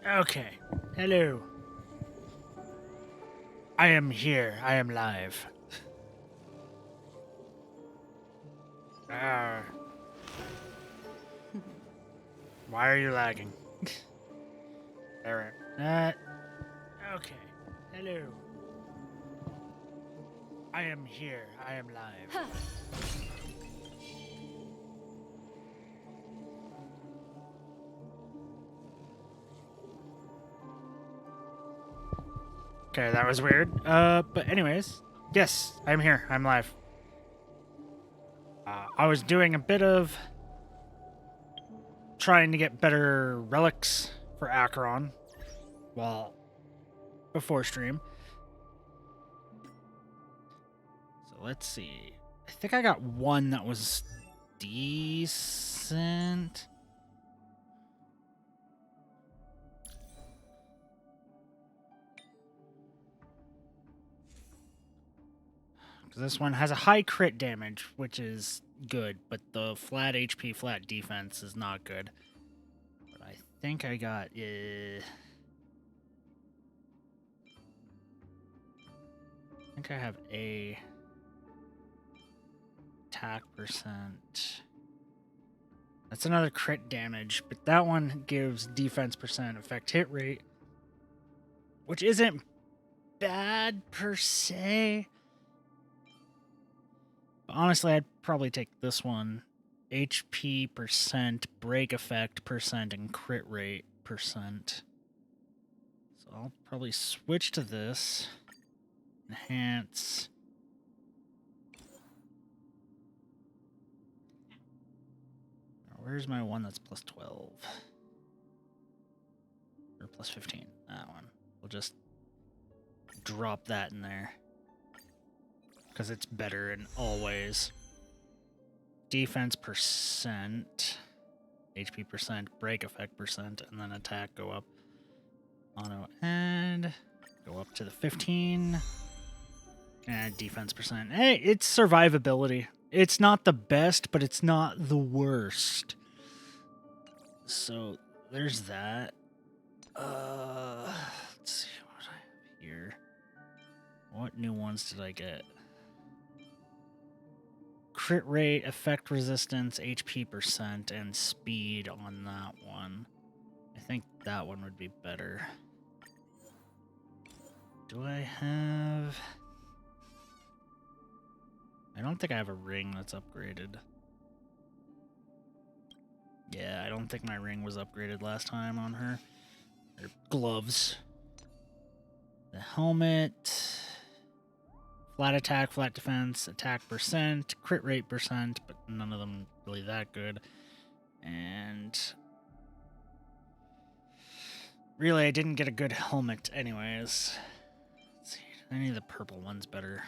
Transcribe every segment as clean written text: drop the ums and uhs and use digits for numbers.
Okay. Hello. I am here. I am live. Uh, why are you lagging? There. Okay. Hello. I am here. I am live. Okay, that was weird. But anyways, yes, I'm here. I'm live. I was doing a bit of trying to get better relics for Acheron before stream. So let's see. I think I got one that was decent. This one has a high crit damage, which is good, but the flat HP, flat defense is not good. But I think I got... I think I have a attack percent. That's another crit damage, but that one gives defense percent, effect hit rate, which isn't bad per se. Honestly, I'd probably take this one. HP percent, break effect percent, and crit rate percent. So I'll probably switch to this. Enhance. Where's my one that's plus 12? Or plus 15? That one. We'll just drop that in there. Because it's better in all ways. Defense percent, HP percent, break effect percent, and then attack go up. Auto add, go up to the 15. And defense percent. Hey, it's survivability. It's not the best, but it's not the worst. So there's that. Let's see what I have here. What new ones did I get? Crit rate, effect resistance, HP percent, and speed on that one. I think that one would be better. Do I have... I don't think I have a ring that's upgraded. Yeah, I don't think my ring was upgraded last time on her. Or gloves. The helmet... Flat attack, flat defense, attack percent, crit rate percent, but none of them really that good. And really, I didn't get a good helmet anyways. Let's see, any of the purple ones better.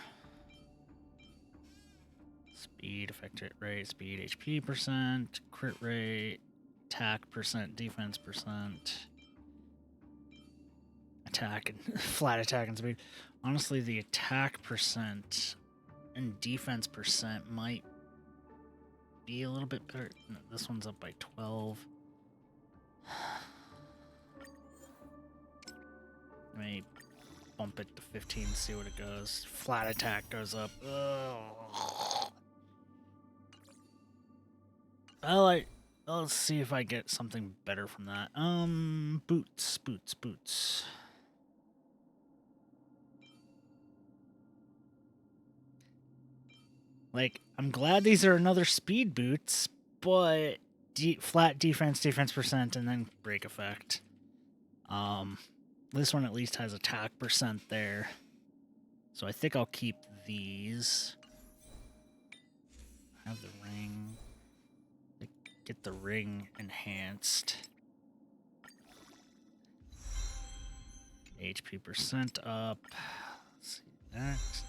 Speed, effect hit rate, speed, HP percent, crit rate, attack percent, defense percent, attack and flat attack and speed. Honestly, the attack percent and defense percent might be a little bit better. No, this one's up by 12. Let me bump it to 15, see what it goes. Flat attack goes up. Ugh. Let's see if I get something better from that. Boots. Like, I'm glad these are another speed boots, but flat defense percent, and then break effect. This one at least has attack percent there. So I think I'll keep these. I have the ring. Get the ring enhanced. HP percent up. Let's see next.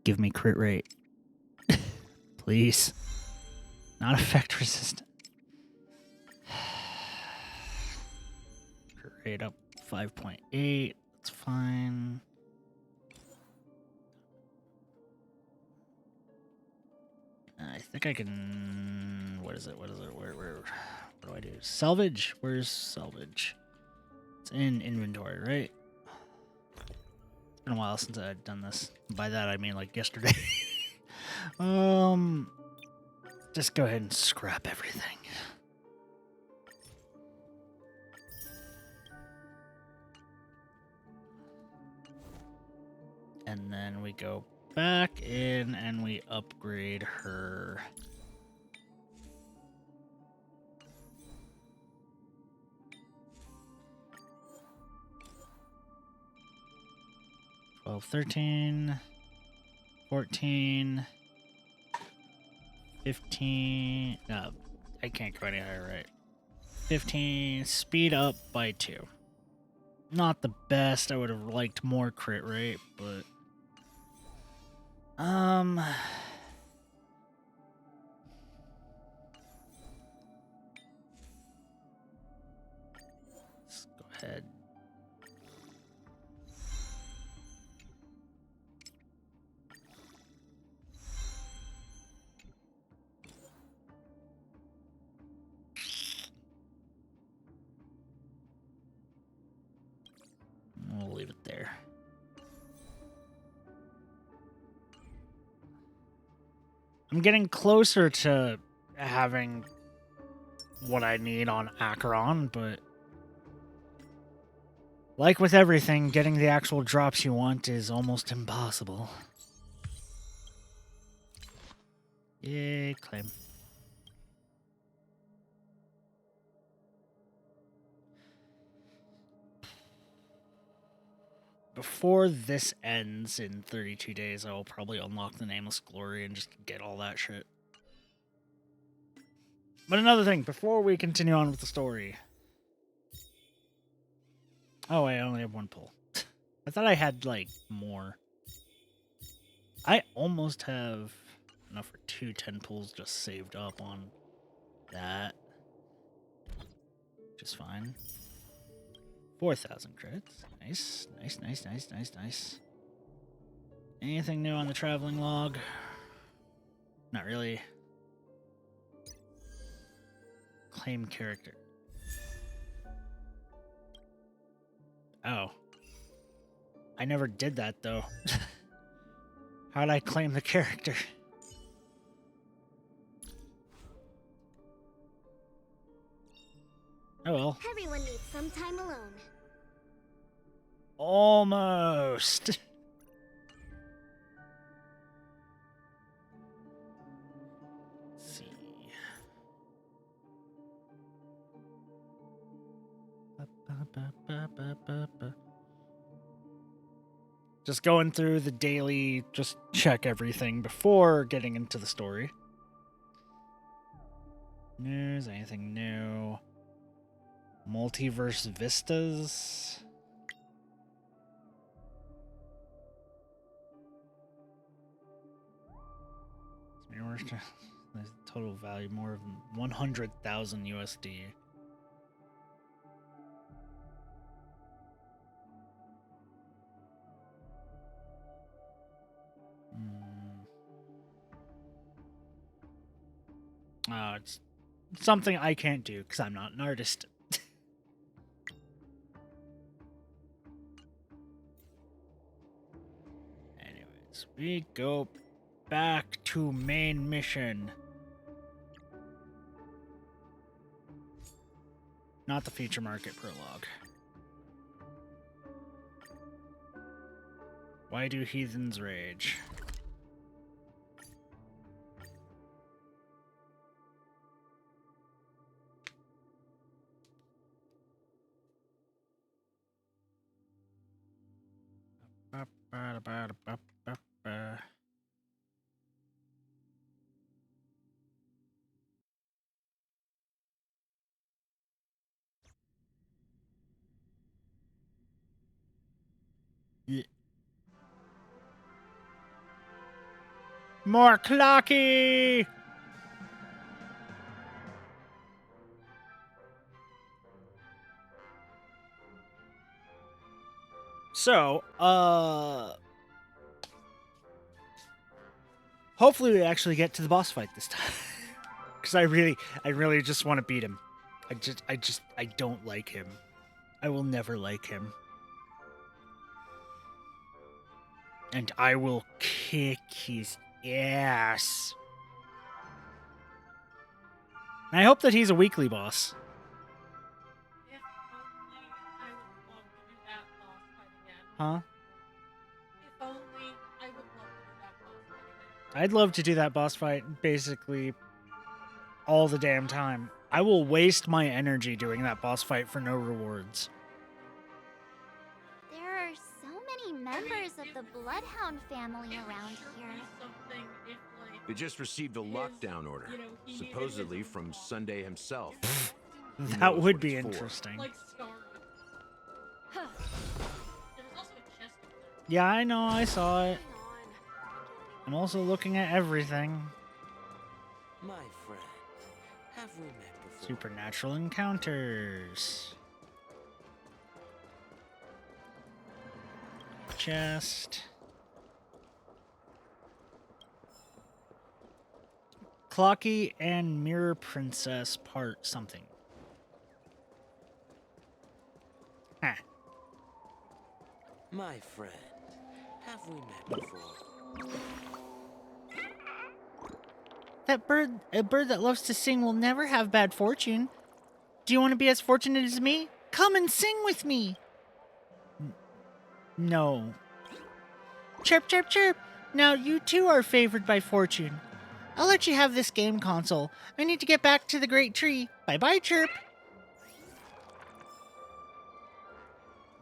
Give me crit rate. Please. Not effect resistant. Crit rate up 5.8. That's fine. I think I can... What is it? What do I do? Salvage? Where's salvage? It's in inventory, right? It's been a while since I've done this. By that, I mean, like, yesterday. Just go ahead and scrap everything. And then we go back in and we upgrade her. Well, 13, 14, 15. No, I can't go any higher, right? 15, speed up by 2. Not the best. I would have liked more crit rate, but let's go ahead. We'll leave it there. I'm getting closer to having what I need on Acheron, but like with everything, getting the actual drops you want is almost impossible. Yay, claim. Before this ends in 32 days, I will probably unlock the Nameless Glory and just get all that shit. But another thing, before we continue on with the story... Oh, I only have 1 pull. I thought I had, like, more. I almost have enough for 2 10 pulls just saved up on that. Which is fine. 4,000 credits. Nice, nice, nice, nice, nice, nice. Anything new on the traveling log? Not really. Claim character. Oh. I never did that, though. How'd I claim the character? Oh well. Everyone needs some time alone. Almost. Let's see. Just going through the daily, just check everything before getting into the story. News, anything new? Multiverse Vistas. There's total value more than 100,000 USD. It's something I can't do because I'm not an artist. Anyways, we go back to main mission. Not the Future Market prologue. Why do heathens rage? Yeah. More clocky! So, Hopefully we actually get to the boss fight this time. Because I really just want to beat him. I don't like him. I will never like him. And I will kick his ass. And I hope that he's a weekly boss. If only I would love to do that boss fight again. Huh? If only I would love to do that boss fight again. I'd love to do that boss fight basically all the damn time. I will waste my energy doing that boss fight for no rewards. There are so many members of the Bloodhound family around here. Something if like They just received a lockdown order, he needed supposedly his own from boss. Sunday himself. Who That knows would what be it's for. interesting. Like Scar. There was also a chest over there. Yeah, I know, I saw it. Hang on. I'm also looking at everything. My friend, have we met before? Supernatural encounters. Chest. Clocky and Mirror Princess part something. Huh. My friend, have we met before? A bird that loves to sing will never have bad fortune. Do you want to be as fortunate as me? Come and sing with me. No. Chirp, chirp, chirp. Now you too are favored by fortune. I'll let you have this game console. I need to get back to the great tree. Bye-bye, Chirp.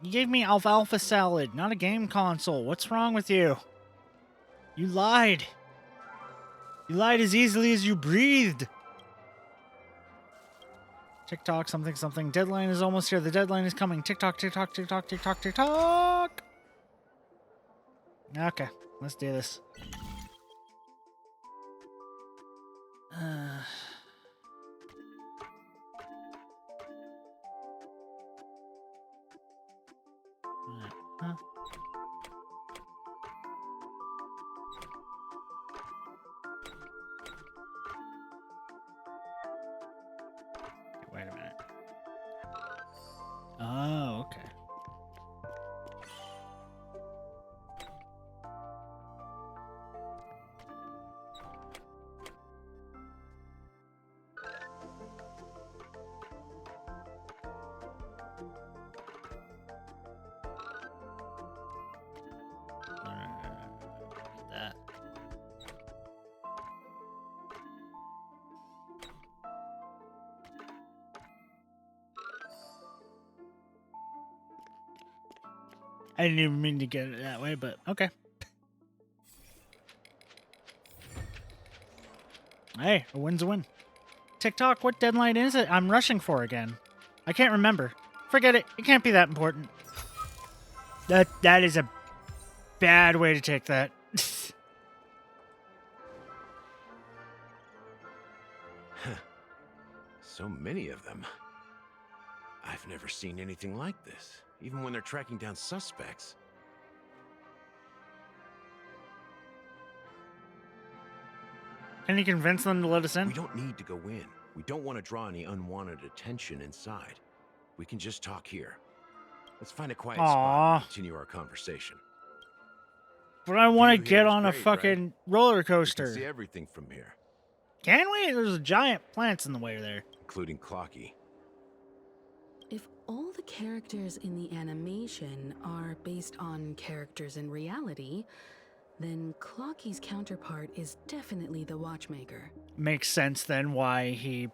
You gave me alfalfa salad, not a game console. What's wrong with you? You lied. You lied as easily as you breathed. TikTok, something, something. Deadline is almost here. The deadline is coming. TikTok, TikTok, TikTok, TikTok, TikTok. Okay, let's do this. Huh? Wait a minute. Oh, okay. That. I didn't even mean to get it that way, but okay. Hey, a win's a win. TikTok, what deadline is it I'm rushing for again? I can't remember. Forget it. It can't be that important. That is a bad way to take that. So many of them. I've never seen anything like this, even when they're tracking down suspects. Can you convince them to let us in? We don't need to go in. We don't want to draw any unwanted attention inside. We can just talk here. Let's find a quiet spot Aw. and continue our conversation. But I want to View here get is on a great, fucking right? roller We can coaster. see everything from here, Can we? There's giant plants in the way there. including Clocky. If all the characters in the animation are based on characters in reality, then Clocky's counterpart is definitely the Watchmaker. Makes sense then why he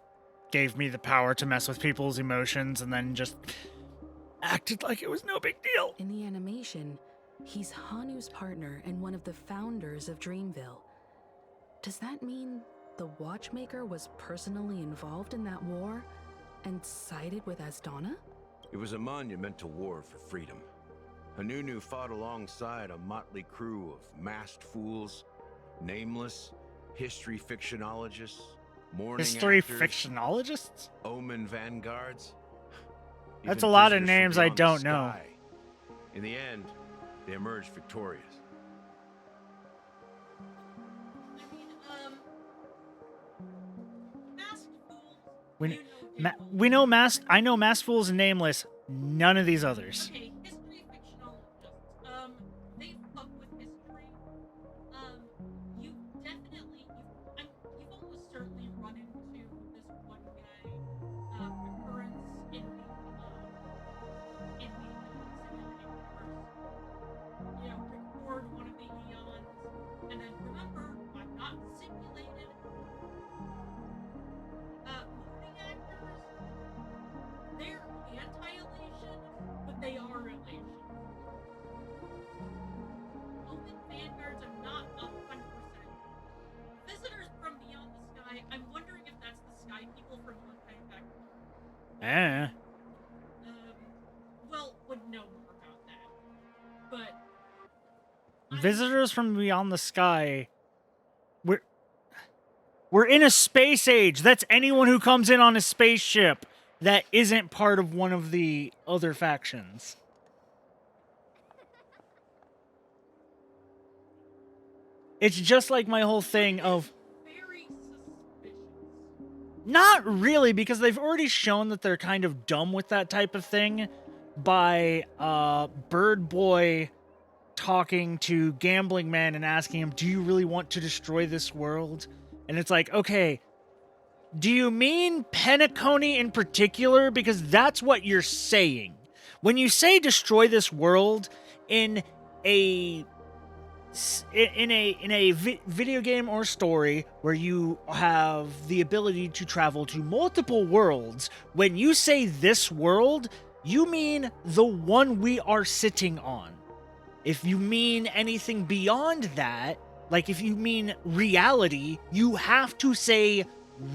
gave me the power to mess with people's emotions and then just acted like it was no big deal. In the animation, he's Hanu's partner and one of the founders of Dreamville. Does that mean the Watchmaker was personally involved in that war and sided with Asdana? It was a monumental war for freedom. Hanunu fought alongside a motley crew of masked fools, nameless, history fictionologists, mourning History actors, fictionologists? omen vanguards. That's even a lot of visitors from names I beyond the don't know. sky. In the end, they emerged victorious. I mean, We, You know we know I know Masked Fools and Nameless. None of these others. Okay, history fictionologists. They fuck with history. You definitely you've almost certainly run into this one guy occurrence in the simulated universe. You know, record one of the eons, and then remember, I'm not simulated. Moving actors, they're anti-elation, but they are elation. Open vanguards, I'm not 100%. Visitors from beyond the sky, I'm wondering if that's the sky people from Honkai Impact. Eh. Well, would know more about that. But Visitors from beyond the sky. We're in a space age. That's anyone who comes in on a spaceship that isn't part of one of the other factions. It's just like my whole thing of... very suspicious. Not really, because they've already shown that they're kind of dumb with that type of thing by Bird Boy talking to Gambling Man and asking him, do you really want to destroy this world? And it's like, okay, do you mean Penacony in particular? Because that's what you're saying. When you say destroy this world in a video game or story where you have the ability to travel to multiple worlds, when you say this world, you mean the one we are sitting on. If you mean anything beyond that, like if you mean reality, you have to say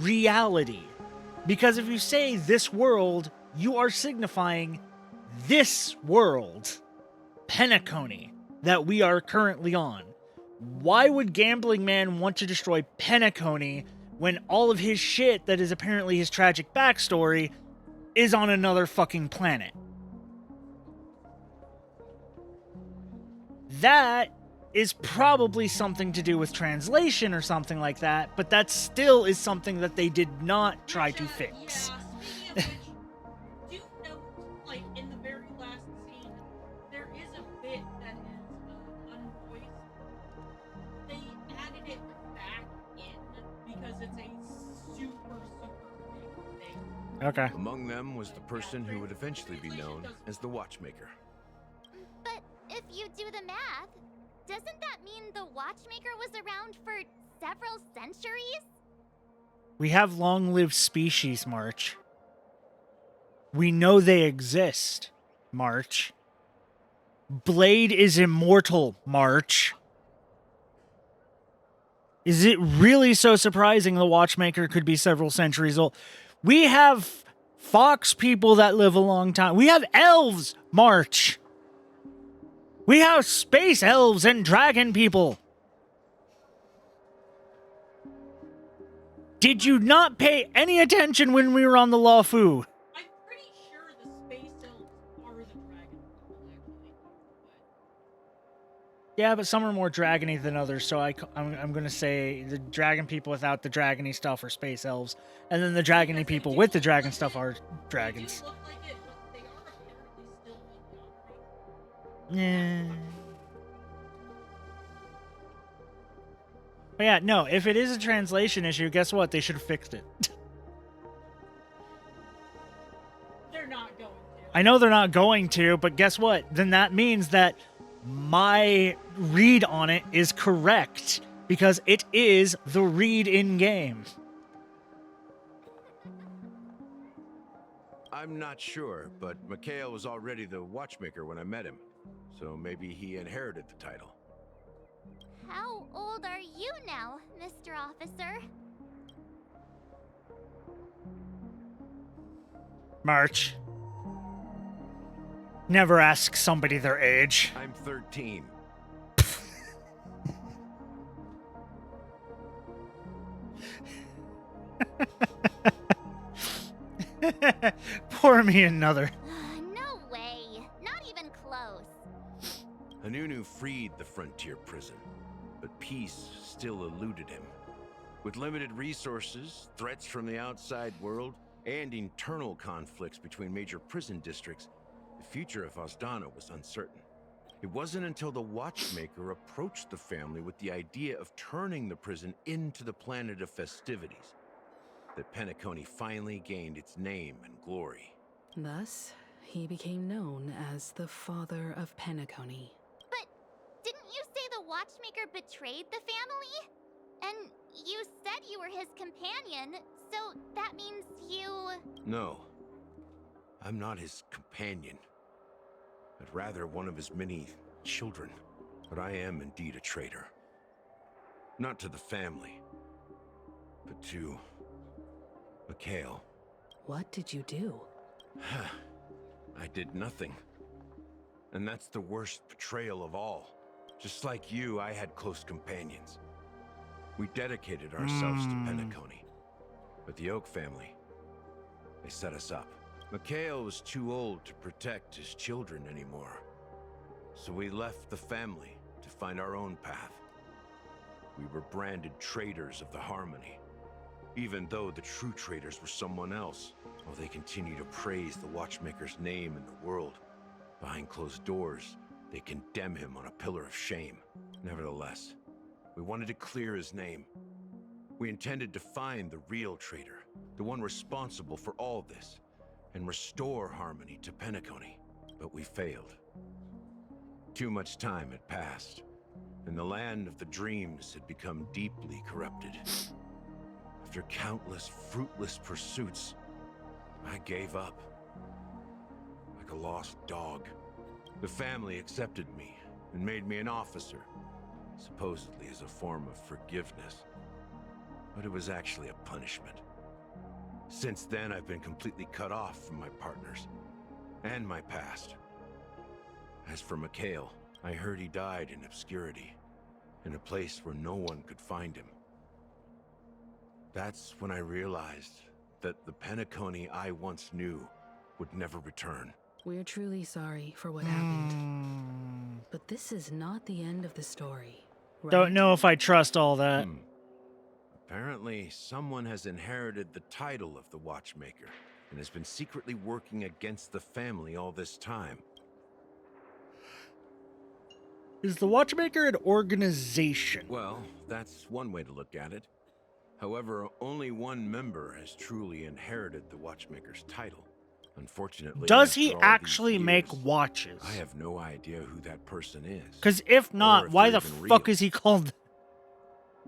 reality. Because if you say this world, you are signifying this world, Penacony, that we are currently on. Why would Gambling Man want to destroy Penacony when all of his shit that is apparently his tragic backstory is on another fucking planet? That is probably something to do with translation or something like that, but that still is something that they did not try to fix. Yeah, speaking of which, do note, like, in the very last scene, there is a bit that is unvoiced. They added it back in because it's a super big thing. Okay. Among them was the person who would eventually be known as the Watchmaker. But if you do the math, doesn't that mean the Watchmaker was around for several centuries? We have long-lived species, March. We know they exist, March. Blade is immortal, March. Is it really so surprising the Watchmaker could be several centuries old? We have fox people that live a long time. We have elves, March. We have space elves and dragon people. Did you not pay any attention when we were on the Lawfu? I'm pretty sure the space elves are the dragon people, actually. Yeah, but some are more dragony than others, so I'm going to say the dragon people without the dragony stuff are space elves, and then the dragony people with the dragon stuff are dragons. They do look like it, but they are apparently still in genre. Yeah. But yeah, no, if it is a translation issue, guess what? They should have fixed it. They're not going to. I know they're not going to, but guess what? Then that means that my read on it is correct, because it is the read in-game. I'm not sure, but Mikhail was already the Watchmaker when I met him, so maybe he inherited the title. How old are you now, Mr. Officer? March. Never ask somebody their age. I'm 13. Pour me another. No way. Not even close. Hanunu freed the frontier prison, but peace still eluded him. With limited resources, threats from the outside world, and internal conflicts between major prison districts, the future of Osdana was uncertain. It wasn't until the Watchmaker approached the family with the idea of turning the prison into the planet of festivities that Penacony finally gained its name and glory. Thus, he became known as the Father of Penacony. But didn't you say the Watchmaker betrayed the family? And you said you were his companion, so that means you... No, I'm not his companion, but rather one of his many children. But I am indeed a traitor. Not to the family, but to Mikhail. What did you do? I did nothing. And that's the worst betrayal of all. Just like you, I had close companions. We dedicated ourselves to Penacony. But the Oak family, they set us up. Mikhail was too old to protect his children anymore. So we left the family to find our own path. We were branded traitors of the Harmony, even though the true traitors were someone else. While they continue to praise the Watchmaker's name in the world, behind closed doors, they condemn him on a pillar of shame. Nevertheless, we wanted to clear his name. We intended to find the real traitor, the one responsible for all this, and restore harmony to Penacony. But we failed. Too much time had passed, and the land of the dreams had become deeply corrupted. After countless fruitless pursuits, I gave up. Like a lost dog. The family accepted me and made me an officer, supposedly as a form of forgiveness. But it was actually a punishment. Since then, I've been completely cut off from my partners and my past. As for Mikhail, I heard he died in obscurity, in a place where no one could find him. That's when I realized that the Penacony I once knew would never return. We're truly sorry for what happened. But this is not the end of the story, right? Don't know if I trust all that. Apparently, someone has inherited the title of the Watchmaker and has been secretly working against the family all this time. Is the Watchmaker an organization? Well, that's one way to look at it. However, only one member has truly inherited the Watchmaker's title. Unfortunately, Does he after all these actually make years, watches? I have no idea who that person is. Because if Or not, if why they're the even fuck real. is he called?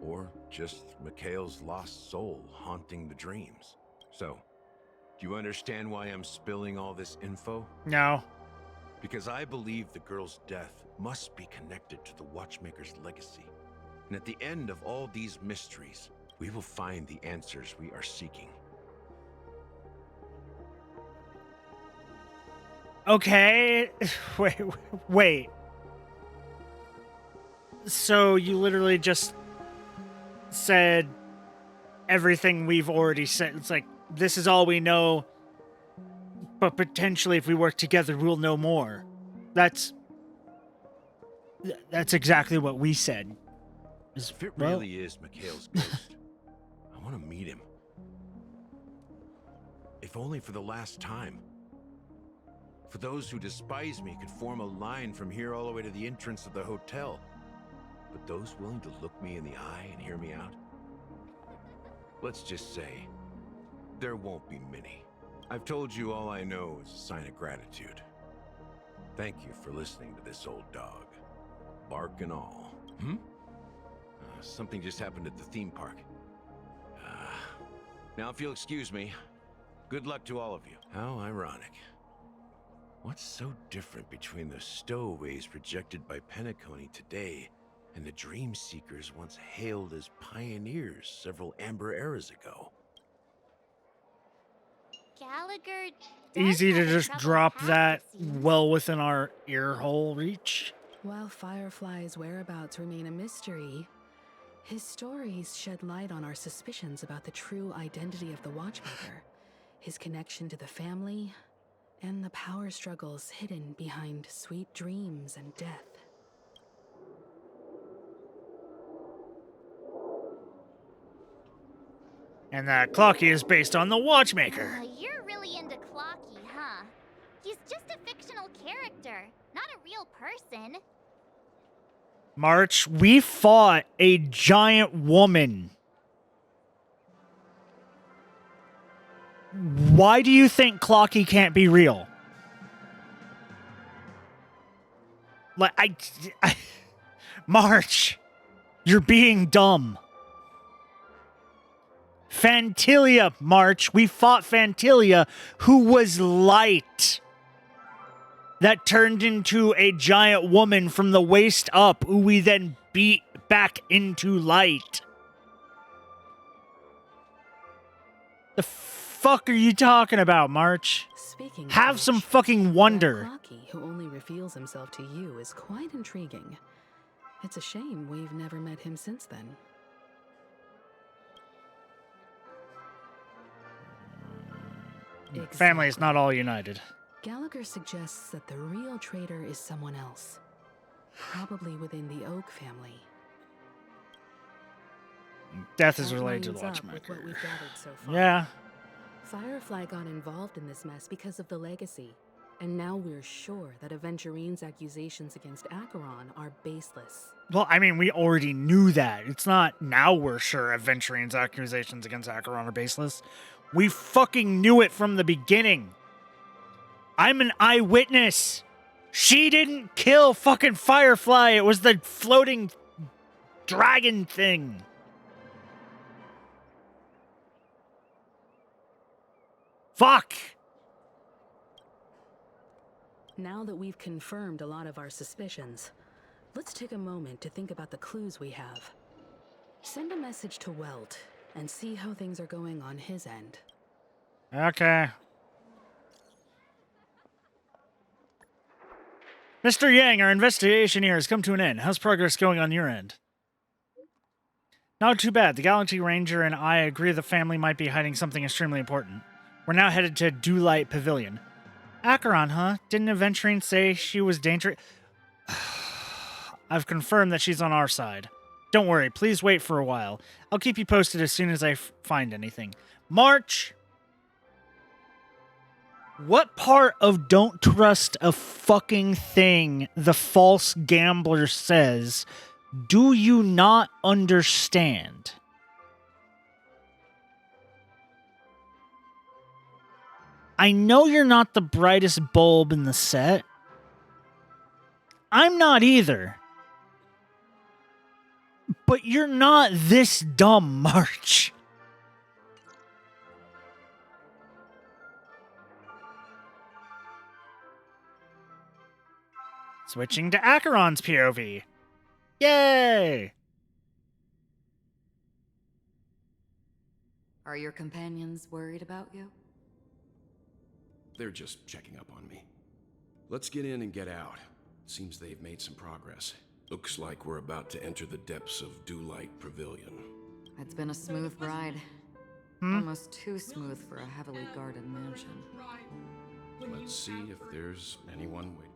Or just Mikhail's lost soul haunting the dreams. So, do you understand why I'm spilling all this info? No. Because I believe the girl's death must be connected to the Watchmaker's legacy. And at the end of all these mysteries, we will find the answers we are seeking. Okay. Wait. So you literally just said everything we've already said. It's like, this is all we know, but potentially if we work together, we'll know more. That's exactly what we said. If it really is Mikhail's ghost, I want to meet him. If only for the last time. For those who despise me could form a line from here all the way to the entrance of the hotel. But those willing to look me in the eye and hear me out? Let's just say, there won't be many. I've told you all I know is a sign of gratitude. Thank you for listening to this old dog. Bark and all. Something just happened at the theme park. Now if you'll excuse me, good luck to all of you. How ironic. What's so different between the stowaways rejected by Penacony today and the dream seekers once hailed as pioneers several amber eras ago? Gallagher does Easy to have a just troubled drop past, that it seems. well within our ear hole reach. While Firefly's whereabouts remain a mystery, his stories shed light on our suspicions about the true identity of the Watchmaker, his connection to the family, and the power struggles hidden behind sweet dreams and death. And that Clocky is based on the Watchmaker. You're really into Clocky, huh? He's just a fictional character, not a real person. March, we fought a giant woman. Why do you think Clocky can't be real? Like, March, you're being dumb. Fantilia, March. We fought Fantilia, who was light. That turned into a giant woman from the waist up, who we then beat back into light. The fuck are you talking about, March? Speaking of Have which, some fucking wonder. that Clocky who only reveals himself to you is quite intriguing. It's a shame we've never met him since then. Family is Exactly. not all united. Gallagher suggests that the real traitor is someone else. Probably within the Oak family. Death is That related to the lines up with Watchmaker. what we've gathered so far. Yeah. Firefly got involved in this mess because of the legacy. And now we're sure that Aventurine's accusations against Acheron are baseless. Well, I mean, we already knew that. It's not now we're sure Aventurine's accusations against Acheron are baseless. We fucking knew it from the beginning. I'm an eyewitness. She didn't kill fucking Firefly. It was the floating dragon thing. Fuck. Now that we've confirmed a lot of our suspicions, let's take a moment to think about the clues we have. Send a message to Welt and see how things are going on his end. Okay. Mr. Yang, our investigation here has come to an end. How's progress going on your end? Not too bad. The Galaxy Ranger and I agree the family might be hiding something extremely important. We're now headed to Dewlight Pavilion. Acheron, huh? Didn't Aventurine say she was dangerous? I've confirmed that she's on our side. Don't worry, please wait for a while. I'll keep you posted as soon as I find anything. March! What part of don't trust a fucking thing the false gambler says do you not understand? I know you're not the brightest bulb in the set. I'm not either. But you're not this dumb, March. Switching to Acheron's POV. Yay! Are your companions worried about you? They're just checking up on me. Let's get in and get out. Seems they've made some progress. Looks like we're about to enter the depths of Dewlight Pavilion. It's been a smooth ride. Almost too smooth for a heavily guarded mansion. Let's see if there's anyone waiting.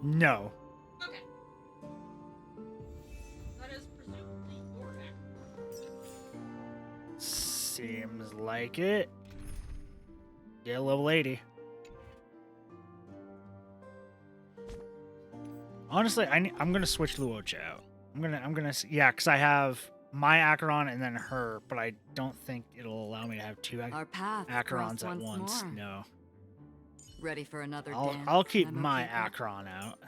No. Okay. That is presumably your act. Seems like it. Yeah, level 80. Honestly, I'm gonna switch Luocha out. Yeah, because I have my Acheron and then her, but I don't think it'll allow me to have two Our paths Acherons cross at once once. more. No, Ready for another I'll dance? I'll keep Emo my keeper? Acheron out,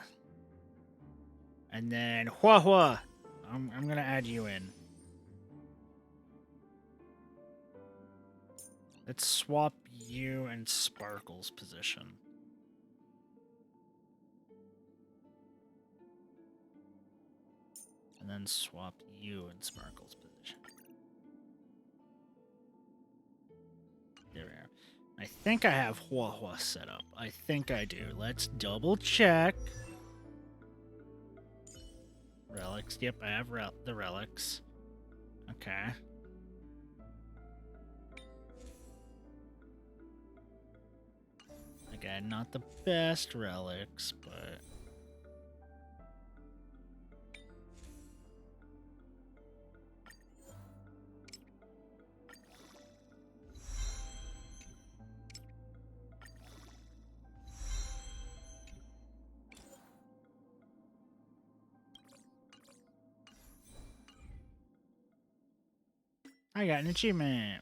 and then Hua. I'm gonna add you in. Let's swap you and Sparkle's position. And then swap you and Sparkle's position. There we are. I think I have Hua set up. I think I do. Let's double check. Relics. Yep, I have the relics. Okay. Again, not the best relics, but... I got an achievement.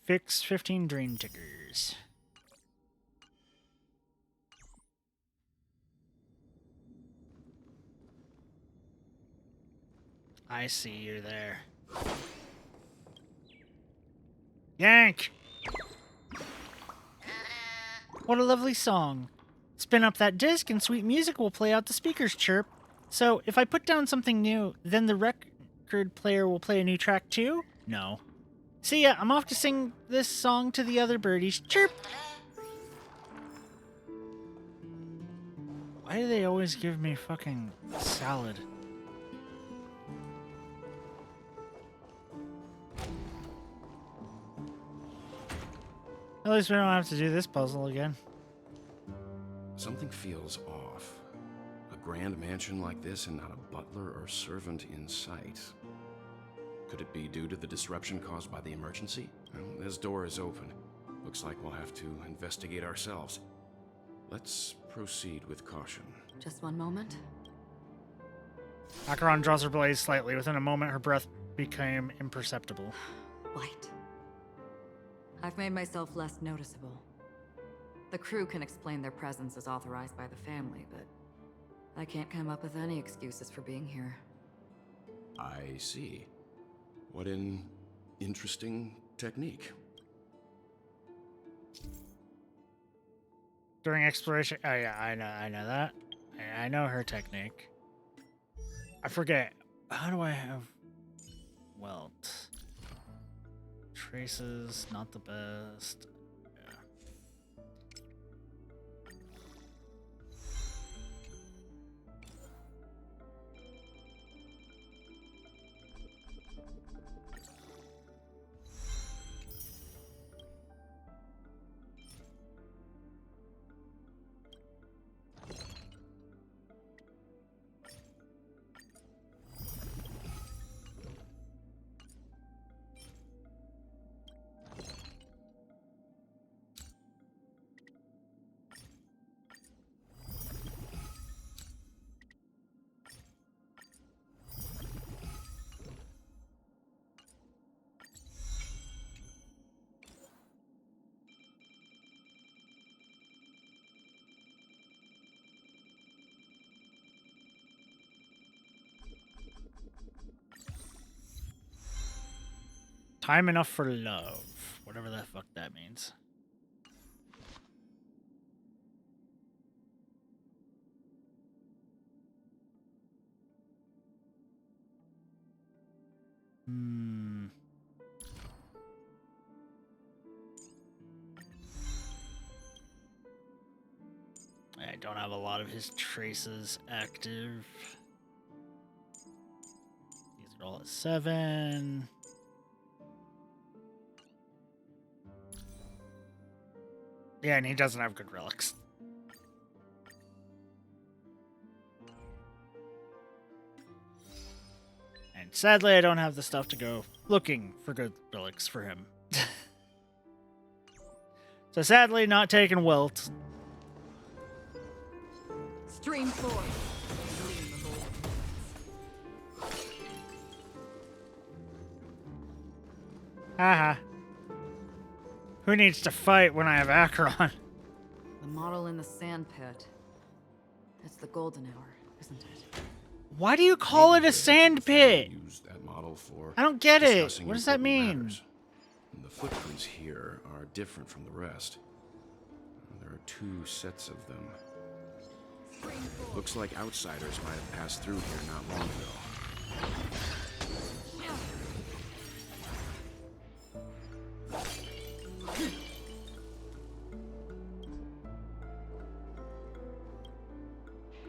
Fix 15 dream tickers. I see you there. Yank! What a lovely song. Spin up that disc and sweet music will play out the speakers chirp. So, if I put down something new, then the record player will play a new track too? No. See ya, I'm off to sing this song to the other birdies. Chirp! Why do they always give me fucking salad? At least we don't have to do this puzzle again. Something feels off. A grand mansion like this and not a butler or servant in sight. Could it be due to the disruption caused by the emergency? Well, this door is open. Looks like we'll have to investigate ourselves. Let's proceed with caution. Just one moment. Acheron draws her blade slightly. Within a moment, her breath became imperceptible. Light. I've made myself less noticeable. The crew can explain their presence as authorized by the family, but I can't come up with any excuses for being here. I see. What an interesting technique. During exploration... Oh yeah, I know that. I know her technique. I forget. How do I have... Welt? Traces, not the best. Yeah. Time enough for love. Whatever the fuck that means. I don't have a lot of his traces active. These are all at 7. Yeah, and he doesn't have good relics. And sadly, I don't have the stuff to go looking for good relics for him. So sadly, not taking Welt. Stream 4. Haha. Who needs to fight when I have Acheron? The model in the sand pit. It's the golden hour, isn't it? Why do you call it a sand pit? Use that model for I don't get it. discussing What does that important mean? matters. The footprints here are different from the rest. There are 2 sets of them. Looks like outsiders might have passed through here not long ago.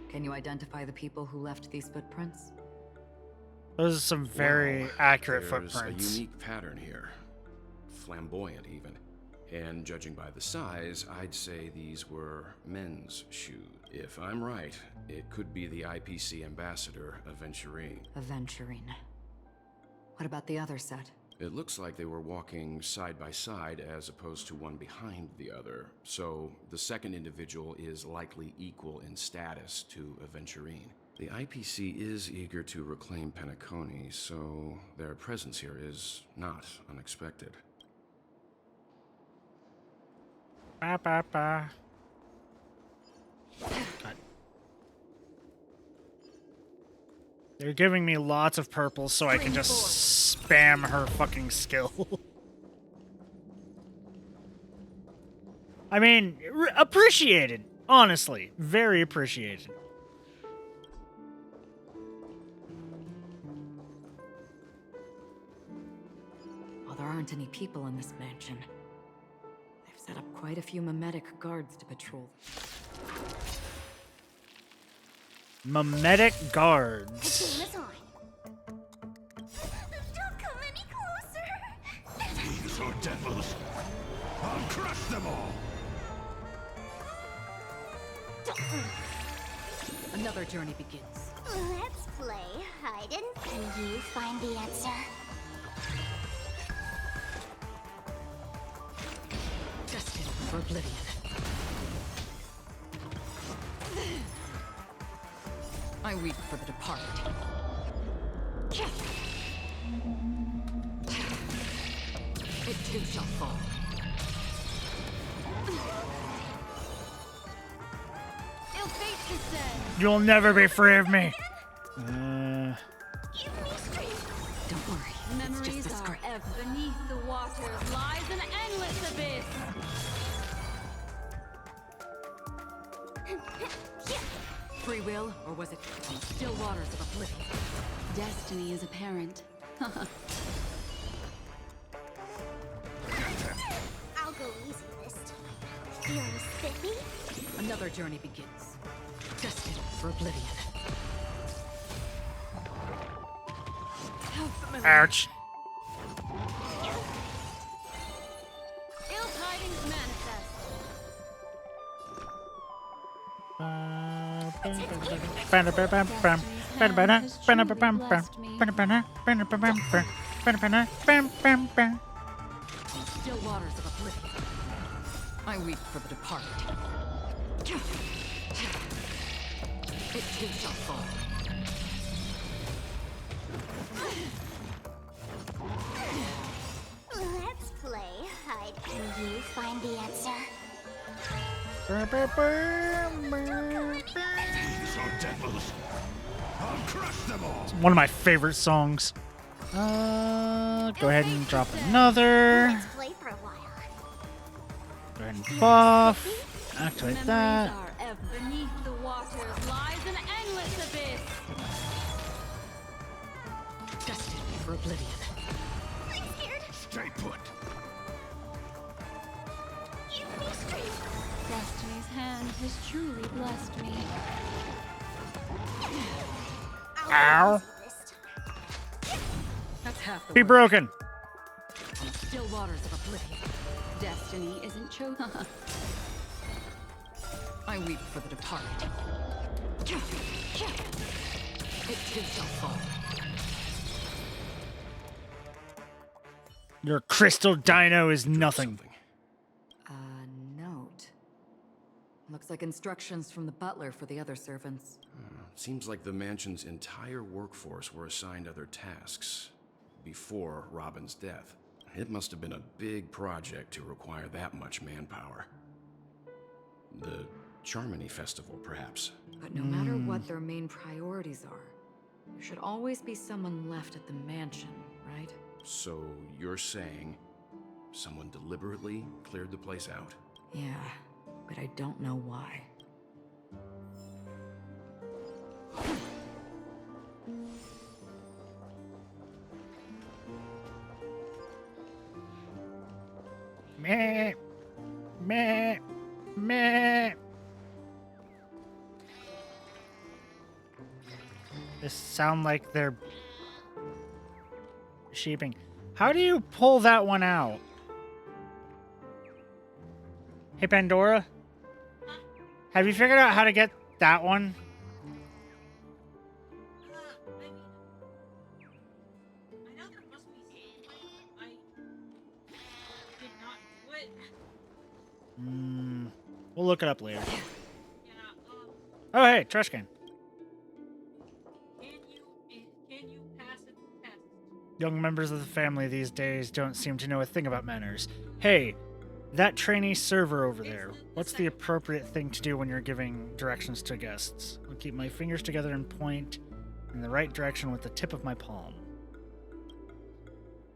Can you identify the people who left these footprints? Those are some very Wow, accurate there's footprints. a unique pattern here. Flamboyant, even. And judging by the size, I'd say these were men's shoes. If I'm right, it could be the IPC ambassador, Aventurine. Aventurine. What about the other set? It looks like they were walking side by side as opposed to one behind the other, so the second individual is likely equal in status to Aventurine. The IPC is eager to reclaim Penacony, so their presence here is not unexpected. Ba, ba, ba. God. They're giving me lots of purples so I can just spam her fucking skill. I mean, appreciated. Honestly, very appreciated. While there aren't any people in this mansion, they've set up quite a few mimetic guards to patrol. Mimetic The guards. game is on. Don't come any closer. Thieves or devils, I'll crush them all! Another journey begins. Let's play hide and you find the answer. Destined for oblivion. I weep for the departed. It too shall fall. Ill fate descends. You'll never be free of me. Give me strength. Don't worry, it's just Memories a are script. beneath the waters lies an endless abyss. Free will, or was it still waters of oblivion? Destiny is apparent. I'll go easy this time. Feeling spiffy? Another journey begins. Destined for oblivion. Ouch. Ill tidings manifest. Still waters of oblivion. I weep for the departed. It too shall fall. Let's play hide and you find the answer. Thieves or devils, I'll crush them all! One of my favorite songs. Go ahead and drop another. Let's play for a while. Go ahead and buff. Activate Memories that. are beneath the waters lies an endless abyss. Destined for oblivion. I'm scared. Stay put! Give me strength. Destiny's hand has truly blessed me. I'll Ow. go easy this time. That's half the Be work. broken. Still waters of oblivion. Destiny isn't chosen. I weep for the departed. It too shall fall. Your crystal dino is nothing. A note. Looks like instructions from the butler for the other servants. Seems like the mansion's entire workforce were assigned other tasks before Robin's death. It must have been a big project to require that much manpower. The Charmony Festival, perhaps. But no matter what their main priorities are, there should always be someone left at the mansion, right? So you're saying someone deliberately cleared the place out? Yeah, but I don't know why. Meh. Meh. Meh. This sound like they're sheeping. How do you pull that one out? Hey, Pandora? Have you figured out how to get that one? I know there must be some way. I did not do it. We'll look it up later. Yeah, Oh, hey, trash can. Young members of the family these days don't seem to know a thing about manners. Hey, that trainee server over there, what's the appropriate thing to do when you're giving directions to guests? I'll keep my fingers together and point in the right direction with the tip of my palm.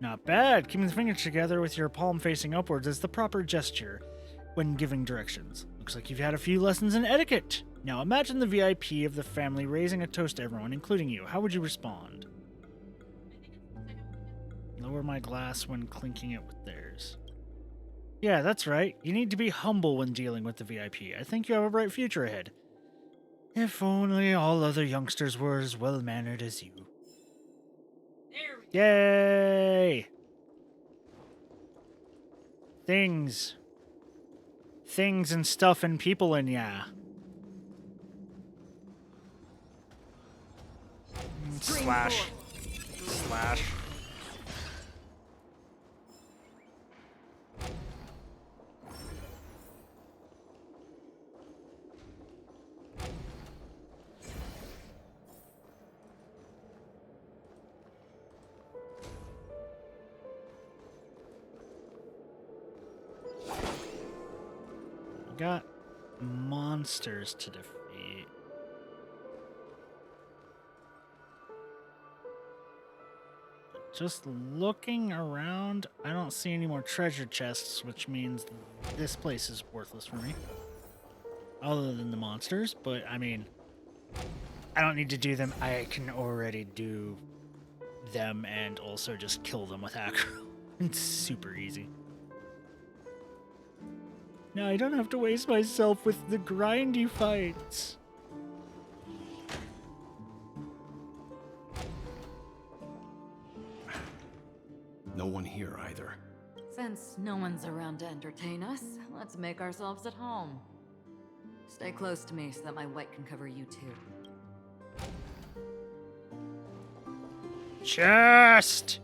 Not bad. Keeping the fingers together with your palm facing upwards is the proper gesture when giving directions. Looks like you've had a few lessons in etiquette. Now imagine the VIP of the family raising a toast to everyone, including you. How would you respond? Lower my glass when clinking it with theirs. Yeah, that's right. You need to be humble when dealing with the VIP. I think you have a bright future ahead. If only all other youngsters were as well-mannered as you. There we go. Yay! Things. Things and stuff and people and yeah. Slash. Slash. Got monsters to defeat. Just looking around, I don't see any more treasure chests, which means this place is worthless for me. Other than the monsters, but I mean, I don't need to do them. I can already do them and also just kill them with aggro. It's super easy. Now I don't have to waste myself with the grindy fights. No one here either. Since no one's around to entertain us, let's make ourselves at home. Stay close to me so that my white can cover you too. Chest!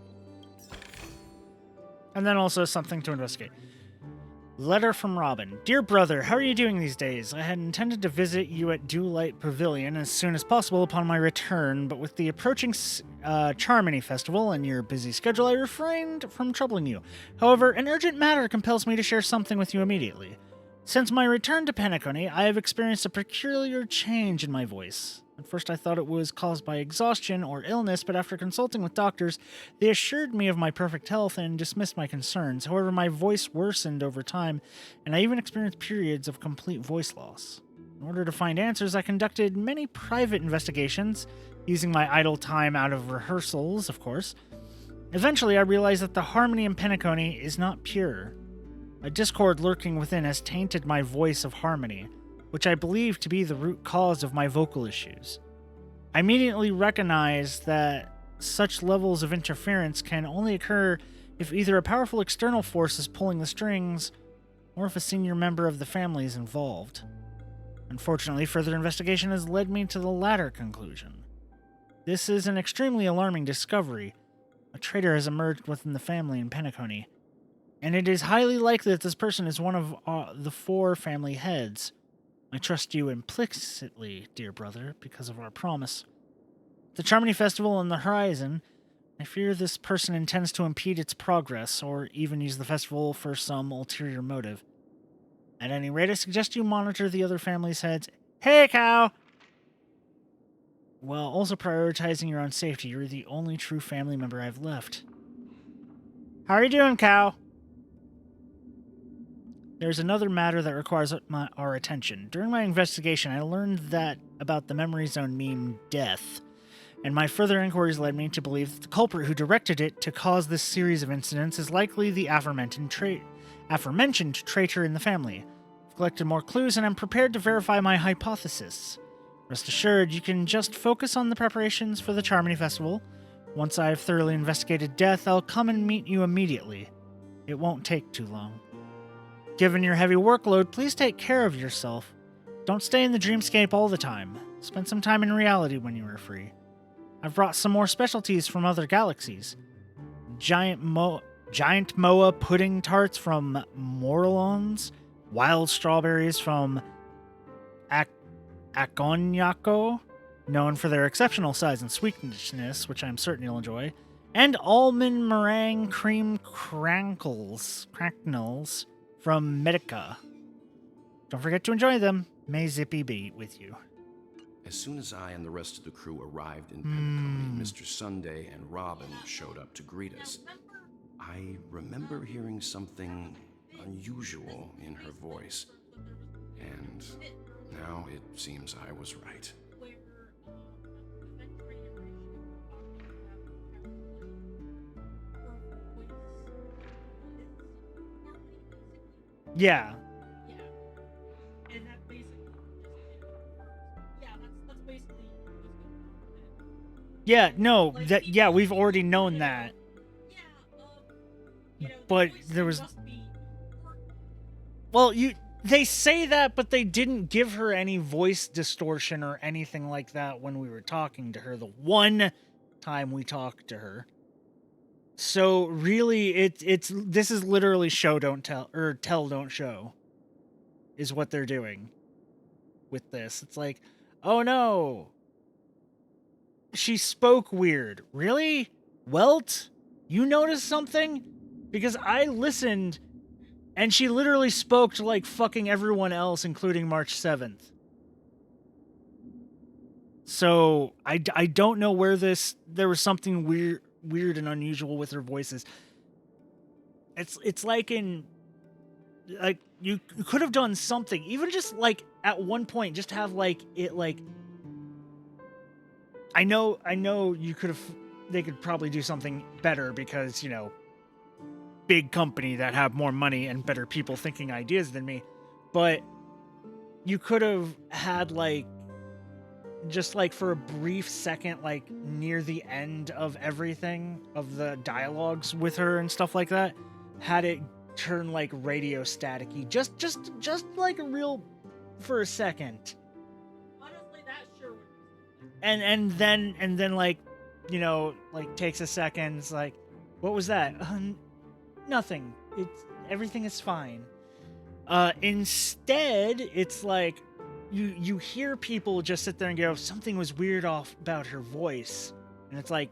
And then also something to investigate. Letter from Robin. Dear brother, how are you doing these days? I had intended to visit you at Dewlight Pavilion as soon as possible upon my return, but with the approaching Charmony Festival and your busy schedule, I refrained from troubling you. However, an urgent matter compels me to share something with you immediately. Since my return to Penacony, I have experienced a peculiar change in my voice. At first I thought it was caused by exhaustion or illness, but after consulting with doctors, they assured me of my perfect health and dismissed my concerns. However, my voice worsened over time, and I even experienced periods of complete voice loss. In order to find answers, I conducted many private investigations, using my idle time out of rehearsals, of course. Eventually, I realized that the harmony in Penacony is not pure. A discord lurking within has tainted my voice of harmony, which I believe to be the root cause of my vocal issues. I immediately recognized that such levels of interference can only occur if either a powerful external force is pulling the strings, or if a senior member of the family is involved. Unfortunately, further investigation has led me to the latter conclusion. This is an extremely alarming discovery. A traitor has emerged within the family in Penacony, and it is highly likely that this person is one of the 4 family heads. I trust you implicitly, dear brother, because of our promise. The Charmony Festival on the horizon, I fear this person intends to impede its progress, or even use the festival for some ulterior motive. At any rate, I suggest you monitor the other family's heads. Hey, cow! While also prioritizing your own safety. You're the only true family member I've left. How are you doing, cow? There's another matter that requires our attention. During my investigation, I learned that about the Memory Zone meme Death, and my further inquiries led me to believe that the culprit who directed it to cause this series of incidents is likely the aforementioned traitor in the family. I've collected more clues, and I'm prepared to verify my hypothesis. Rest assured, you can just focus on the preparations for the Charmony Festival. Once I've thoroughly investigated Death, I'll come and meet you immediately. It won't take too long. Given your heavy workload, please take care of yourself. Don't stay in the dreamscape all the time. Spend some time in reality when you are free. I've brought some more specialties from other galaxies. Giant Moa pudding tarts from Morlons, wild strawberries from Aconyako, known for their exceptional size and sweetness, which I'm certain you'll enjoy, and almond meringue cream cracknels from Medica. Don't forget to enjoy them. May Zippy be with you. As soon as I and the rest of the crew arrived in Penacony, Mr. Sunday and Robin showed up to greet us. I remember hearing something unusual in her voice, and now it seems I was right. Yeah. And that basically that's basically Yeah, no, we've already known that. But there was... Well, they say that, but they didn't give her any voice distortion or anything like that when we were talking to her. The one time we talked to her. So really, this is literally show don't tell, or tell don't show, is what they're doing with this. It's like, oh no, she spoke weird. Really? Welt? You noticed something? Because I listened, and she literally spoke to like fucking everyone else, including March 7th. So I don't know where there was something weird and unusual with her voices. It's like you could have done something, even just like at one point, just have like it like. I know they could probably do something better because, you know, big company that have more money and better people thinking ideas than me, but you could have had like just like for a brief second, like near the end of everything of the dialogues with her and stuff like that, had it turn like radio staticky, just like a real for a second. honestly that sure would be And then like, you know, like takes a second. It's like, what was that? Nothing. Everything is fine. Instead, it's like you hear people just sit there and go, something was weird off about her voice, and it's like,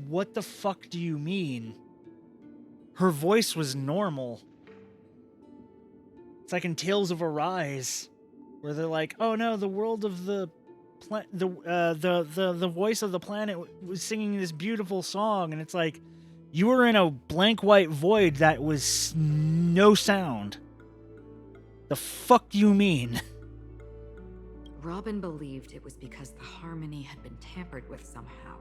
what the fuck do you mean? Her voice was normal. It's like in Tales of Arise, where they're like, oh no, the world of the voice of the planet was singing this beautiful song, and it's like, you were in a blank white void that was no sound. The fuck do you mean? Robin believed it was because the harmony had been tampered with somehow.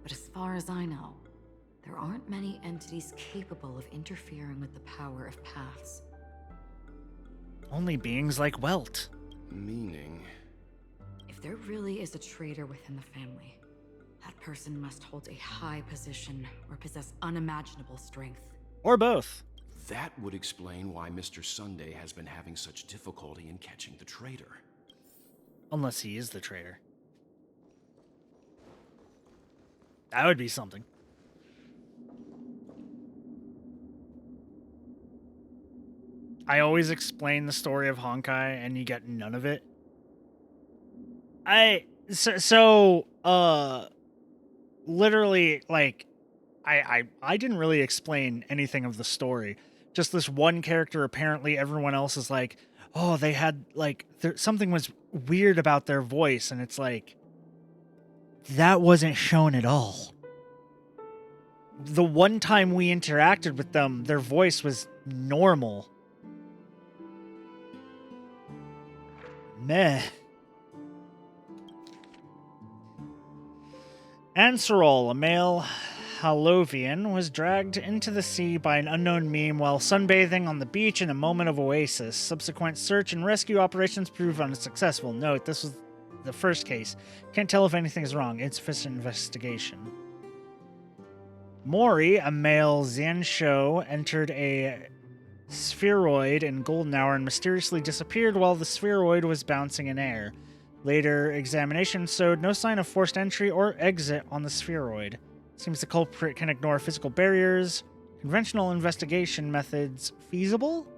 But as far as I know, there aren't many entities capable of interfering with the power of paths. Only beings like Welt. Meaning? If there really is a traitor within the family, that person must hold a high position or possess unimaginable strength. Or both. That would explain why Mr. Sunday has been having such difficulty in catching the traitor. Unless he is the traitor. That would be something. I always explain the story of Honkai and you get none of it. Literally, like, I didn't really explain anything of the story. Just this one character, apparently everyone else is like, oh, they had, like, something was weird about their voice, and it's like, that wasn't shown at all. The one time we interacted with them, their voice was normal. Meh. Anserol, a male Halovian, was dragged into the sea by an unknown meme while sunbathing on the beach in a moment of oasis. Subsequent search and rescue operations proved unsuccessful. Note, this was the first case. Can't tell if anything is wrong. Insufficient investigation. Mori, a male Xiansho, entered a spheroid in golden hour and mysteriously disappeared while the spheroid was bouncing in air. Later examination showed no sign of forced entry or exit on the spheroid. Seems the culprit can ignore physical barriers. Conventional investigation methods feasible?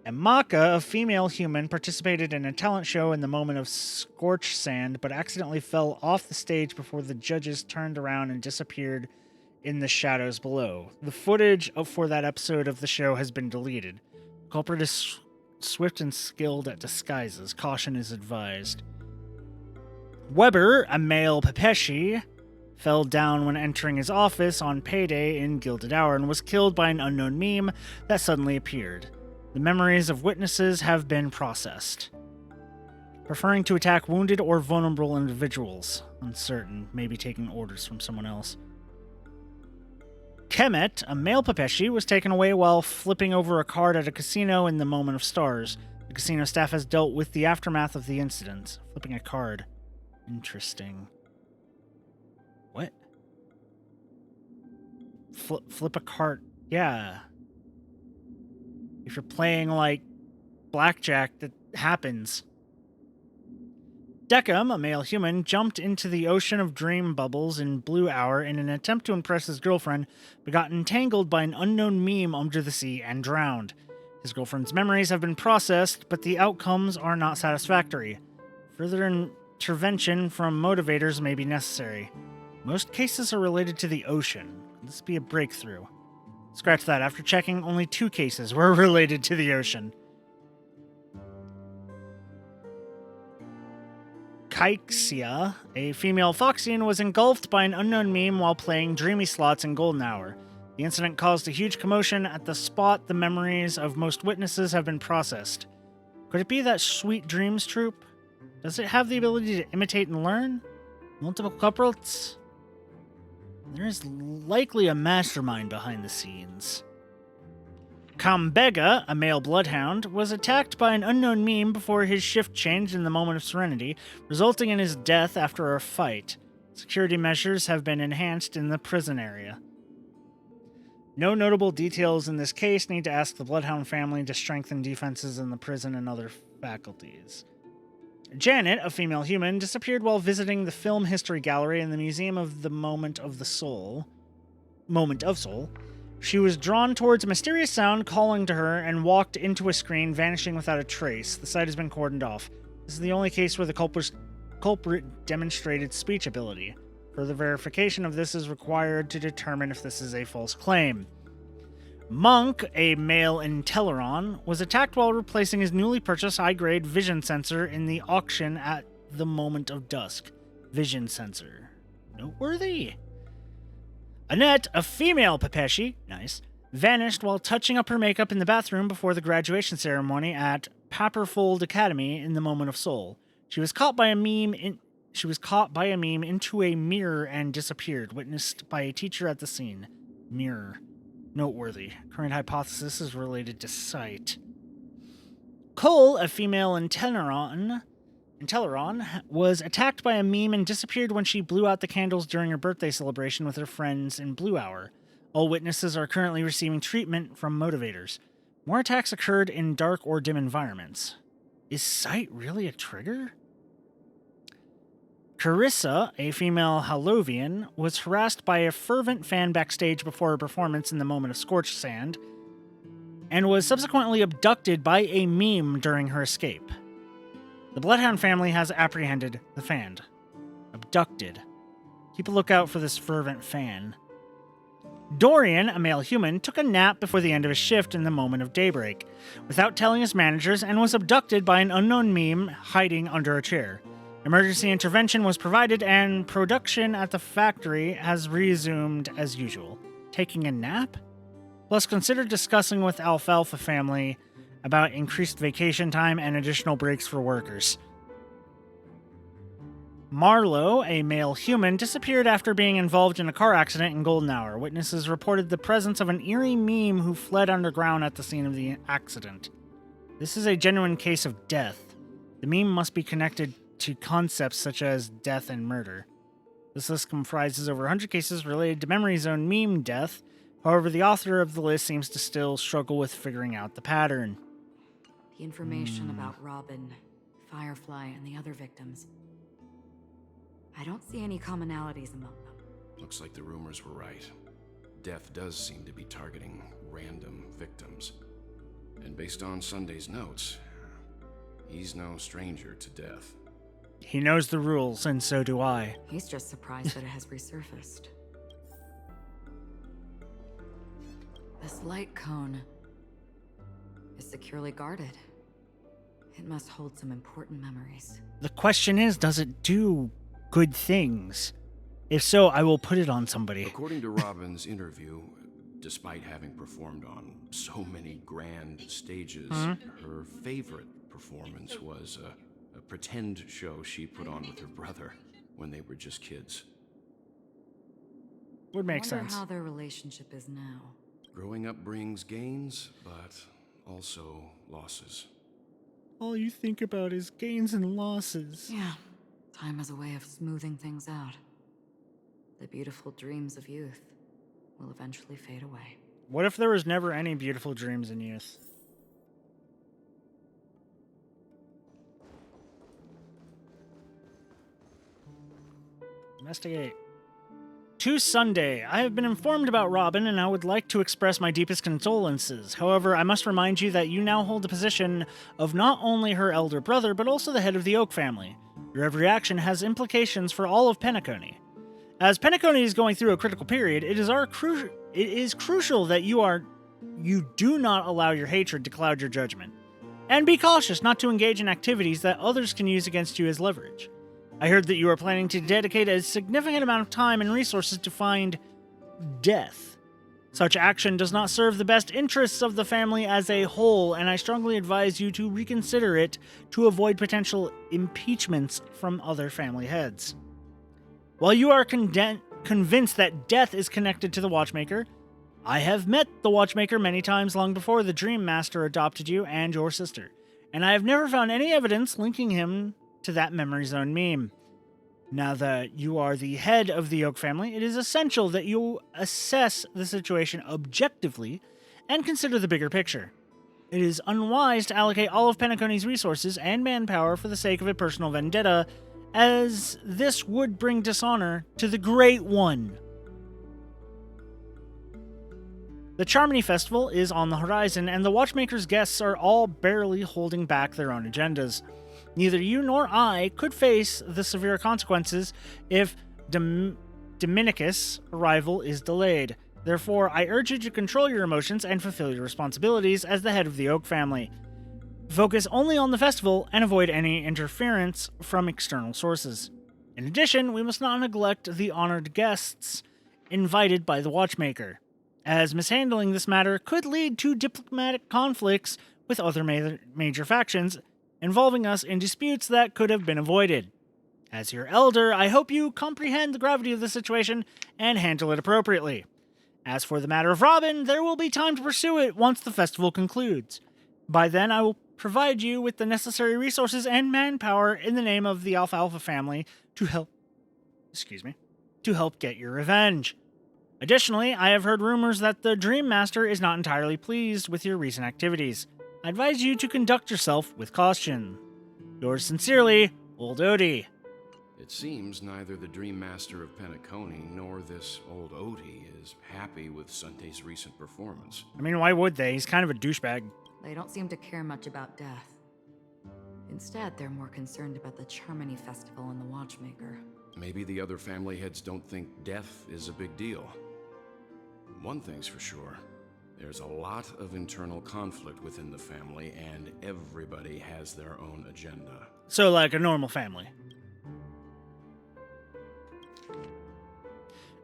And Maka, a female human, participated in a talent show in the moment of scorch sand, but accidentally fell off the stage before the judges turned around and disappeared in the shadows below. The footage for that episode of the show has been deleted. The culprit is swift and skilled at disguises. Caution is advised. Weber, a male Pepeshi, fell down when entering his office on payday in Gilded Hour and was killed by an unknown meme that suddenly appeared. The memories of witnesses have been processed. Preferring to attack wounded or vulnerable individuals. Uncertain, maybe taking orders from someone else. Kemet, a male Pepeshi, was taken away while flipping over a card at a casino in the Moment of Stars. The casino staff has dealt with the aftermath of the incident. Flipping a card. Interesting. What? Flip a card. Yeah. If you're playing, like, blackjack, that happens. Deckham, a male human, jumped into the ocean of dream bubbles in Blue Hour in an attempt to impress his girlfriend, but got entangled by an unknown meme under the sea and drowned. His girlfriend's memories have been processed, but the outcomes are not satisfactory. Further intervention from motivators may be necessary. Most cases are related to the ocean. Could this be a breakthrough? Scratch that. After checking, only 2 cases were related to the ocean. Kaiksia, a female Foxian, was engulfed by an unknown meme while playing Dreamy Slots in Golden Hour. The incident caused a huge commotion at the spot. The memories of most witnesses have been processed. Could it be that Sweet Dreams troupe? Does it have the ability to imitate and learn? Multiple culprits? There is likely a mastermind behind the scenes. Kambega, a male bloodhound, was attacked by an unknown meme before his shift changed in the Moment of Serenity, resulting in his death after a fight. Security measures have been enhanced in the prison area. No notable details in this case. Need to ask the Bloodhound family to strengthen defenses in the prison and other faculties. Janet, a female human, disappeared while visiting the Film History Gallery in the Museum of the Moment of Soul. She was drawn towards a mysterious sound calling to her and walked into a screen, vanishing without a trace. The site has been cordoned off. This is the only case where the culprit demonstrated speech ability. Further verification of this is required to determine if this is a false claim. Monk, a male Inteleron, was attacked while replacing his newly purchased high-grade vision sensor in the auction at the Moment of Dusk. Vision sensor. Noteworthy. Annette, a female Pepeshi, nice, vanished while touching up her makeup in the bathroom before the graduation ceremony at Paperfold Academy in the Moment of Soul. She was caught by a meme into a mirror and disappeared, witnessed by a teacher at the scene. Mirror. Noteworthy. Current hypothesis is related to sight. Cole, a female Inteleron, was attacked by a meme and disappeared when she blew out the candles during her birthday celebration with her friends in Blue Hour. All witnesses are currently receiving treatment from motivators. More attacks occurred in dark or dim environments. Is sight really a trigger? Carissa, a female Halovian, was harassed by a fervent fan backstage before her performance in the Moment of Scorched Sand, and was subsequently abducted by a meme during her escape. The Bloodhound family has apprehended the fan. Abducted. Keep a lookout for this fervent fan. Dorian, a male human, took a nap before the end of his shift in the Moment of Daybreak, without telling his managers, and was abducted by an unknown meme hiding under a chair. Emergency intervention was provided, and production at the factory has resumed as usual. Taking a nap? Plus, consider discussing with Alfalfa family about increased vacation time and additional breaks for workers. Marlowe, a male human, disappeared after being involved in a car accident in Golden Hour. Witnesses reported the presence of an eerie meme who fled underground at the scene of the accident. This is a genuine case of death. The meme must be connected to concepts such as death and murder. This list comprises over 100 cases related to Memory Zone meme death. However, the author of the list seems to still struggle with figuring out the pattern. The information about Robin, Firefly, and the other victims. I don't see any commonalities among them. Looks like the rumors were right. Death does seem to be targeting random victims. And based on Sunday's notes, he's no stranger to death. He knows the rules, and so do I. He's just surprised that it has resurfaced. This light cone is securely guarded. It must hold some important memories. The question is, does it do good things? If so, I will put it on somebody. According to Robin's interview, despite having performed on so many grand stages, her favorite performance was a pretend show she put on with her brother when they were just kids. Would make I wonder sense. how their relationship is now. Growing up brings gains, but also losses. All you think about is gains and losses. Yeah, time has a way of smoothing things out. The beautiful dreams of youth will eventually fade away. What if there was never any beautiful dreams in youth? Investigate. To Sunday, I have been informed about Robin, and I would like to express my deepest condolences. However, I must remind you that you now hold the position of not only her elder brother, but also the head of the Oak family. Your every action has implications for all of Penacony. As Penacony is going through a critical period, it is crucial that you do not allow your hatred to cloud your judgment. And be cautious not to engage in activities that others can use against you as leverage. I heard that you are planning to dedicate a significant amount of time and resources to find death. Such action does not serve the best interests of the family as a whole, and I strongly advise you to reconsider it to avoid potential impeachments from other family heads. While you are convinced that death is connected to the Watchmaker, I have met the Watchmaker many times long before the Dream Master adopted you and your sister, and I have never found any evidence linking him to that Memory Zone meme. Now that you are the head of the Oak family, it is essential that you assess the situation objectively and consider the bigger picture. It is unwise to allocate all of Penacony's resources and manpower for the sake of a personal vendetta, as this would bring dishonor to the Great One. The Charmony Festival is on the horizon, and the Watchmaker's guests are all barely holding back their own agendas. Neither you nor I could face the severe consequences if Dominicus' arrival is delayed. Therefore, I urge you to control your emotions and fulfill your responsibilities as the head of the Oak family. Focus only on the festival and avoid any interference from external sources. In addition, we must not neglect the honored guests invited by the Watchmaker, as mishandling this matter could lead to diplomatic conflicts with other major factions, involving us in disputes that could have been avoided. As your elder, I hope you comprehend the gravity of the situation and handle it appropriately. As for the matter of Robin, there will be time to pursue it once the festival concludes. By then, I will provide you with the necessary resources and manpower in the name of the Alfalfa family to help get your revenge. Additionally, I have heard rumors that the Dream Master is not entirely pleased with your recent activities. I advise you to conduct yourself with caution. Yours sincerely, Old Odie. It seems neither the Dream Master of Penacony nor this old Odie is happy with Sunday's recent performance. I mean, why would they? He's kind of a douchebag. They don't seem to care much about death. Instead, they're more concerned about the Charmony Festival and the Watchmaker. Maybe the other family heads don't think death is a big deal. One thing's for sure. There's a lot of internal conflict within the family, and everybody has their own agenda. So, like a normal family.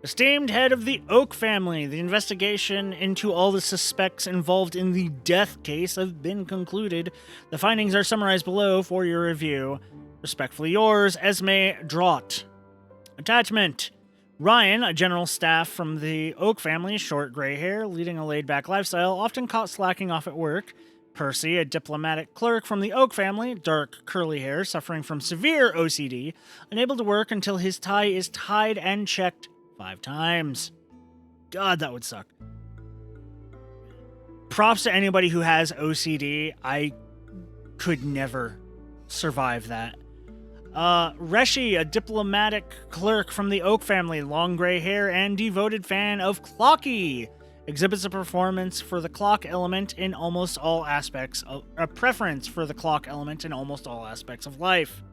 Esteemed head of the Oak family, the investigation into all the suspects involved in the death case have been concluded. The findings are summarized below for your review. Respectfully yours, Esme Draught. Attachment. Ryan, a general staff from the Oak family, short gray hair, leading a laid-back lifestyle, often caught slacking off at work. Percy, a diplomatic clerk from the Oak family, dark curly hair, suffering from severe OCD, unable to work until his tie is tied and checked 5 times. God, that would suck. Props to anybody who has OCD. I could never survive that. Reshi, a diplomatic clerk from the Oak family, long gray hair and devoted fan of Clocky. exhibits a preference for the clock element in almost all aspects of life.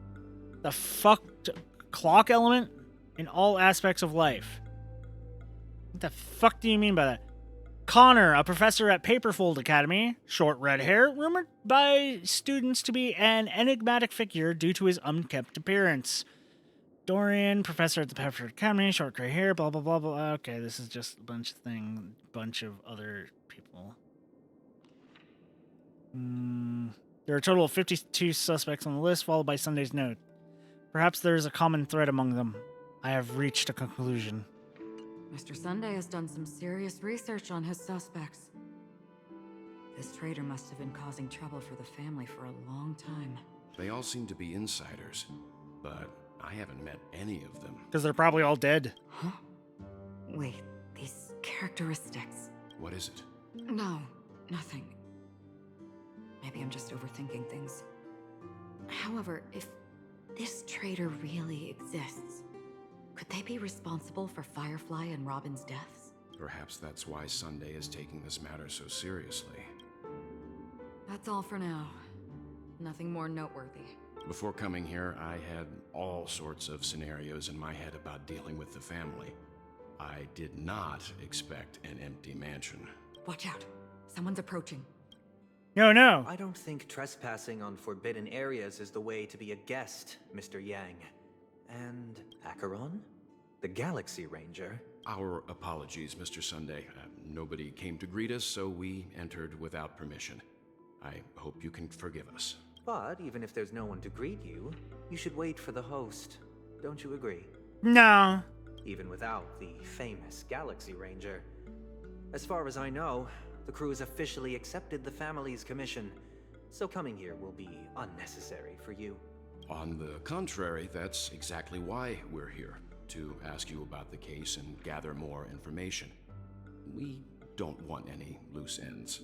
The fuck, clock element in all aspects of life. What the fuck do you mean by that? Connor, a professor at Paperfold Academy, short red hair, rumored by students to be an enigmatic figure due to his unkempt appearance. Dorian, professor at the Paperfold Academy, short gray hair, blah blah blah blah. Okay, this is just a bunch of other people. There are a total of 52 suspects on the list, followed by Sunday's note. Perhaps there is a common thread among them. I have reached a conclusion. Mr. Sunday has done some serious research on his suspects. This traitor must have been causing trouble for the family for a long time. They all seem to be insiders, but I haven't met any of them. Because they're probably all dead. Huh? Wait, these characteristics. What is it? No, nothing. Maybe I'm just overthinking things. However, if this traitor really exists, could they be responsible for Firefly and Robin's deaths? Perhaps that's why Sunday is taking this matter so seriously. That's all for now. Nothing more noteworthy. Before coming here, I had all sorts of scenarios in my head about dealing with the family. I did not expect an empty mansion. Watch out. Someone's approaching. No. I don't think trespassing on forbidden areas is the way to be a guest, Mr. Yang. And Acheron? The Galaxy Ranger? Our apologies, Mr. Sunday. Nobody came to greet us, so we entered without permission. I hope you can forgive us. But even if there's no one to greet you, you should wait for the host. Don't you agree? No. Even without the famous Galaxy Ranger. As far as I know, the crew has officially accepted the family's commission, so coming here will be unnecessary for you. On the contrary, that's exactly why we're here, to ask you about the case and gather more information. We don't want any loose ends.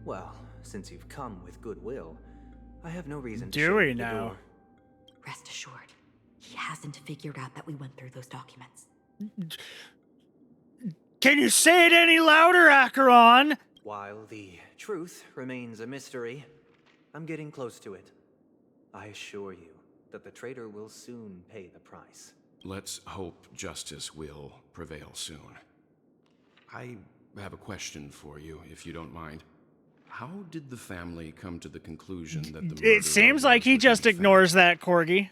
Well, since you've come with goodwill, I have no reason to Do we shut the now? door. Rest assured, he hasn't figured out that we went through those documents. Can you say it any louder, Acheron? While the truth remains a mystery, I'm getting close to it. I assure you that the traitor will soon pay the price. Let's hope justice will prevail soon. I have a question for you, if you don't mind. How did the family come to the conclusion that the It seems like he just ignores that, Corgi.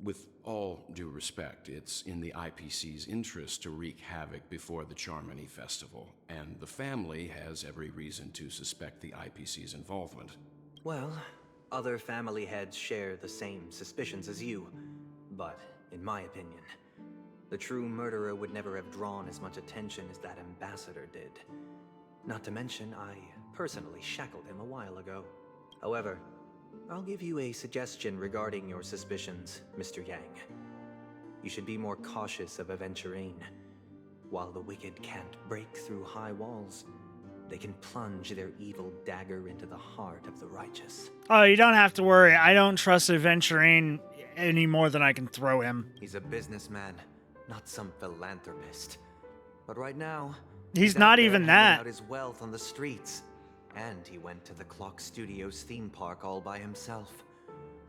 With all due respect, it's in the IPC's interest to wreak havoc before the Charmony Festival, and the family has every reason to suspect the IPC's involvement. Well, other family heads share the same suspicions as you, but in my opinion, the true murderer would never have drawn as much attention as that ambassador did. Not to mention, I personally shackled him a while ago. However, I'll give you a suggestion regarding your suspicions, Mr. Yang. You should be more cautious of Aventurine. While the wicked can't break through high walls, they can plunge their evil dagger into the heart of the righteous. Oh, you don't have to worry. I don't trust Aventurine any more than I can throw him. He's a businessman, not some philanthropist. But right now, He's out not there even handing that. out his wealth on the streets. And he went to the Clock Studios theme park all by himself.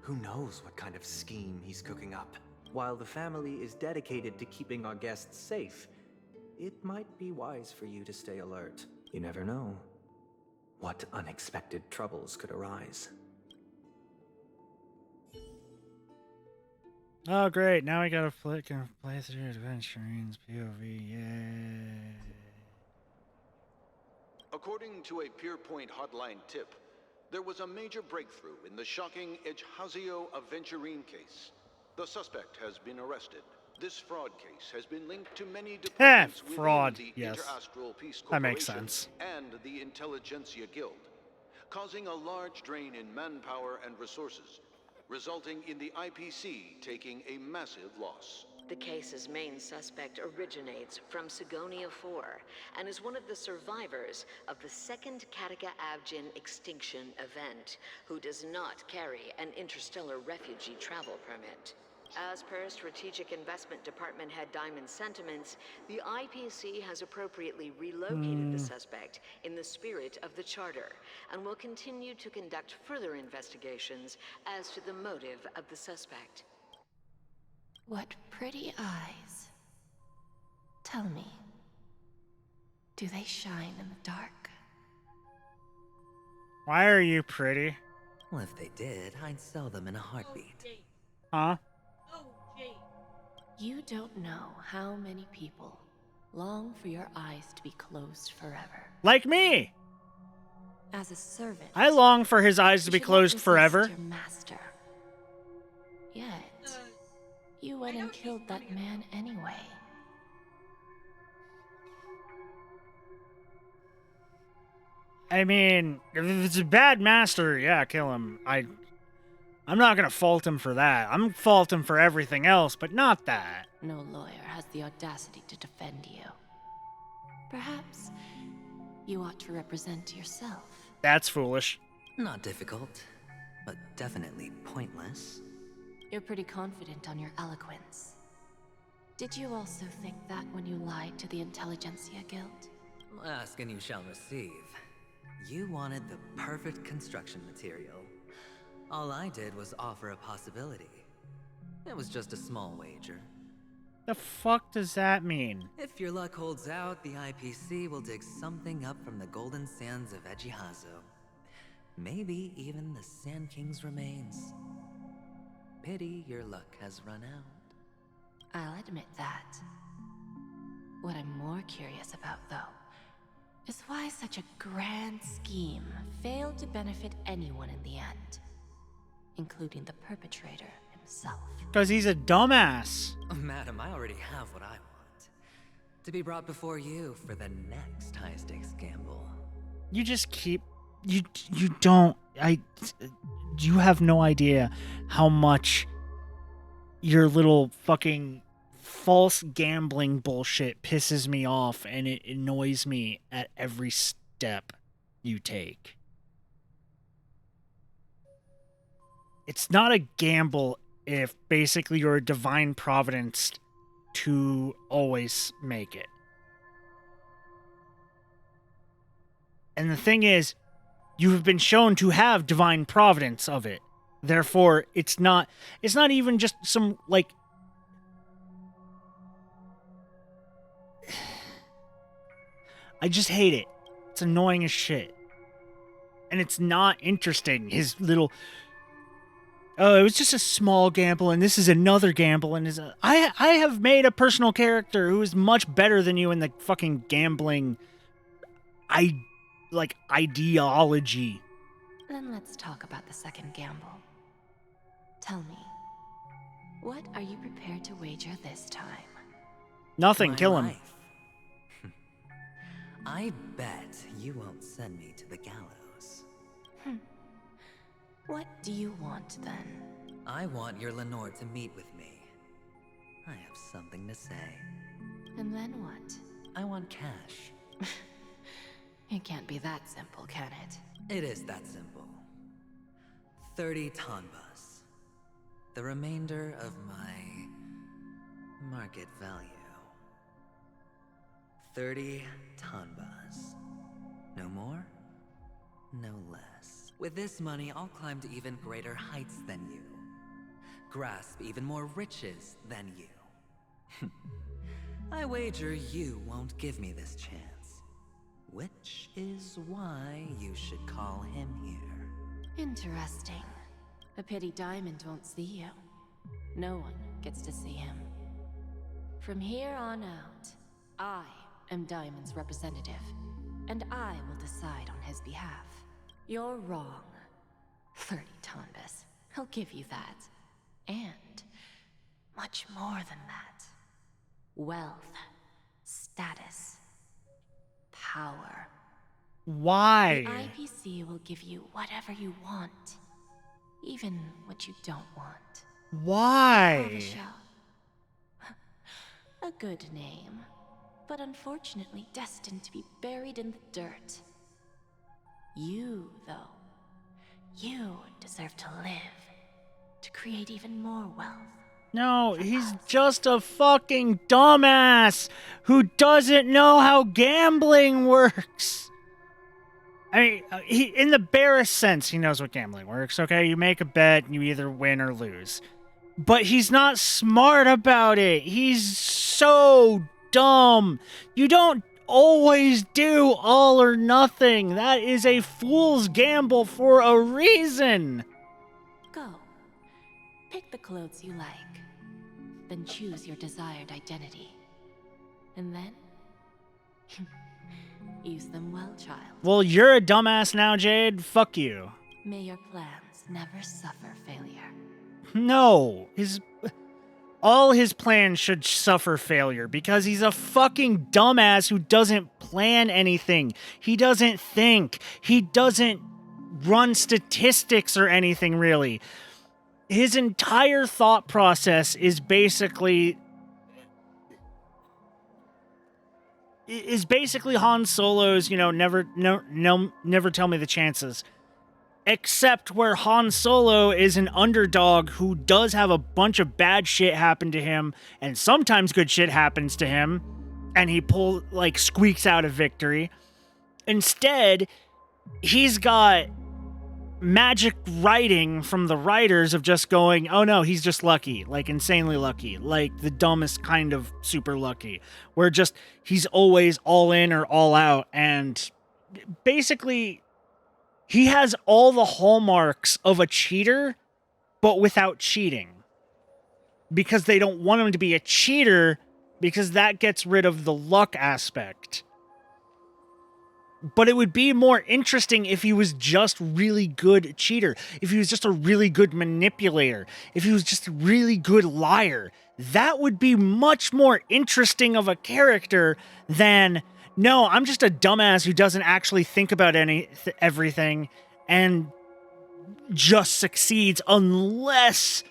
Who knows what kind of scheme he's cooking up? While the family is dedicated to keeping our guests safe, it might be wise for you to stay alert. You never know what unexpected troubles could arise. Oh, great. Now we gotta play through Adventurine's POV. Yay. According to a Pierpoint hotline tip, there was a major breakthrough in the shocking Ejhazio Aventurine case. The suspect has been arrested. This fraud case has been linked to many departments fraud, within the yes. Interastral Peace That makes Corporation sense. and the Intelligentsia Guild, causing a large drain in manpower and resources, resulting in the IPC taking a massive loss. The case's main suspect originates from Sigonia 4 and is one of the survivors of the second Kataka-Avgin extinction event, who does not carry an interstellar refugee travel permit. As per Strategic Investment Department Head Diamond's sentiments, the IPC has appropriately relocated the suspect in the spirit of the Charter and will continue to conduct further investigations as to the motive of the suspect. What pretty eyes. Tell me, do they shine in the dark? Why are you pretty? Well, if they did, I'd sell them in a heartbeat. Oh, Jade. Huh? Oh, Jade. You don't know how many people long for your eyes to be closed forever. Like me! As a servant, I long for his eyes to you be should not closed resist forever. Your master. Yet, Uh, you went I know and she's killed that funny. man anyway. I mean, if it's a bad master, yeah, kill him. I'm not gonna fault him for that. I'm fault him for everything else, but not that. No lawyer has the audacity to defend you. Perhaps you ought to represent yourself. That's foolish. Not difficult, but definitely pointless. You're pretty confident on your eloquence. Did you also think that when you lied to the Intelligentsia Guild? Ask and you shall receive. You wanted the perfect construction material. All I did was offer a possibility. It was just a small wager. The fuck does that mean? If your luck holds out, the IPC will dig something up from the golden sands of Ejihazo. Maybe even the Sand King's remains. Pity your luck has run out. I'll admit that. What I'm more curious about, though, is why such a grand scheme failed to benefit anyone in the end, including the perpetrator himself. Because he's a dumbass. Madam, I already have what I want. To be brought before you for the next high-stakes gamble. You just keep... You don't... You have no idea how much your little fucking false gambling bullshit pisses me off, and it annoys me at every step you take. It's not a gamble if basically you're a divine providence to always make it. And the thing is, you have been shown to have divine providence of it. Therefore, it's not even just some, like... I just hate it. It's annoying as shit. And it's not interesting. His little... Oh, it was just a small gamble, and this is another gamble, and I have made a personal character who is much better than you in the fucking gambling... ideology. Then let's talk about the second gamble. Tell me, what are you prepared to wager this time? Nothing, My kill him. life. I bet you won't send me to the gallows. What do you want, then? I want your Lenore to meet with me. I have something to say. And then what? I want cash. It can't be that simple, can it? It is that simple. 30 tanbas. The remainder of my market value. 30 tanbas. No more, no less. With this money, I'll climb to even greater heights than you. Grasp even more riches than you. I wager you won't give me this chance. Which is why you should call him here. Interesting. A pity Diamond won't see you. No one gets to see him. From here on out, I am Diamond's representative, and I will decide on his behalf. You're wrong. 30 tanbas. I'll give you that. And much more than that. Wealth, status, power. Why? The IPC will give you whatever you want. Even what you don't want. Why? Kavisha. A good name, but unfortunately destined to be buried in the dirt. You, though, you deserve to live, to create even more wealth. No, he's just a fucking dumbass who doesn't know how gambling works. I mean, in the barest sense, he knows what gambling works, okay? You make a bet and you either win or lose. But he's not smart about it. He's so dumb. You don't always do all or nothing. That is a fool's gamble for a reason. Go. Pick the clothes you like. Then choose your desired identity. And then... use them well, child. Well, you're a dumbass now, Jade. Fuck you. May your plans never suffer failure. No. All his plans should suffer failure because he's a fucking dumbass who doesn't plan anything. He doesn't think. He doesn't run statistics or anything, really. His entire thought process is basically Han Solo's, never tell me the chances. Except where Han Solo is an underdog who does have a bunch of bad shit happen to him, and sometimes good shit happens to him, and he squeaks out a victory. Instead, he's got magic writing from the writers of just going, oh no, he's just lucky, like insanely lucky, like the dumbest kind of super lucky, where just he's always all in or all out, and basically he has all the hallmarks of a cheater, but without cheating. Because they don't want him to be a cheater, because that gets rid of the luck aspect. But it would be more interesting if he was just really good cheater, if he was just a really good manipulator, if he was just a really good liar. That would be much more interesting of a character than, no, I'm just a dumbass who doesn't actually think about everything and just succeeds unless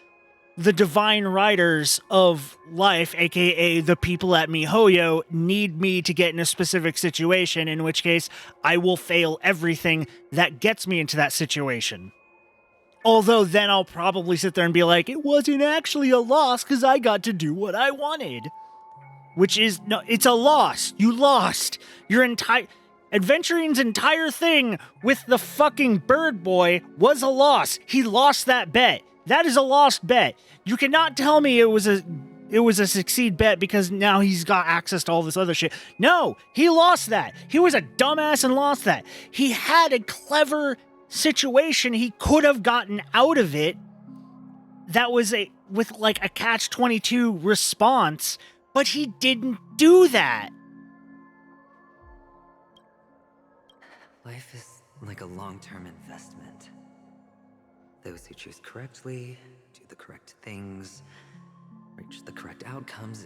the divine writers of life, aka the people at MiHoYo, need me to get in a specific situation, in which case I will fail everything that gets me into that situation. Although then I'll probably sit there and be like, it wasn't actually a loss because I got to do what I wanted. Which is, no, it's a loss. You lost. Your entire... Adventurine's entire thing with the fucking bird boy was a loss. He lost that bet. That is a lost bet. You cannot tell me it was a succeed bet because now he's got access to all this other shit. No, he lost that. He was a dumbass and lost that. He had a clever situation he could have gotten out of it that was with like a catch-22 response, but he didn't do that. Life is like a long-term investment. Those who choose correctly, do the correct things, reach the correct outcomes,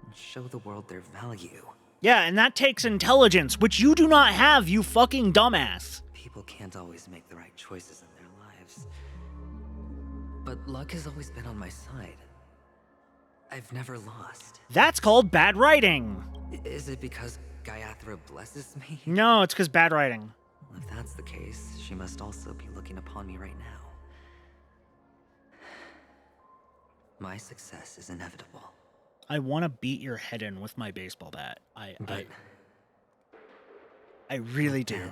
and show the world their value. Yeah, and that takes intelligence, which you do not have, you fucking dumbass. People can't always make the right choices in their lives. But luck has always been on my side. I've never lost. That's called bad writing. Is it because Gayathra blesses me? No, it's because bad writing. Well, if that's the case, she must also be looking upon me right now. My success is inevitable. I want to beat your head in with my baseball bat. I really do.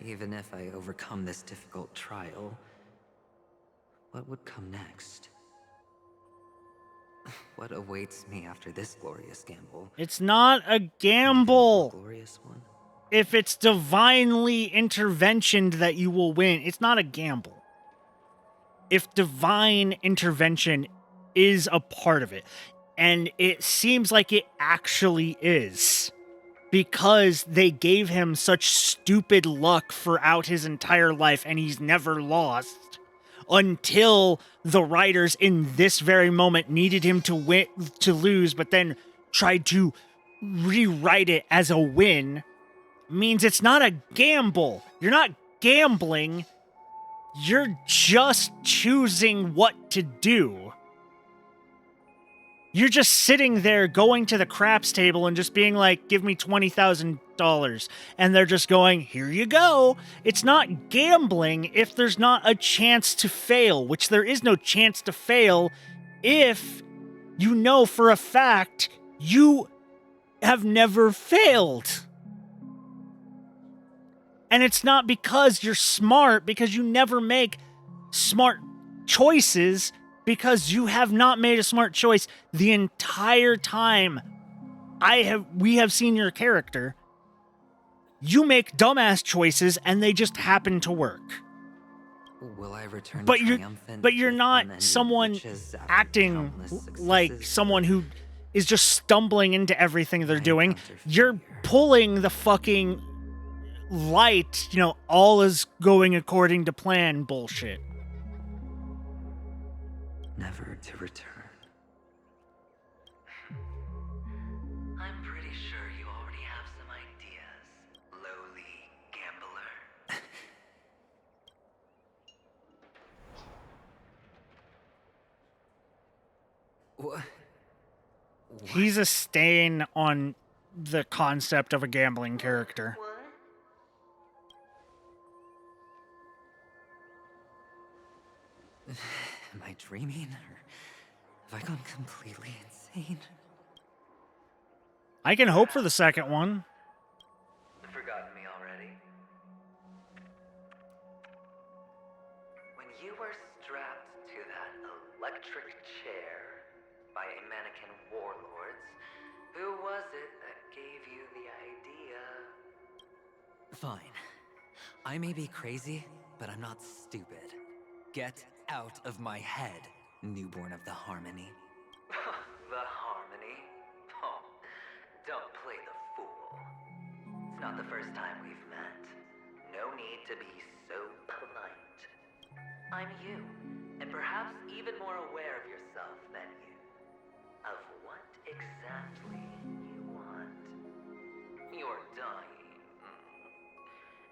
Even if I overcome this difficult trial, what would come next? What awaits me after this glorious gamble? It's not a gamble. Glorious one? If it's divinely interventioned that you will win, it's not a gamble. If divine intervention is a part of it, and it seems like it actually is, because they gave him such stupid luck throughout his entire life and he's never lost, until the writers in this very moment needed him to lose, but then tried to rewrite it as a win, means it's not a gamble. You're not gambling. You're just choosing what to do. You're just sitting there going to the craps table and just being like, give me $20,000. And they're just going, here you go. It's not gambling if there's not a chance to fail, which there is no chance to fail if you know for a fact you have never failed. And it's not because you're smart, because you never make smart choices, because you have not made a smart choice the entire time we have seen your character. You make dumbass choices and they just happen to work. Will I return But triumphant? you're with not unending someone riches after acting countless like successes? someone who is just stumbling into everything they're I doing. encounter You're failure. pulling the fucking light, all is going according to plan bullshit. Never to return. I'm pretty sure you already have some ideas, lowly gambler. What? He's a stain on the concept of a gambling character. What? Am I dreaming? Or have I gone completely insane? I can hope for the second one. Forgotten me already? When you were strapped to that electric chair by a mannequin warlords, who was it that gave you the idea? Fine. I may be crazy, but I'm not stupid. Get out of my head, newborn of the Harmony. The harmony? Oh, don't play the fool. It's not the first time we've met. No need to be so polite. I'm you, and perhaps even more aware of yourself than you. Of what exactly you want. You're dying.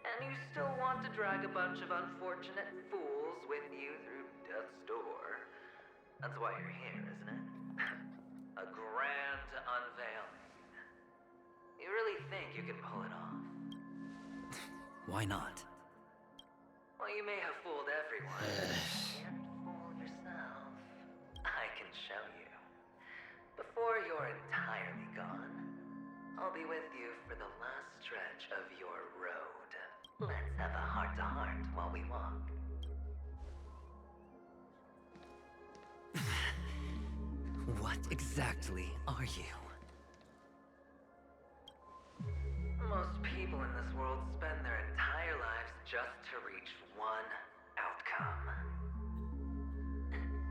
And you still want to drag a bunch of unfortunate fools with you through death's door. That's why you're here, isn't it? A grand unveiling. You really think you can pull it off? Why not? Well, you may have fooled everyone, but you can't fool yourself. I can show you. Before you're entirely gone, I'll be with you for the last stretch of your road. Let's have a heart-to-heart while we walk. What exactly are you? Most people in this world spend their entire lives just to reach one outcome.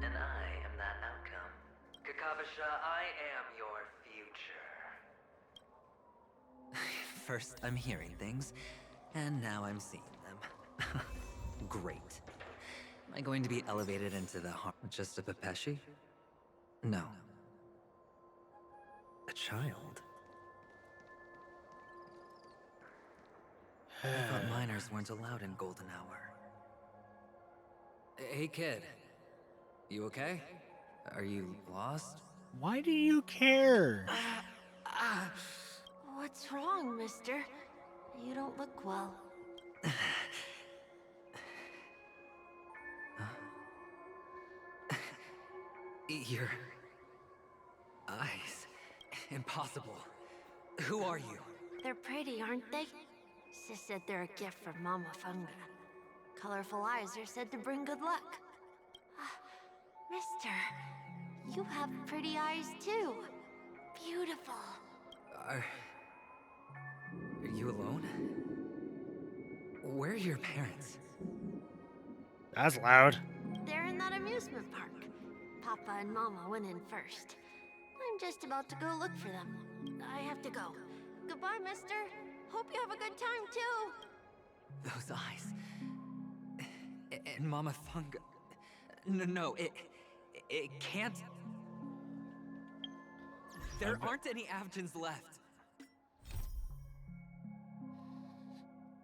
And I am that outcome. Kakavasha, I am your future. First, I'm hearing things, and now I'm seeing them. Great. Am I going to be elevated into the just a Pepeshi? No. A child? I thought minors weren't allowed in Golden Hour. Hey, kid. You okay? Are you lost? Why do you care? What's wrong, mister? You don't look well. Your eyes. Impossible. Who are you? They're pretty, aren't they? Sis said they're a gift from Mama Funga. Colorful eyes are said to bring good luck. Mister, you have pretty eyes too. Beautiful. Are you alone? Where are your parents? That's loud. They're in that amusement park. Papa and Mama went in first. I'm just about to go look for them. I have to go. Goodbye, mister. Hope you have a good time, too. Those eyes. And Mama Funga. No, it can't. There aren't any Avgens left.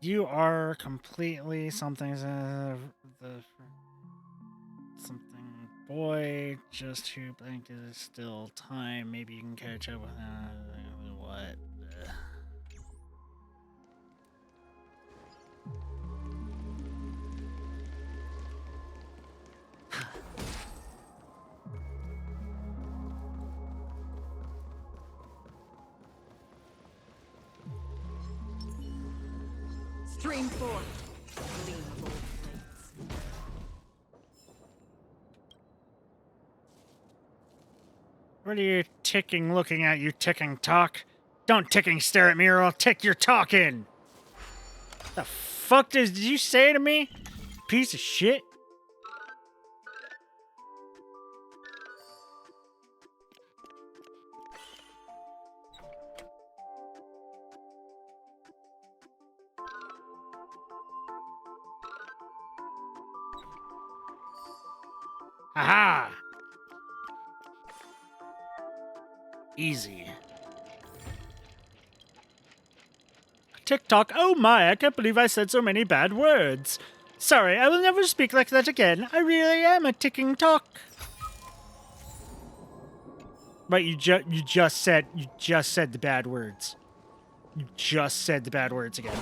You are completely something boy, just who think it is still time. Maybe you can catch up with what? Stream forth. Gleam of old flames. What are you ticking looking at, you ticking talk? Don't ticking stare at me or I'll tick your talking. The fuck did you say to me? Piece of shit. Aha! Easy. TikTok, oh my, I can't believe I said so many bad words. Sorry, I will never speak like that again. I really am a ticking talk. But you just said the bad words. You just said the bad words again.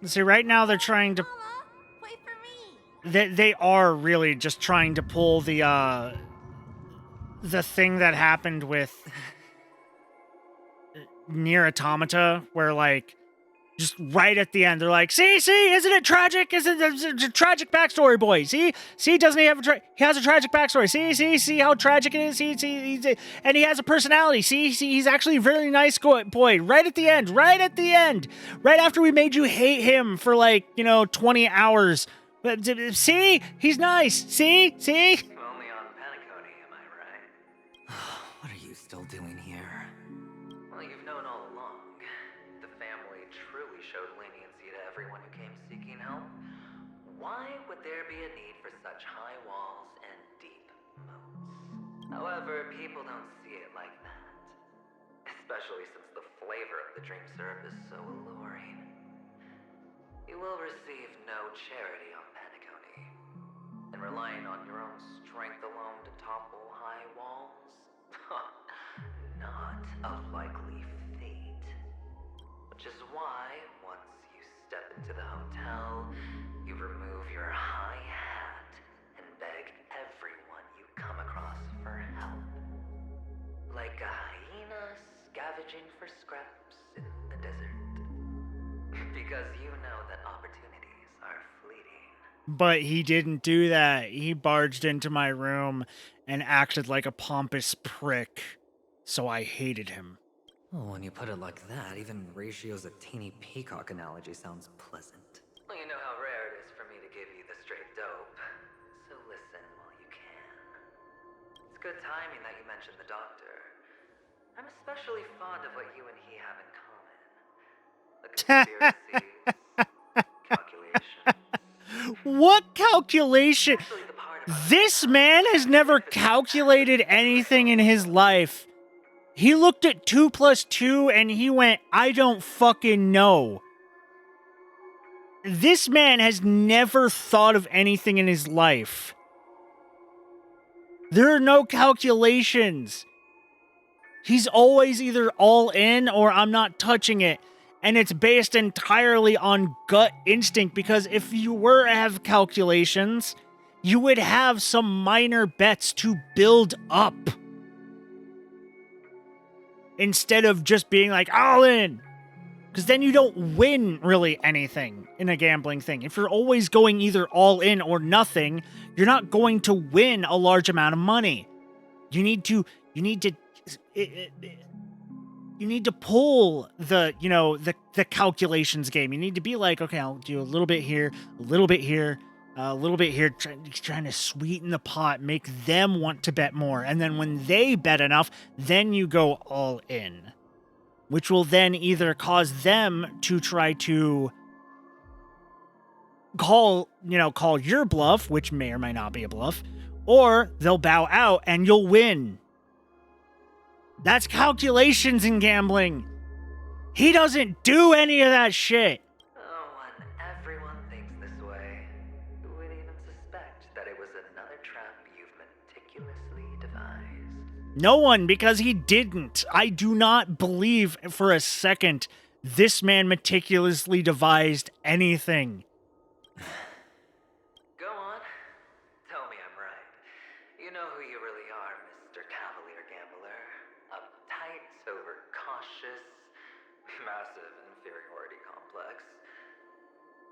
See, right now they're trying to... Mama, wait for me. They are really just trying to pull the thing that happened with Nier Automata, where, like, just right at the end, they're like, see, isn't it tragic? Isn't it a tragic backstory, boy? See, doesn't he have he has a tragic backstory? See how tragic it is? See, and he has a personality. See, he's actually a very nice boy. Right at the end, right after we made you hate him for, like, 20 hours. But see, he's nice. See. Only on Paniconi, am I right? What are you still doing here? Well, you've known all along. The family truly showed leniency to everyone who came seeking help. Why would there be a need for such high walls and deep moats? However, people don't see it like that. Especially since the flavor of the dream syrup is so alluring. You will receive no charity on Paniconi. And relying on your own strength alone to topple high walls? Not a likely fate. Which is why, once you step into the hotel, you remove your high hat and beg everyone you come across for help. Like a hyena scavenging for scraps in the desert. Because you know that opportunities are fleeting. But he didn't do that. He barged into my room and acted like a pompous prick. So I hated him. Oh, when you put it like that, even Ratio's a teeny peacock analogy sounds pleasant. Well, you know how rare it is for me to give you the straight dope. So listen while you can. It's good timing that you mentioned the doctor. I'm especially fond of what you and he have in common. The conspiracies, calculation. What calculation? Actually, the part about This man has never calculated anything in his life. He looked at 2 + 2 and he went, I don't fucking know. This man has never thought of anything in his life. There are no calculations. He's always either all in or I'm not touching it. And it's based entirely on gut instinct, because if you were to have calculations, you would have some minor bets to build up. Instead of just being like, all in. Because then you don't win really anything in a gambling thing. If you're always going either all in or nothing, you're not going to win a large amount of money. You need to pull the calculations game. You need to be like, okay, I'll do a little bit here, a little bit here, a little bit here, trying to sweeten the pot, make them want to bet more. And then when they bet enough, then you go all in, which will then either cause them to try to call your bluff, which may or may not be a bluff, or they'll bow out and you'll win. That's calculations in gambling. He doesn't do any of that shit. Oh, when everyone thinks this way, who would even suspect that it was another trap you've meticulously devised? No one, because he didn't. I do not believe for a second this man meticulously devised anything. Go on. Tell me I'm right. You know who you really are, Mr. Cavalier Gambler. Uptight,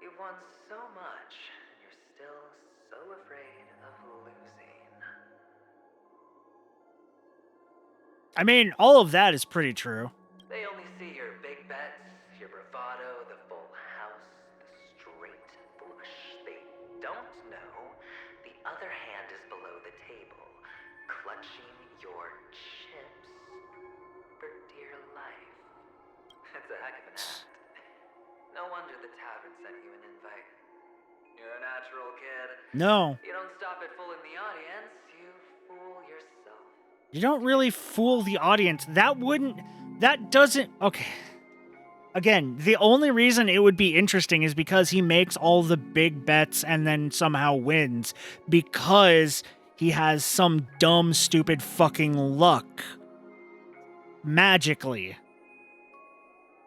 You've won so much, and you're still so afraid of losing. I mean, all of that is pretty true. They only see your big bets, your bravado, the full house, the straight flush. They don't know the other hand is below the table, clutching your chips for dear life. It's a heck of an act. No wonder the tavern sent you an invite. You're a natural kid. No. You don't stop at fooling the audience, you fool yourself. You don't really fool the audience. That doesn't... Okay. Again, the only reason it would be interesting is because he makes all the big bets and then somehow wins. Because he has some dumb, stupid fucking luck. Magically.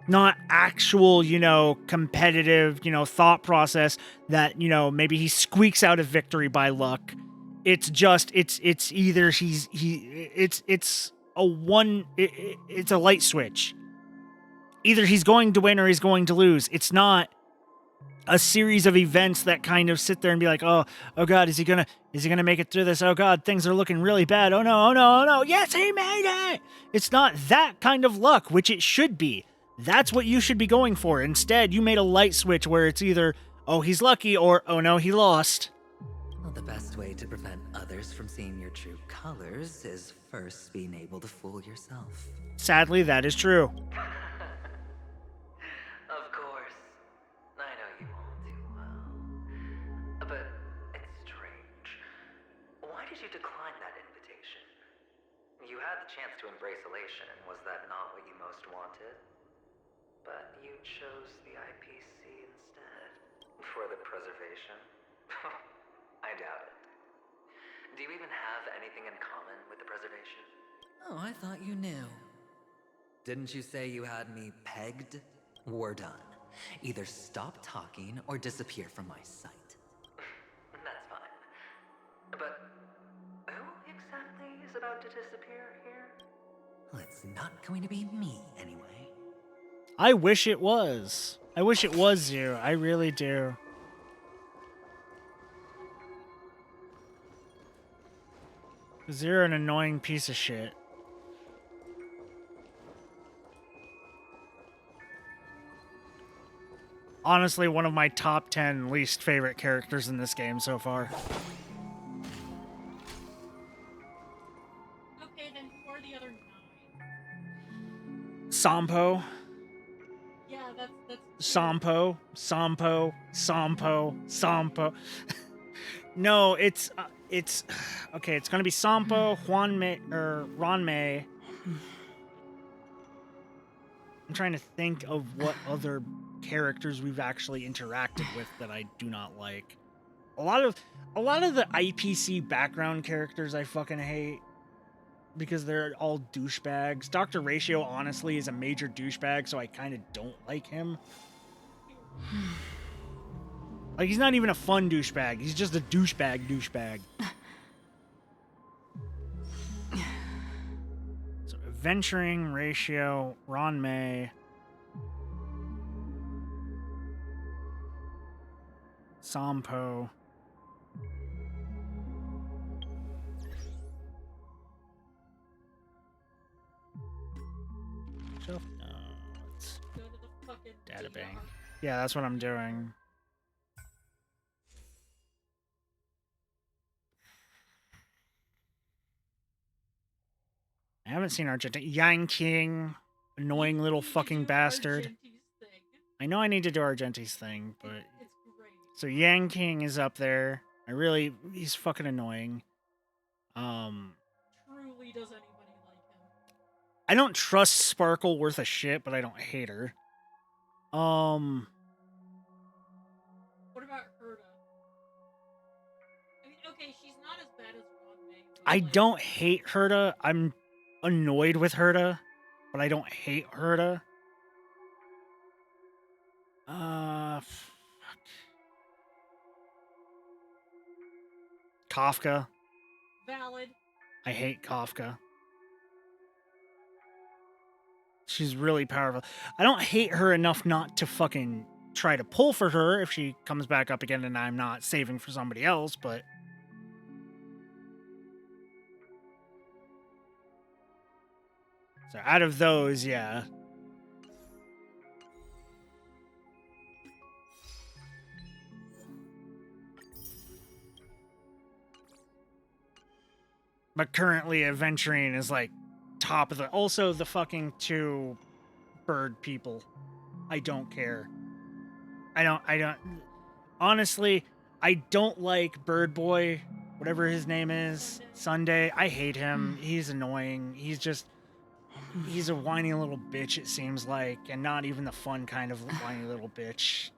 Not actual, competitive, thought process that, maybe he squeaks out a victory by luck. It's just, it's either it's a light switch. Either he's going to win or he's going to lose. It's not a series of events that kind of sit there and be like, oh God, is he gonna make it through this? Oh God, things are looking really bad. Oh no. Yes, he made it. It's not that kind of luck, which it should be. That's what you should be going for. Instead, you made a light switch where it's either, oh, he's lucky, or, oh no, he lost. Well, the best way to prevent others from seeing your true colors is first being able to fool yourself. Sadly, that is true. Of course. I know you all too well. But it's strange. Why did you decline that invitation? You had the chance to embrace elation. Was that not what you most wanted? But you chose the IPC instead. For the preservation? I doubt it. Do you even have anything in common with the preservation? Oh, I thought you knew. Didn't you say you had me pegged? We're done. Either stop talking or disappear from my sight. That's fine. But who exactly is about to disappear here? Well, it's not going to be me anyway. I wish it was. I wish it was you. I really do. Because you're an annoying piece of shit. Honestly, one of my top 10 least favorite characters in this game so far. Okay, then who are the other 9? Sampo. Yeah, that's Sampo. No, it's okay. It's gonna be Sampo, Ron May. I'm trying to think of what other characters we've actually interacted with that I do not like. A lot of the IPC background characters I fucking hate because they're all douchebags. Dr. Ratio honestly is a major douchebag, so I kind of don't like him. Like, he's not even a fun douchebag. He's just a douchebag. So, Adventuring, Ratio, Ron May, Sampo. Shelf notes. go to the fucking Databank. Yeah, that's what I'm doing. I haven't seen Argentina. Yang King, annoying little fucking bastard. Argenti's thing. I know I need to do Argenti's thing, but It's great. so Yang King is up there. He's fucking annoying. Truly, does anybody like him? I don't trust Sparkle worth a shit, but I don't hate her. What about Herta? I mean, okay, she's not as bad as Ron May. But I like, don't hate Herta. I'm annoyed with Herta, but I don't hate Herta. Fuck. Kafka. Valid. I hate Kafka. She's really powerful. I don't hate her enough not to fucking try to pull for her if she comes back up again and I'm not saving for somebody else, but so out of those, yeah. But currently adventuring is like top of the, also the fucking 2 bird people. I don't care. I don't honestly, I don't like Bird Boy, whatever his name is, Sunday. I hate him. He's annoying. He's a whiny little bitch, it seems like, and not even the fun kind of whiny little bitch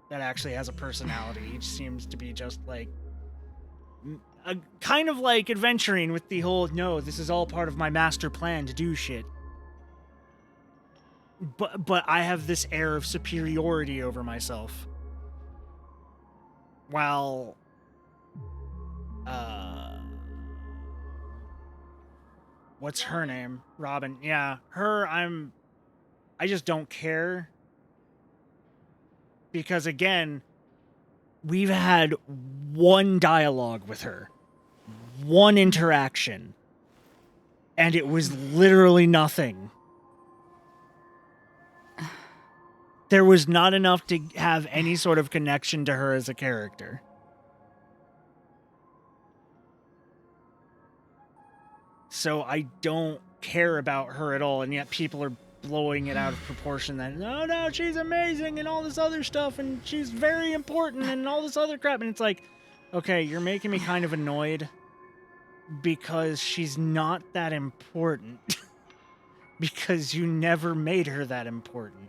that actually has a personality. He seems to be just like kind of like adventuring with the whole, no, this is all part of my master plan to do shit. But I have this air of superiority over myself. While what's her name? Robin. Yeah, her, I just don't care. Because again, we've had one dialogue with her. One interaction. And it was literally nothing. There was not enough to have any sort of connection to her as a character. So I don't care about her at all, and yet people are blowing it out of proportion that, oh no, she's amazing and all this other stuff, and she's very important and all this other crap. And it's like, okay, you're making me kind of annoyed because she's not that important. Because you never made her that important.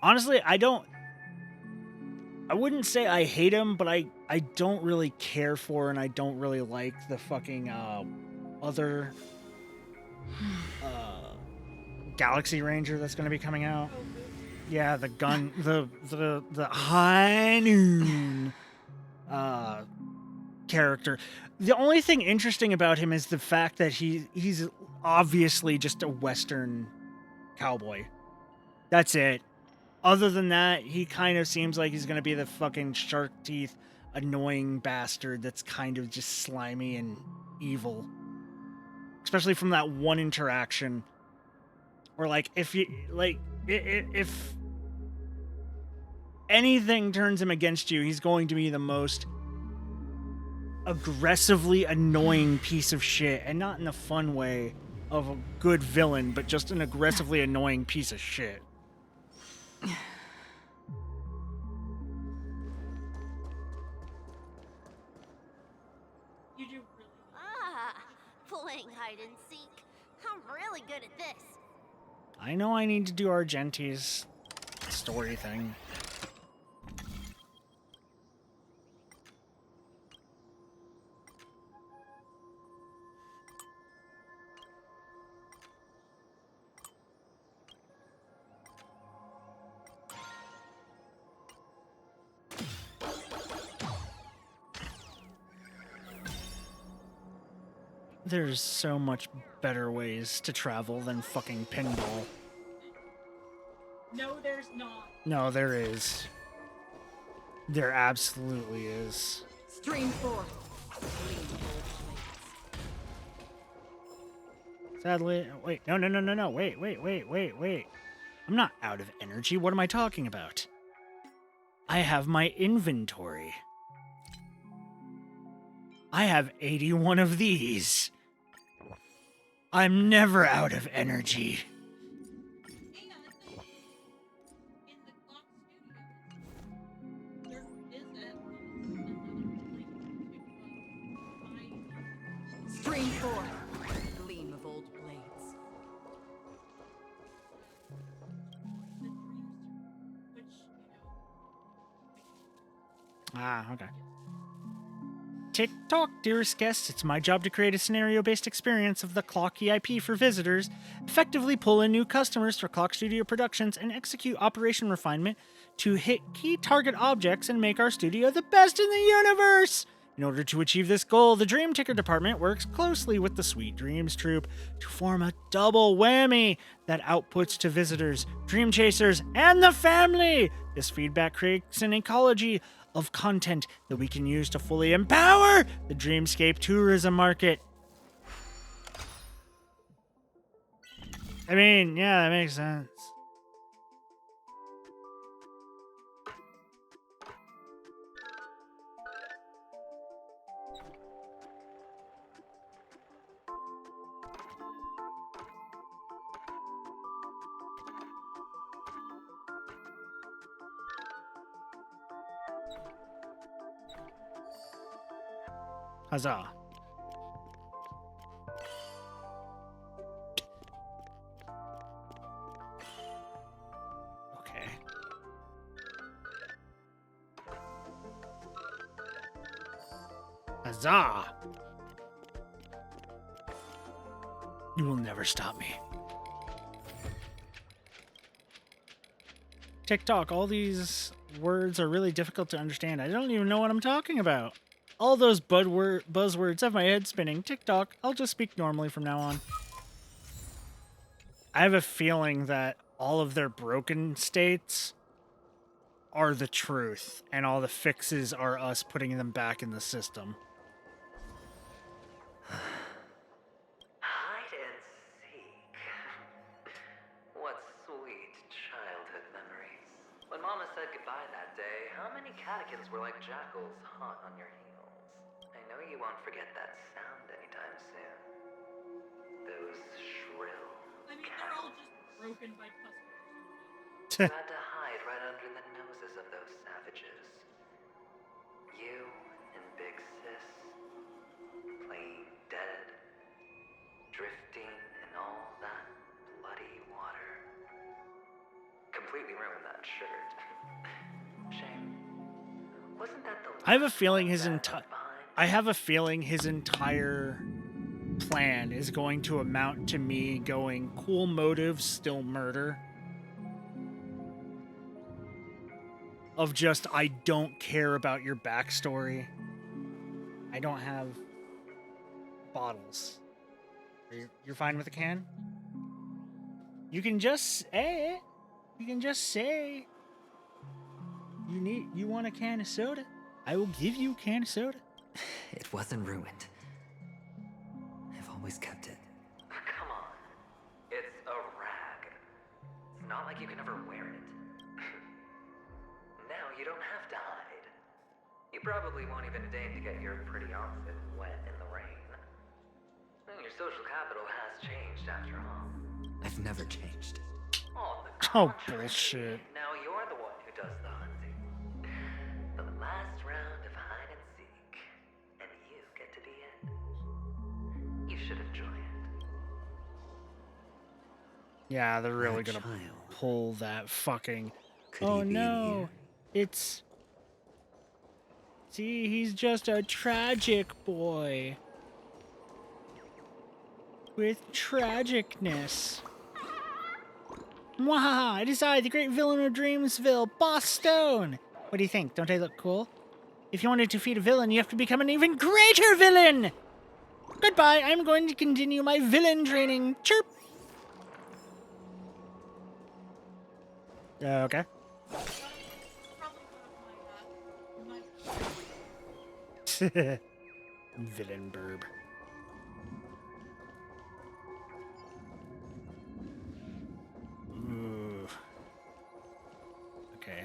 Honestly, I wouldn't say I hate him, but I don't really care for, and I don't really like the fucking other Galaxy Ranger that's going to be coming out. Yeah, the gun, the High Noon character. The only thing interesting about him is the fact that he's obviously just a Western cowboy. That's it. Other than that, he kind of seems like he's going to be the fucking shark teeth, annoying bastard that's kind of just slimy and evil. Especially from that one interaction. Or like, if anything turns him against you, he's going to be the most aggressively annoying piece of shit. And not in the fun way of a good villain, but just an aggressively annoying piece of shit. Playing hide and seek. I'm really good at this. I know I need to do Argenti's story thing. There's so much better ways to travel than fucking pinball. No, there's not. No, there is. There absolutely is. Stream 4. Sadly, wait, no, wait. I'm not out of energy. What am I talking about? I have my inventory. I have 81 of these. I'm never out of energy. Stream 4. Gleam of old blades. Ah, okay. Tick-tock, dearest guests. It's my job to create a scenario-based experience of the Clock EIP for visitors, effectively pull in new customers for Clock Studio Productions, and execute operation refinement to hit key target objects and make our studio the best in the universe. In order to achieve this goal, the Dream Ticker Department works closely with the Sweet Dreams Troupe to form a double whammy that outputs to visitors, dream chasers, and the family. This feedback creates an ecology of content that we can use to fully empower the Dreamscape tourism market. I mean, yeah, that makes sense. Huzzah. Okay. Huzzah! You will never stop me. TikTok, all these words are really difficult to understand. I don't even know what I'm talking about. All those buzzwords have my head spinning. TikTok, I'll just speak normally from now on. I have a feeling that all of their broken states are the truth, and all the fixes are us putting them back in the system. Hide and seek. What sweet childhood memories. When Mama said goodbye that day, how many catechins were like jackals hot on your heels? I know you won't forget that sound anytime soon. Those shrill I mean, they're all just broken by customers. You had to hide right under the noses of those savages. You and Big Sis, playing dead, drifting in all that bloody water. Completely ruined that shirt. Shame. Wasn't that the I have a feeling his entire plan is going to amount to me going, cool motives, still murder. Of just, I don't care about your backstory. I don't have bottles. You're fine with a can? You can just say it. You can just say you want a can of soda. I will give you a can of soda. It wasn't ruined. I've always kept it. Come on. It's a rag. It's not like you can ever wear it. Now you don't have to hide. You probably won't even deign to get your pretty outfit wet in the rain. Your social capital has changed after all. I've never changed. On the Oh, contrary, bullshit. now you're the one who does the hunting. The last round of hide and seek, and you get to be it. You should enjoy it. Yeah, they're really That gonna child. pull that fucking. Could Oh he be in no, here? it's. See, he's just a tragic boy. With tragicness. Mwahaha, it is I, the great villain of Dreamsville, Boss Stone. What do you think? Don't I look cool? If you want to defeat a villain, you have to become an even greater villain! Goodbye, I'm going to continue my villain training. Chirp! Okay. Villain burb. Ooh. Okay.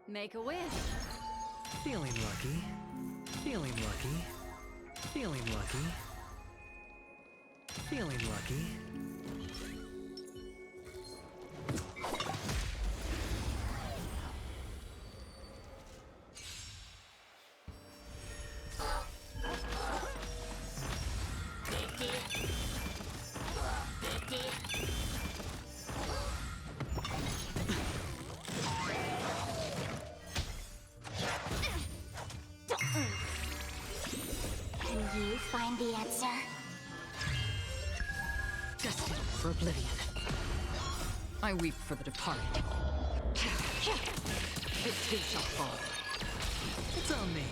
Make a wish. Feeling lucky. Feeling lucky. Feeling lucky. Feeling lucky. for oblivion. I weep for the departed. It too shall fall. It's on me.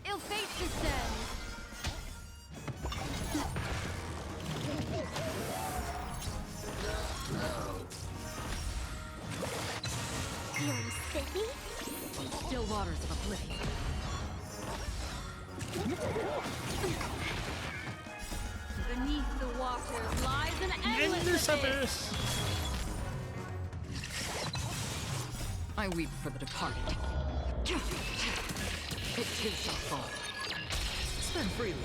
Ill fate descends. Feeling spiffy? Still waters of oblivion. Beneath the waters lies an endless abyss. I weep for the departed. It too shall fall. Spend freely.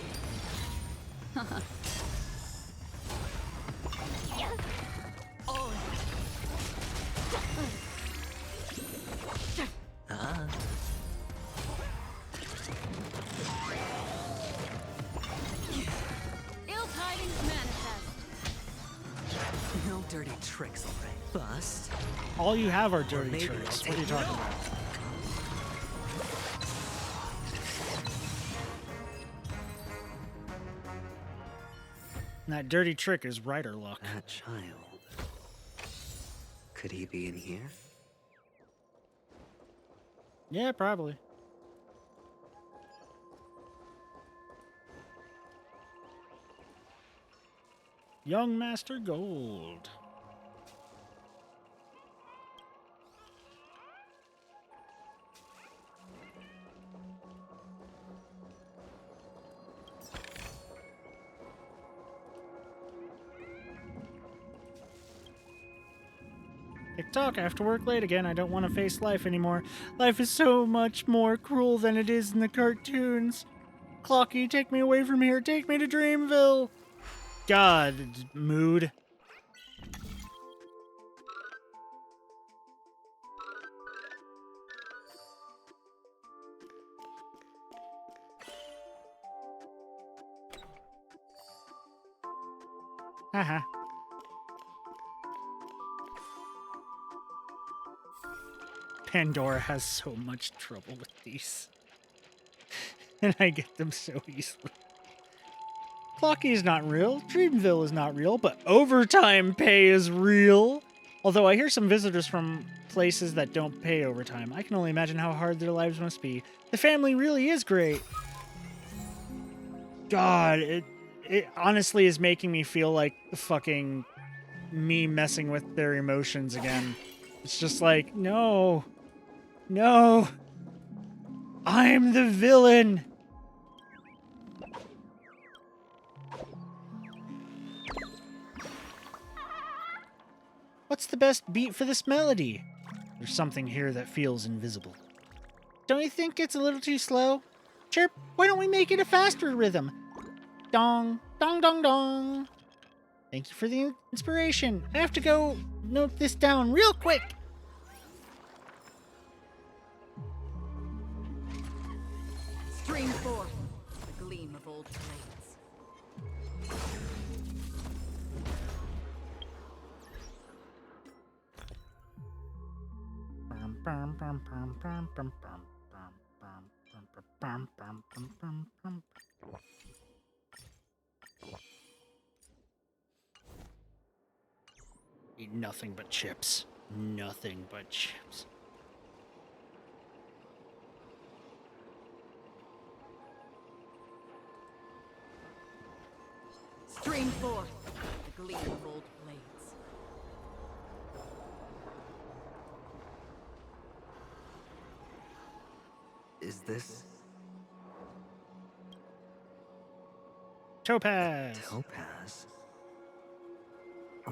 Oh. Ah. Ill tidings manifest. No dirty tricks, alright. Bust. All you have are Or dirty maybe tricks. I'll What are you take talking it about? And that dirty trick is rider luck. That child. Could he be in here? Yeah, probably. Young Master Gold. TikTok, I have to work late again. I don't want to face life anymore. Life is so much more cruel than it is in the cartoons. Clocky, take me away from here. Take me to Dreamville. God, mood. Haha. Pandora has so much trouble with these. And I get them so easily. Clocky is not real, Dreamville is not real, but overtime pay is real. Although I hear some visitors from places that don't pay overtime. I can only imagine how hard their lives must be. The family really is great. God, it honestly is making me feel like fucking me messing with their emotions again. It's just like, no. No. I'm the villain. What's the best beat for this melody? There's something here that feels invisible. Don't you think it's a little too slow? Chirp, why don't we make it a faster rhythm? Dong, dong, dong, dong. Thank you for the inspiration. I have to go note this down real quick. Stream forth the gleam of old blades. Eat nothing but chips. Nothing but chips. Stream forth the gleam of old blades. Is this Topaz. Topaz?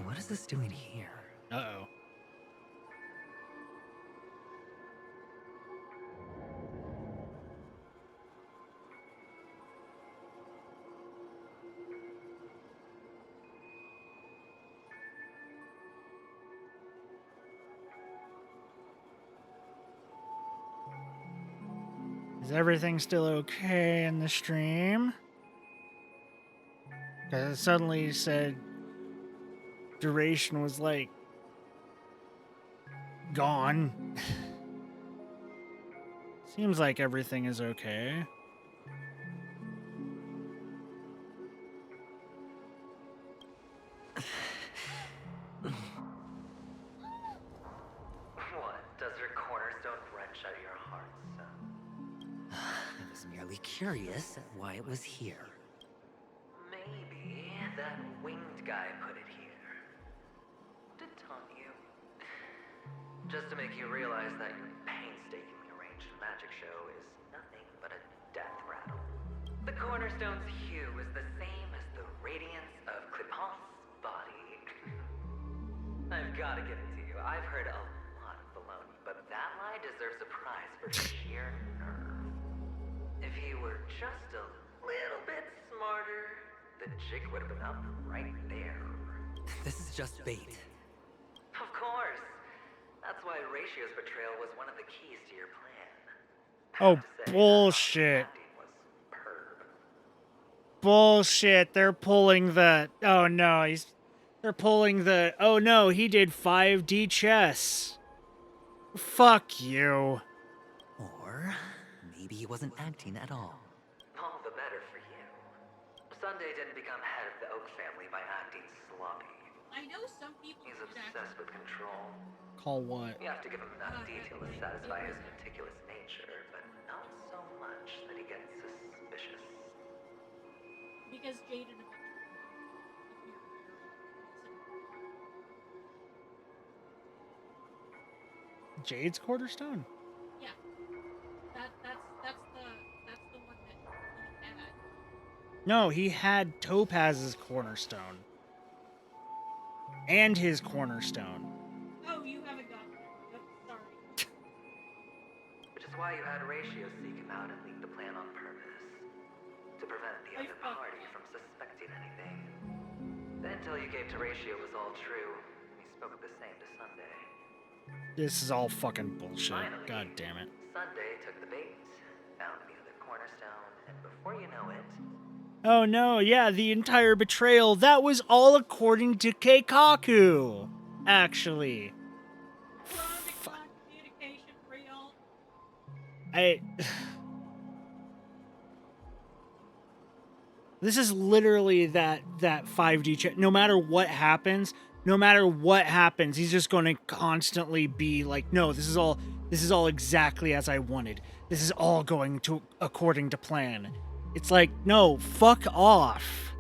What is this doing here? Uh-oh. Is everything still okay in the stream? Because it suddenly said duration was like gone. Seems like everything is okay. really curious at why it was here. Maybe that winged guy put it here. To taunt you. Just to make you realize that your painstakingly arranged magic show is nothing but a death rattle. The cornerstone's hue is the same as the radiance of Clipant's body. I've gotta give it to you. I've heard a lot of baloney, but that lie deserves a prize for sheer nerve. If he were just a little bit smarter, the jig would have been up right there. This is just bait. Of course. That's why Ratio's betrayal was one of the keys to your plan. Oh, bullshit. Bullshit. They're pulling the... Oh, no. They're pulling the... Oh, no. He did 5D chess. Fuck you. Or maybe he wasn't acting at all. All the better for you. Sunday didn't become head of the Oak family by acting sloppy. I know some people. He's obsessed with control. Call what? You have to give him enough detail to satisfy his meticulous nature, but not so much that he gets suspicious. Because Jaden. Jade's Cornerstone? Yeah. That's the one that he had. No, he had Topaz's Cornerstone. And his Cornerstone. Oh, you haven't gotten there. Nope, sorry. Which is why you had Ratio seek him out and leak the plan on purpose. To prevent the other party from suspecting anything. The intel you gave to Ratio was all true. He spoke the same to Sunday. This is all fucking bullshit. Finally, God damn it. Sunday took the bait, found the other cornerstone, and before you know it... Oh no, yeah, the entire betrayal, that was all according to Keikaku, actually. Communication real. This is literally that 5D chat. No matter what happens, he's just going to constantly be like, no, this is all exactly as I wanted. This is all going to according to plan. It's like, no, fuck off.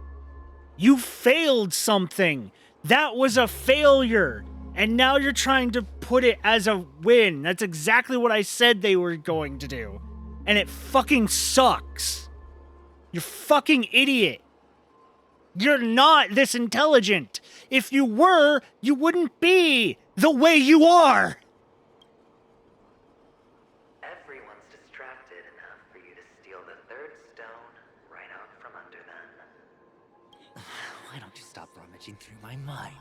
You failed something. That was a failure. And now you're trying to put it as a win. That's exactly what I said they were going to do. And it fucking sucks. You're fucking idiot. You're not this intelligent. If you were, you wouldn't be the way you are. Everyone's distracted enough for you to steal the third stone right out from under them. Why don't you stop rummaging through my mind?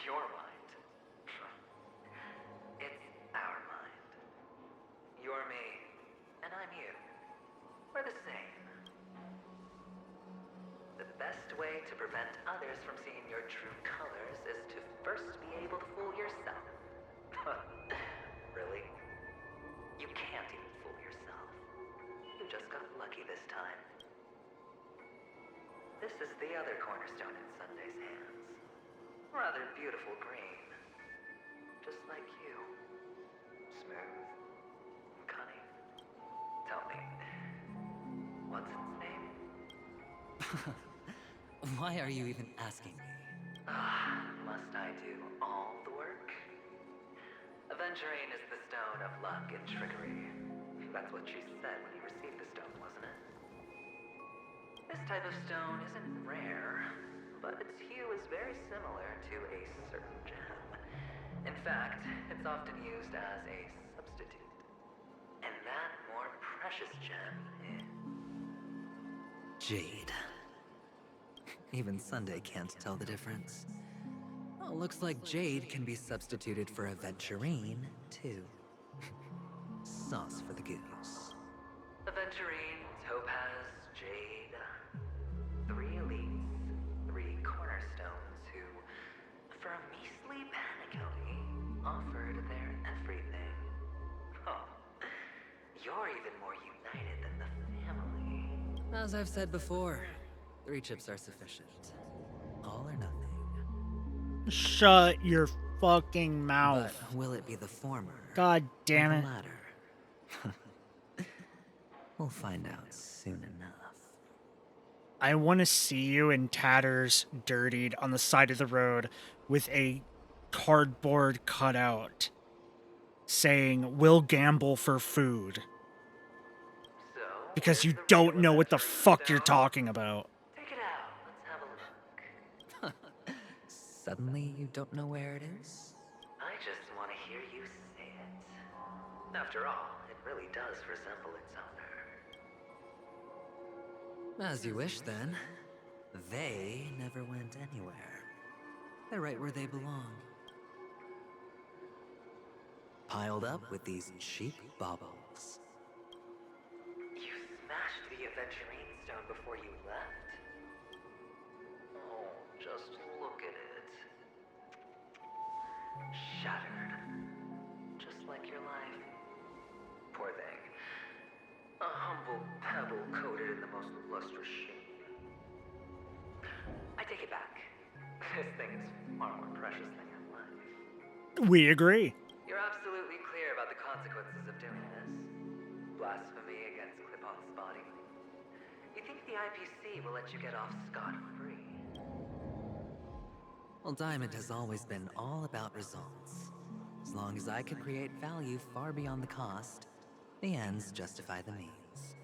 Your mind. It's our mind. You're me, and I'm you. We're the same. The best way to prevent others from seeing your true colors is to first be able to fool yourself. Really? You can't even fool yourself. You just got lucky this time. This is the other cornerstone in Sunday's hands. Rather beautiful green. Just like you. Smooth. And cunning. Tell me, what's its name? Why are you even asking me? Must I do all the work? Aventurine is the stone of luck and trickery. That's what she said when you received the stone, wasn't it? This type of stone isn't rare, but its hue is very similar to a certain gem. In fact, it's often used as a substitute. And that more precious gem is... Jade. Even Sunday can't tell the difference. Well, looks like Jade can be substituted for Aventurine, too. Sauce for the goose. Aventurine, Topaz, Jade. 3 elites, 3 cornerstones who, for a measly panic-only, offered their everything. Oh, you're even more united than the family. As I've said before, 3 chips are sufficient. All or nothing. Shut your fucking mouth. But will it be the former? God damn or it. the latter? We'll find out soon enough. I want to see you in tatters, dirtied, on the side of the road with a cardboard cutout saying, "We'll gamble for food." So, Because you where's the don't real know what the adventuring fuck you're stone? talking about. Take it out. Let's have a look. Suddenly, you don't know where it is? I just want to hear you say it. After all, it really does resemble its owner. As you wish, then. They never went anywhere. They're right where they belong. Piled up with these cheap baubles. You smashed the Aventurine Stone before you left? Oh, just look at it. Shattered. Just like your life. Poor thing. A humble pebble coated in the most lustrous sheen. I take it back. This thing is far more precious than your life. We agree. You're absolutely clear about the consequences of doing this. Blasphemy against Clipot's body. You think the IPC will let you get off scot-free? Well, Diamond has always been all about results. As long as I can create value far beyond the cost, the ends justify the means.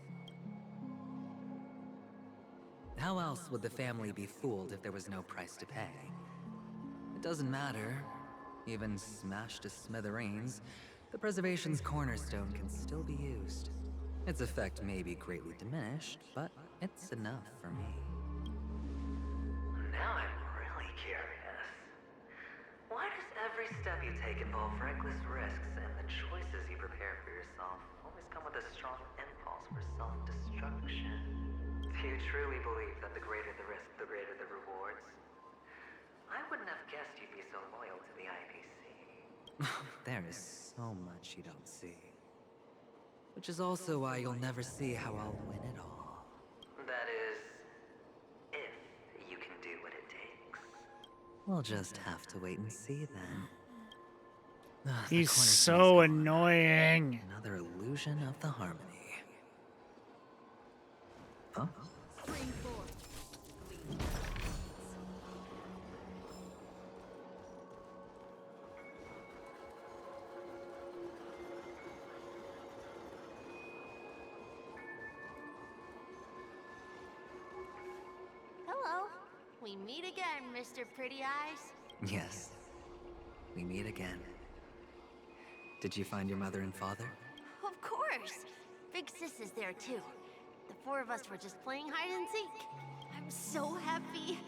How else would the family be fooled if there was no price to pay? It doesn't matter. Even smashed to smithereens, the preservation's cornerstone can still be used. Its effect may be greatly diminished, but it's enough for me. Now I'm really curious. Why does every step you take involve reckless risks, and the choices you prepare for yourself always come with a strong impulse for self-destruction? Do you truly believe that the greater the risk, the greater the rewards? I wouldn't have guessed you'd be so loyal to the IPC. There is so much you don't see. Which is also why you'll never see how I'll win it all. That is, if you can do what it takes. We'll just have to wait and see then. The He's cornerstone's so gone. annoying. Another illusion of the harmony. Huh? Hello. We meet again, Mr. Pretty Eyes. Yes. We meet again. Did you find your mother and father? Of course. Big Sis is there too. The four of us were just playing hide and seek. I'm so happy.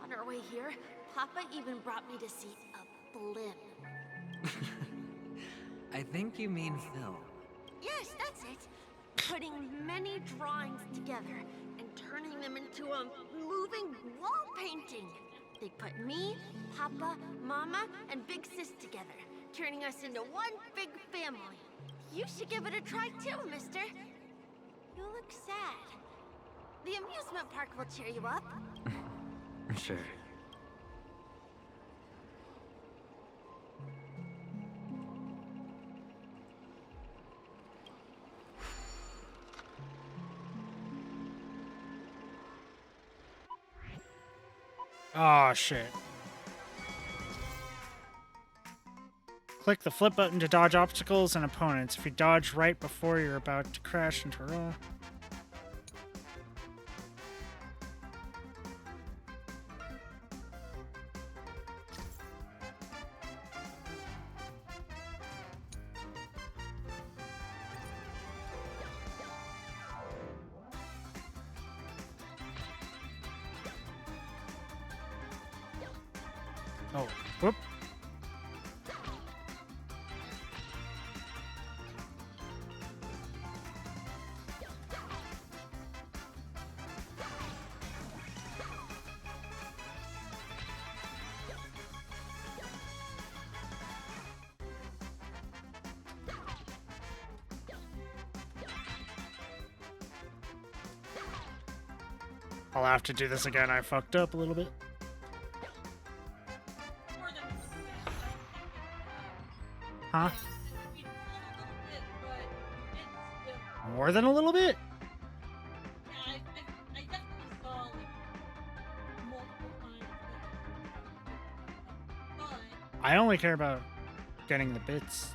On our way here, Papa even brought me to see a blimp. I think you mean Phil. Yes, that's it. Putting many drawings together and turning them into a moving wall painting. They put me, Papa, Mama, and Big Sis together, turning us into one big family. You should give it a try too, mister. You look sad. The amusement park will cheer you up. Sure. Oh, shit. Click the flip button to dodge obstacles and opponents. If you dodge right before you're about to crash into a roll. Oh, whoop. I'll have to do this again. I fucked up a little bit. More than a little bit. Huh? We did a little bit, but it's still. More than a little bit? I only care about getting the bits.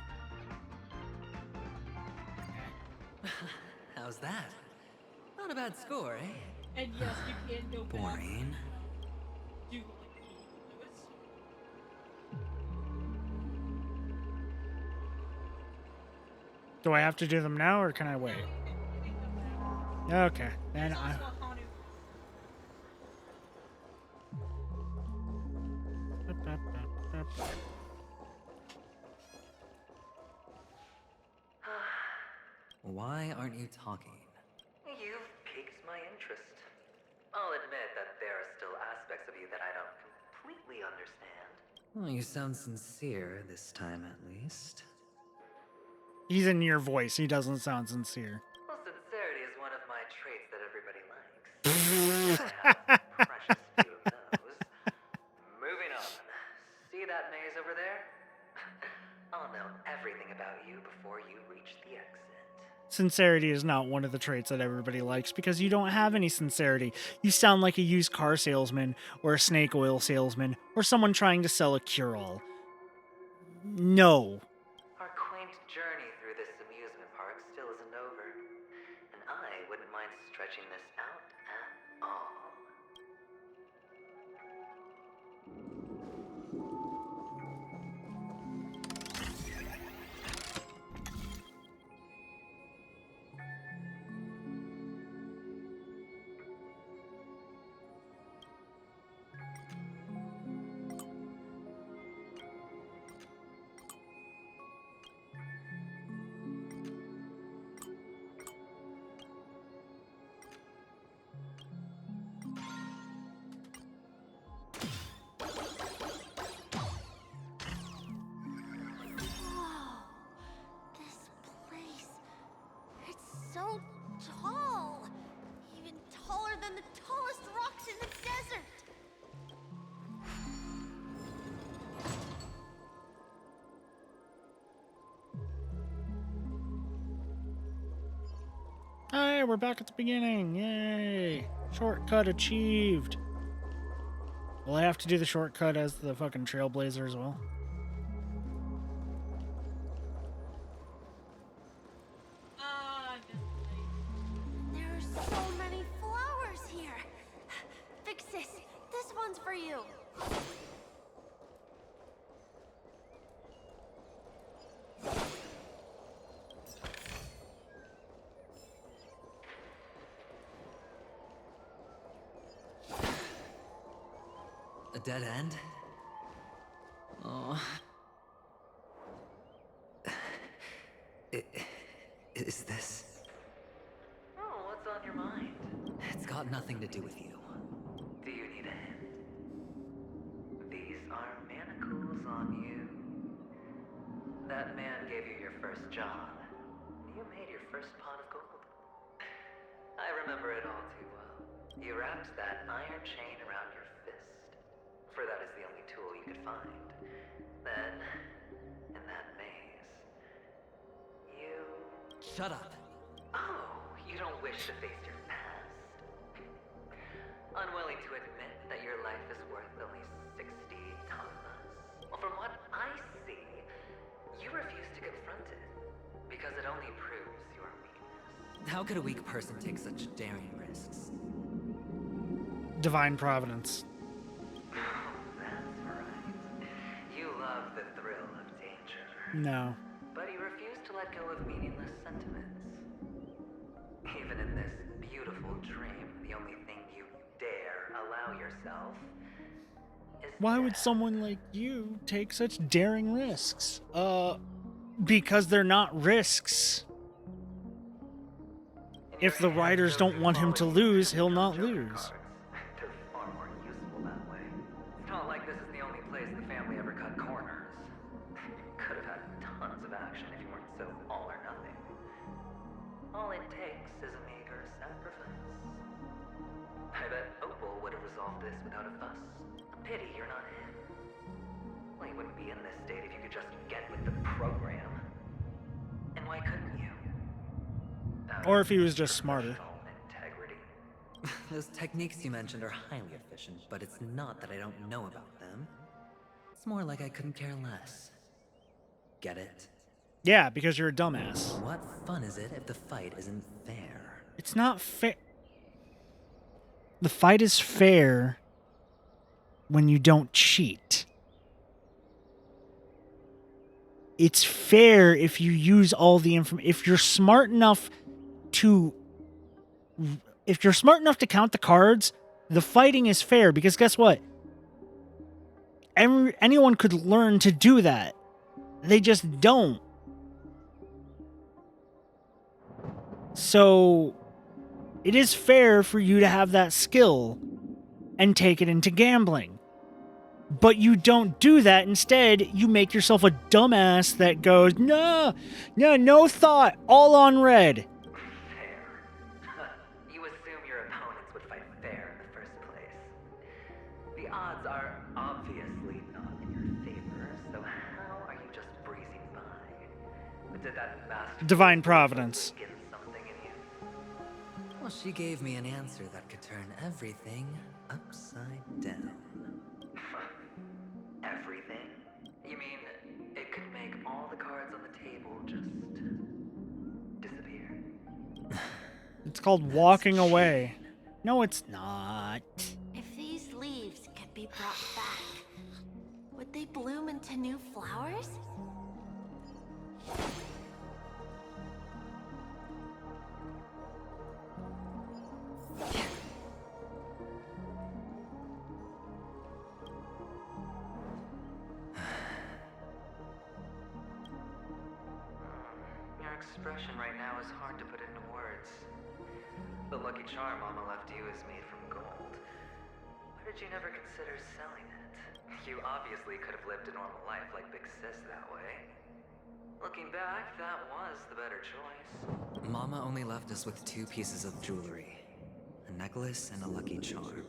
How's that? Not a bad score, eh? And yes, you can go back. Boring. Do like Lewis. Do I have to do them now, or can I wait? Okay, then There's I. also a Hanu. Why aren't you talking? You've piqued my interest. I'll admit that there are still aspects of you that I don't completely understand. Well, you sound sincere this time, at least. He's in your voice. He doesn't sound sincere. Well, sincerity is one of my traits that everybody likes. I have a precious few of those. Moving on. See that maze over there? I'll know everything about you before you reach the exit. Sincerity is not one of the traits that everybody likes because you don't have any sincerity. You sound like a used car salesman or a snake oil salesman or someone trying to sell a cure-all. No. Our quaint journey through this amusement park still isn't over, and I wouldn't mind stretching this out at all. Whoa. This place. It's so tall. Even taller than the tallest rocks in the desert. Hey, we're back at the beginning. Yay. Shortcut achieved. Will I have to do the shortcut as the fucking trailblazer as well? There are so many flowers here. Vixis, this one's for you. A dead end? Oh. Is this? Oh, what's on your mind? It's got nothing to do with you. Do you need a hint? These are manacles on you. That man gave you your first job. You made your first pot of gold. I remember it all too well. You wrapped that iron chain around your fist, for that is the only tool you could find. Then, in that maze, you... Shut up. Oh, you don't wish to face your past? Unwilling to admit that your life is worth only 60 tamas? Well, from what I see, you refuse to confront it, because it only proves your weakness. How could a weak person take such daring risks? Divine Providence. That's right. You love the thrill of danger. No. But you refuse to let go of meaningless sentiments. Even in this beautiful dream, the only thing you dare allow yourself is Why would death. someone like you take such daring risks? Because they're not risks. In your If the hands, writers those don't who want him follow to you lose, become he'll not joker lose. cards. They're far more useful that way. It's not like this is the only place the family ever cut corners. Could have had tons of action if you weren't so all or nothing. All it takes is a meager sacrifice. I bet Opal would have resolved this without a fuss. A pity you're not him. Well, you wouldn't be in this state if you could just get with the program. And why couldn't you? Or if he was just smarter. Professional integrity. Those techniques you mentioned are highly efficient, but it's not that I don't know about them. It's more like I couldn't care less. Get it? Yeah, because you're a dumbass. What fun is it if the fight isn't fair? It's not fair. The fight is fair when you don't cheat. It's fair if you use all the information. If you're smart enough to count the cards, the fighting is fair, because guess what? Anyone could learn to do that. They just don't. So it is fair for you to have that skill and take it into gambling. But you don't do that. Instead, you make yourself a dumbass that goes, no thought, all on red. Fair. You assume your opponents would fight fair in the first place. The odds are obviously not in your favor, so how are you just breezing by? Did that master Divine Providence. weaken something in you? Well, she gave me an answer that could turn everything upside down. Everything? You mean it could make all the cards on the table just disappear? It's called walking away. No, it's not. If these leaves could be brought back, would they bloom into new flowers? Your expression right now is hard to put into words. The lucky charm Mama left you is made from gold. Why did you never consider selling it? You obviously could have lived a normal life like Big Sis that way. Looking back, that was the better choice. Mama only left us with 2 pieces of jewelry. A necklace and a lucky charm.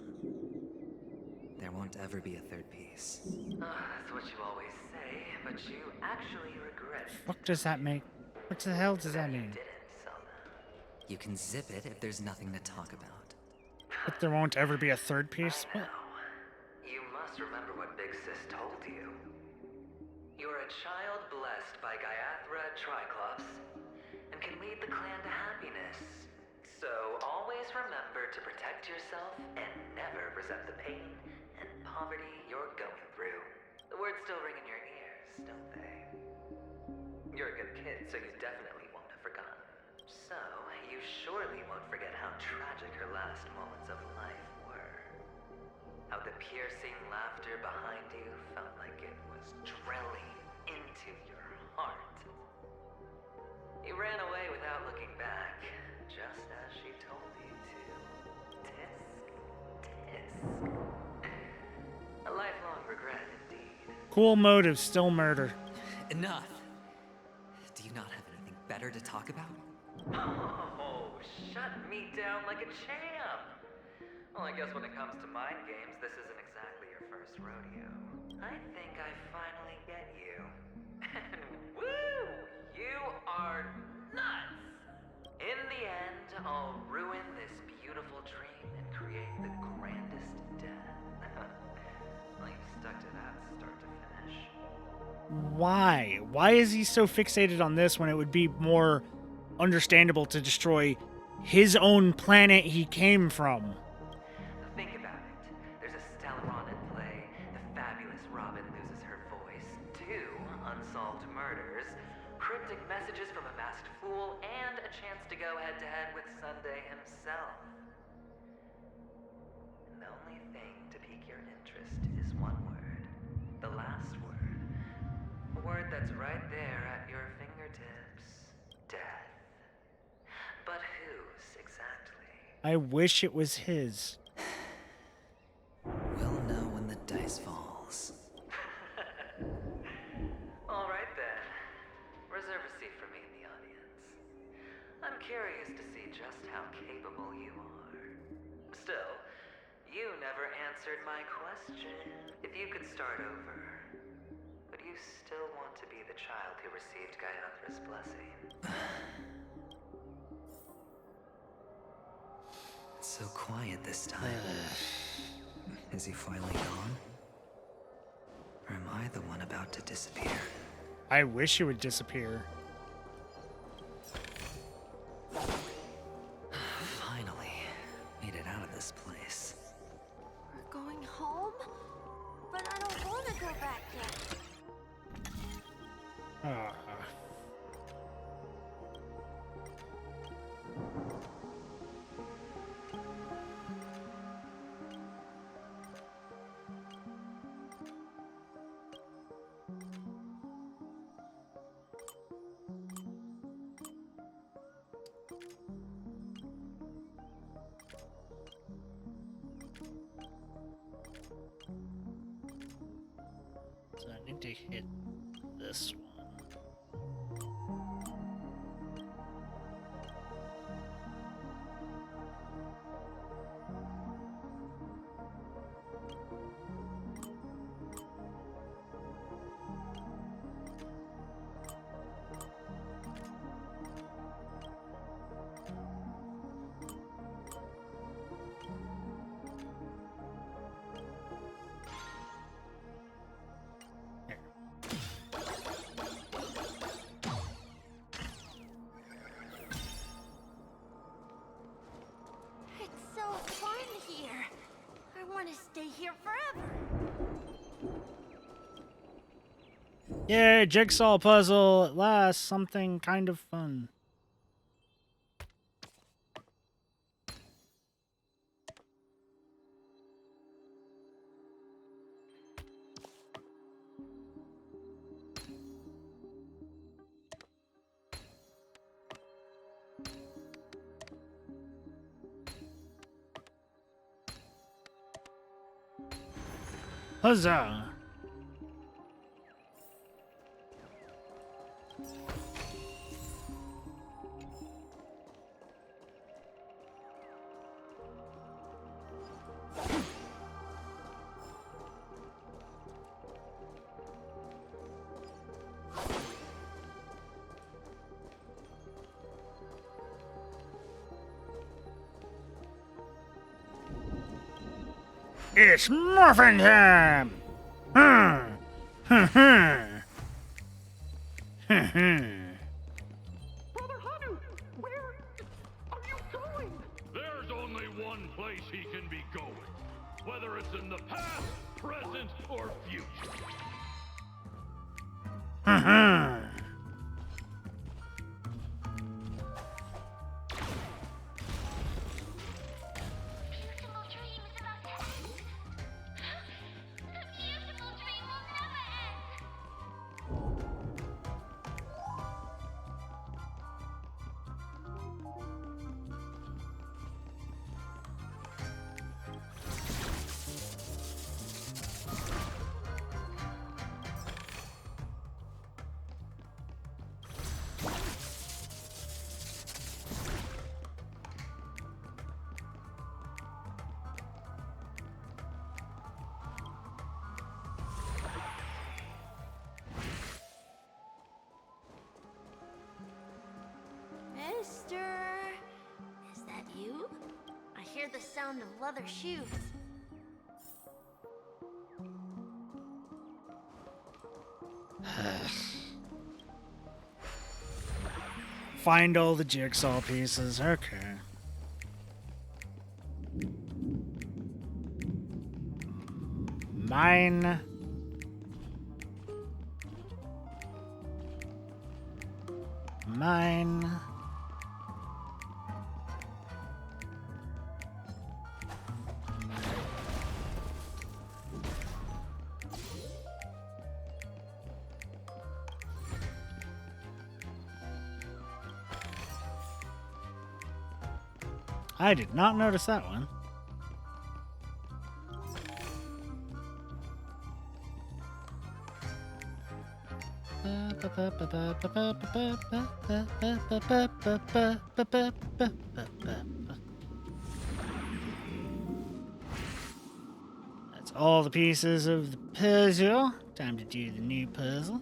There won't ever be a 3rd piece. That's what you always say, but you actually regret it. What does that make? What the hell does that mean? Didn't sell them. You can zip it if there's nothing to talk about. But there won't ever be a 3rd piece? I know. You must remember what Big Sis told you. You're a child blessed by Gaiathra Triclops, and can lead the clan to happiness. So always remember to protect yourself and never resent the pain and poverty you're going through. The words still ring in your ears, don't they? You're a good kid, so you definitely won't have forgotten. So, you surely won't forget how tragic her last moments of life were. How the piercing laughter behind you felt like it was drilling into your heart. You ran away without looking back, just as she told you to. Tisk, tisk. A lifelong regret, indeed. Cool motive, still murder. Enough! Do you not have anything better to talk about? Oh, shut me down like a champ! Well, I guess when it comes to mind games, this isn't exactly your first rodeo. I think I finally get you. And woo! You are nuts! In the end, I'll ruin this beautiful dream and create the grandest death. Well, you stuck to that start to finish. Why? Why is he so fixated on this when it would be more understandable to destroy his own planet he came from? Think about it. There's a Stellaron in play. The fabulous Robin loses her voice. 2 unsolved murders. Cryptic messages from a masked fool. And a chance to go head-to-head with Sunday himself. And the only thing to pique your interest is one word. The last word. A word that's right there at your fingertips. Death. But whose exactly? I wish it was his. We'll know when the dice falls. All right then. Reserve a seat for me in the audience. I'm curious to see just how capable you are. Still, you never answered my question. If you could start over, would you still want to be the child who received Gaiathra's blessing? It's so quiet this time. Is he finally gone? Or am I I the one about to disappear? I wish you would disappear. Finally, made it out of this place. We're going home? But I don't want to go back yet. Ah. So I need to hit this one. It's so fun here. I want to stay here forever. Yay, jigsaw puzzle at last, something kind of fun. Huzzah! It's morphin' time! Brother Hanu, where are you going? There's only one place he can be going. Whether it's in the past, present, or future. Mister, is that you? I hear the sound of leather shoes. Find all the jigsaw pieces, okay. Mine. Mine. I did not notice that one. That's all the pieces of the puzzle. Time to do the new puzzle.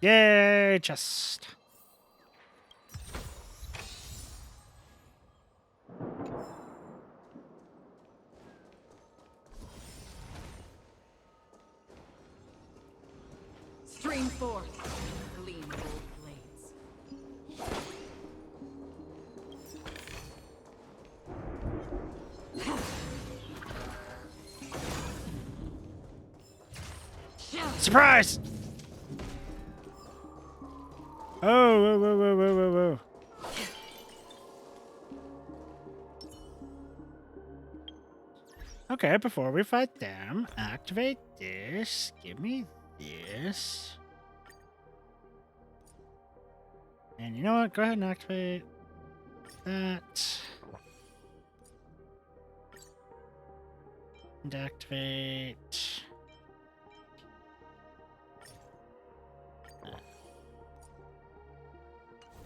Yay, chest. Stream forth, gleam bold blades. Surprise! Oh, whoa, whoa, whoa, whoa, whoa, whoa. Okay, before we fight them, activate this. Give me this. And you know what? Go ahead and activate that. And activate.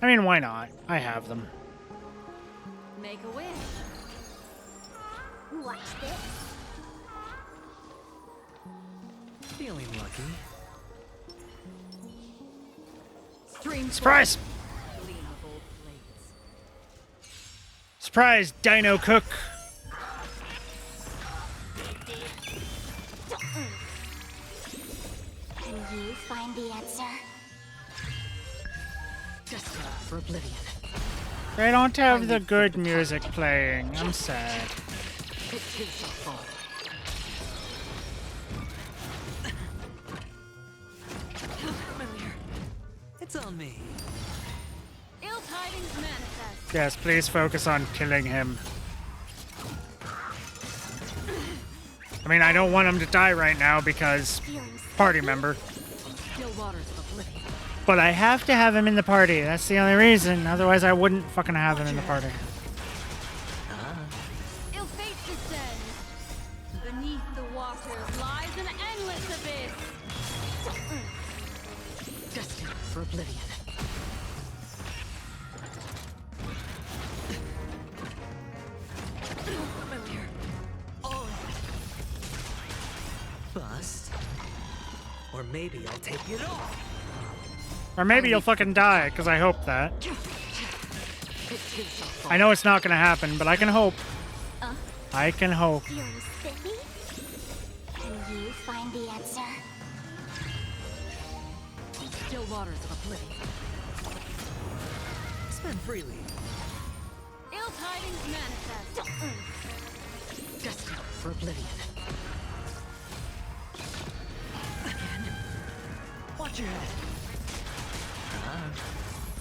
I mean, why not? I have them. Make a wish. Watch this. Feeling lucky. Stream Surprise! forth, gleam bold blades. Surprise, Dino Cook! Can you find the answer? Just for oblivion. They don't have the good music playing. I'm sad. It too shall fall. Familiar. It's on me. Ill tidings manifest. Yes, please focus on killing him. I mean, I don't want him to die right now because party member. Still waters of oblivion. But I have to have him in the party. That's the only reason. Otherwise, I wouldn't fucking have him in the party. Ill fate descends. Beneath the waters lies an endless abyss. Destined for oblivion. Familiar. All of it. Bust. Or maybe I'll take it all. Or maybe you'll fucking die, because I hope that. I know it's not gonna happen, but I can hope. I can hope. Feeling spiffy? Can you find the answer? Still waters of oblivion. Spend freely. Ill tidings manifest. Destined for oblivion. Again. Watch your head.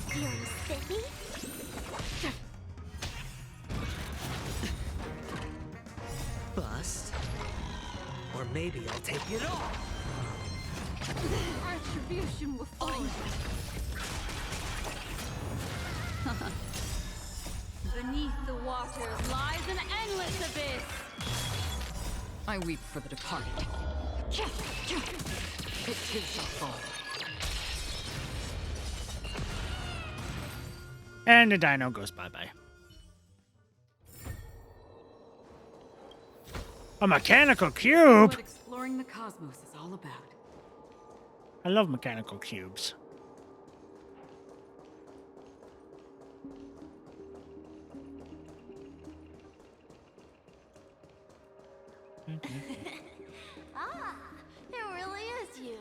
Feeling spiffy? Bust. Or maybe I'll take it all. Retribution will find you. Beneath the waters lies an endless abyss. I weep for the departed. It too shall fall. And the dino goes bye-bye. A mechanical cube! What exploring the cosmos is all about. I love mechanical cubes. Ah, it really is you.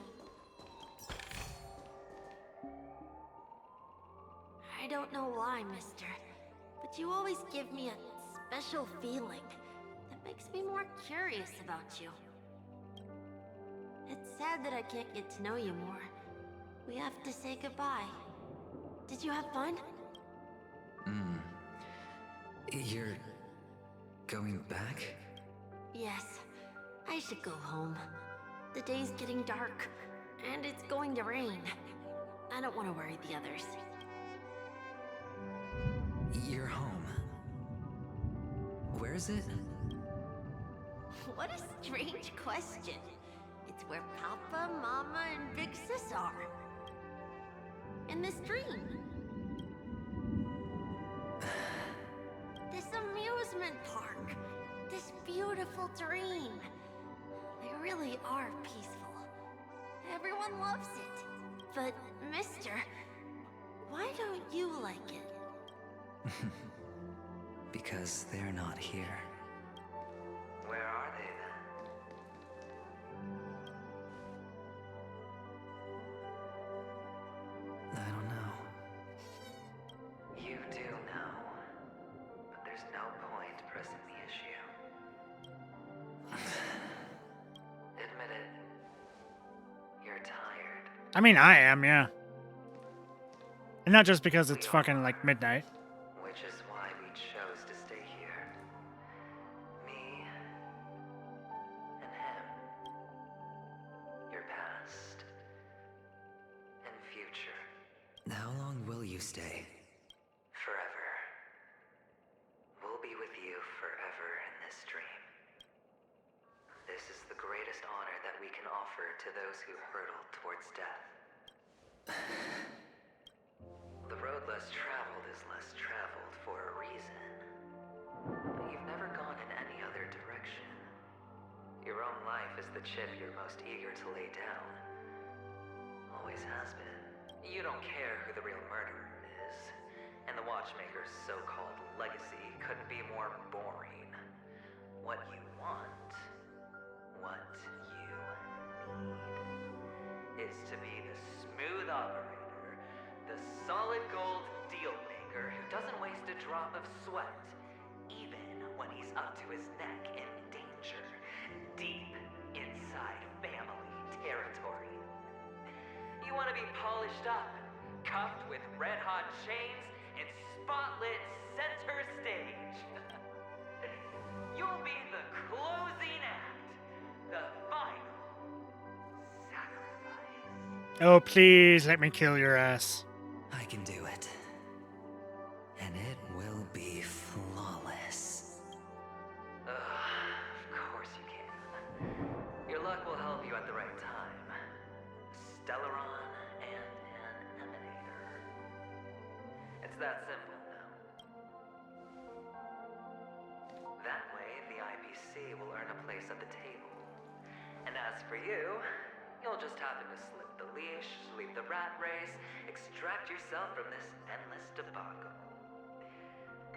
I don't know why, mister, but you always give me a special feeling that makes me more curious about you. It's sad that I can't get to know you more. We have to say goodbye. Did you have fun? You're going back? Yes. I should go home. The day's getting dark, and it's going to rain. I don't want to worry the others. You're home. Where is it? What a strange question. It's where Papa, Mama, and Big Sis are. In this dream. This amusement park. This beautiful dream. There really are peaceful. Everyone loves it. But, mister, why don't you like it? Because they're not here. Where are they then? I don't know. You do know. But there's no point pressing the issue. Admit it. You're tired. I mean, I am, yeah. And not just because it's fucking like midnight. Which is why we chose to stay here. Me and him. Your past and future. How long will you stay? Forever. We'll be with you forever in this dream. This is the greatest honor that we can offer to those who hurtle towards death. The road less traveled is less traveled for a reason. But you've never gone in any other direction. Your own life is the chip you're most eager to lay down. Always has been. You don't care who the real murderer is. And the Watchmaker's so-called legacy couldn't be more boring. What you want, what you need, is to be the smooth operator, the solid gold deal maker who doesn't waste a drop of sweat, even when he's up to his neck in danger, deep inside family territory. You want to be polished up, cuffed with red-hot chains, and spotlit center stage. You'll be the closing act, the final sacrifice. Oh, please let me kill your ass. I can do it. And it will be flawless. Of course you can. Your luck will help you at the right time. Stellaron and an emanator. It's that simple now. That way, the IPC will earn a place at the table. And as for you, you'll just happen to slip the leash, leave the rat race, extract yourself from this endless debacle.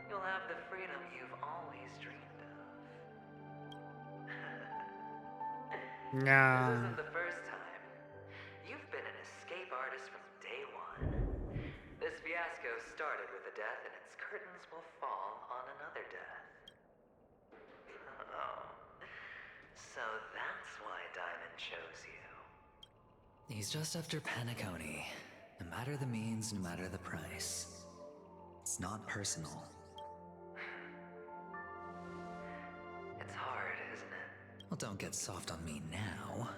You'll have the freedom you've always dreamed of. This Nah. isn't the first time. You've been an escape artist from day one. This fiasco started with a death, and its curtains will fall on another death. Oh. So that's why Diamond chose you. He's just after Paniconi. No matter the means, no matter the price. It's not personal. It's hard, isn't it? Well, don't get soft on me now.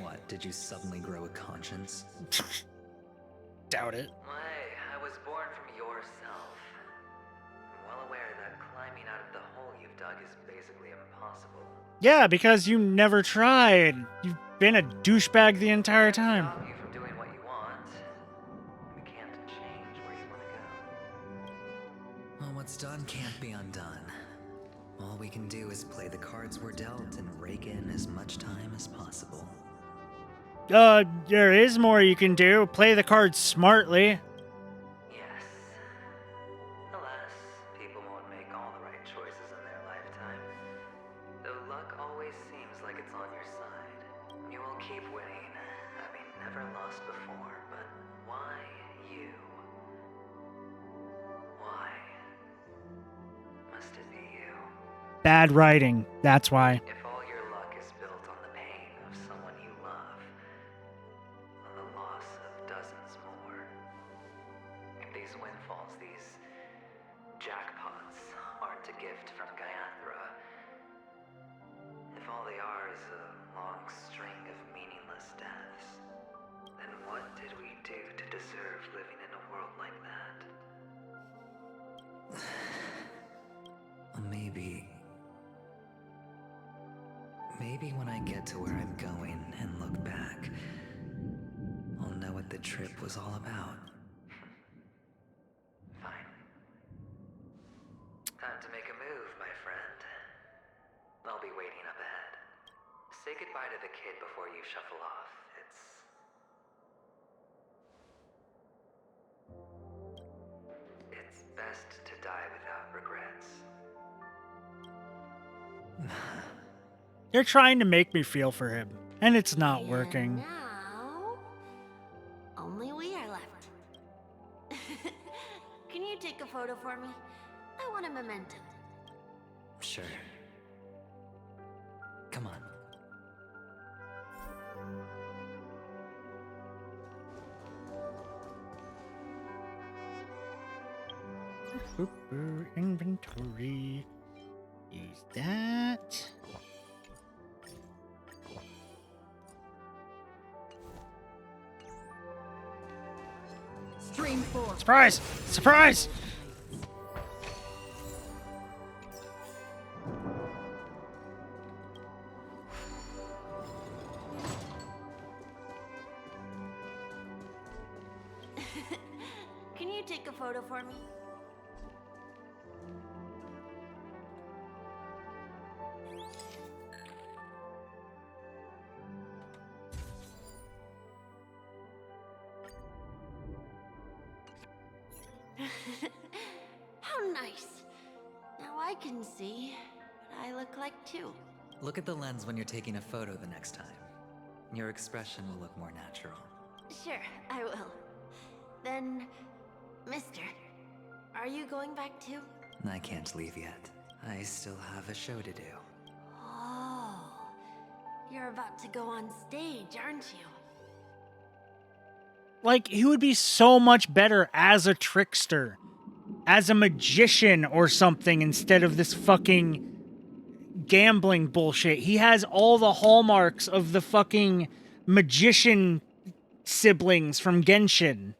What, did you suddenly grow a conscience? Doubt it. I was born from yourself. I'm well aware that climbing out of the hole you've dug is basically impossible. Yeah, because you never tried. You've been a douchebag the entire time. Stop you from doing what you want. We can't change where you want to go. Well, what's done can't be undone. All we can do is play the cards we're dealt and rake in as much time as possible. There is more you can do. Play the cards smartly. Yes. Alas, people won't make all the right choices in their lifetime. Though luck always seems like it's on your side. You will keep winning, having never lost before, but why you? Why must it be you? Bad writing. That's why. If all your luck is built on the pain of someone you love, on the loss of dozens more, if these windfalls, these jackpots, aren't a gift from Gaiathra, if all they are is a long string of meaningless deaths, then what did we do to deserve living in a world like that? Maybe when I get to where I'm going and look back, I'll know what the trip was all about. Fine. Time to make a move, my friend. I'll be waiting up ahead. Say goodbye to the kid before you shuffle off. It's best to die without regrets. They're trying to make me feel for him, and it's not working. Now, only we are left. Can you take a photo for me? I want a memento. Sure. Come on. Inventory. Use that. Stream 4. Surprise! Surprise! Can you take a photo for me? How nice. Now I can see what I look like too. Look at the lens when you're taking a photo the next time. Your expression will look more natural. Sure, I will. Then, mister, are you going back too? I can't leave yet. I still have a show to do. Oh, you're about to go on stage, aren't you? Like, he would be so much better as a trickster, as a magician or something, instead of this fucking gambling bullshit. He has all the hallmarks of the fucking magician siblings from Genshin.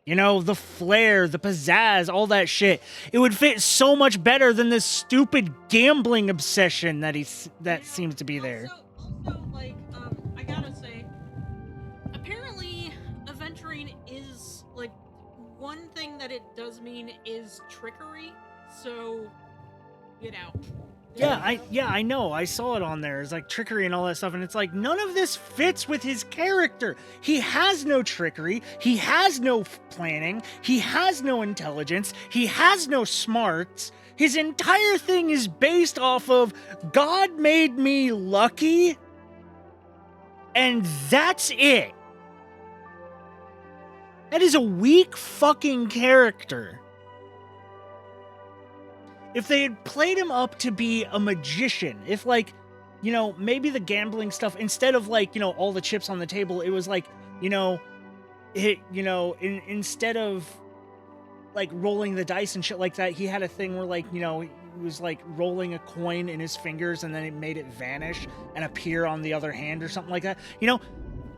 You know, the flair, the pizzazz, all that shit. It would fit so much better than this stupid gambling obsession that seems to be there. Also, like, I gotta say, apparently, aventuring is, like, one thing that it does mean is trickery, so, you know. Yeah, I know. I saw it on there. It's like trickery and all that stuff, and it's like none of this fits with his character. He has no trickery. He has no planning. He has no intelligence. He has no smarts. His entire thing is based off of God made me lucky, and that's it. That is a weak fucking character. If they had played him up to be a magician, if, like, you know, maybe the gambling stuff, instead of, like, you know, all the chips on the table, it was like, instead of, like, rolling the dice and shit like that, he had a thing where, like, you know, he was, like, rolling a coin in his fingers and then it made it vanish and appear on the other hand or something like that. You know,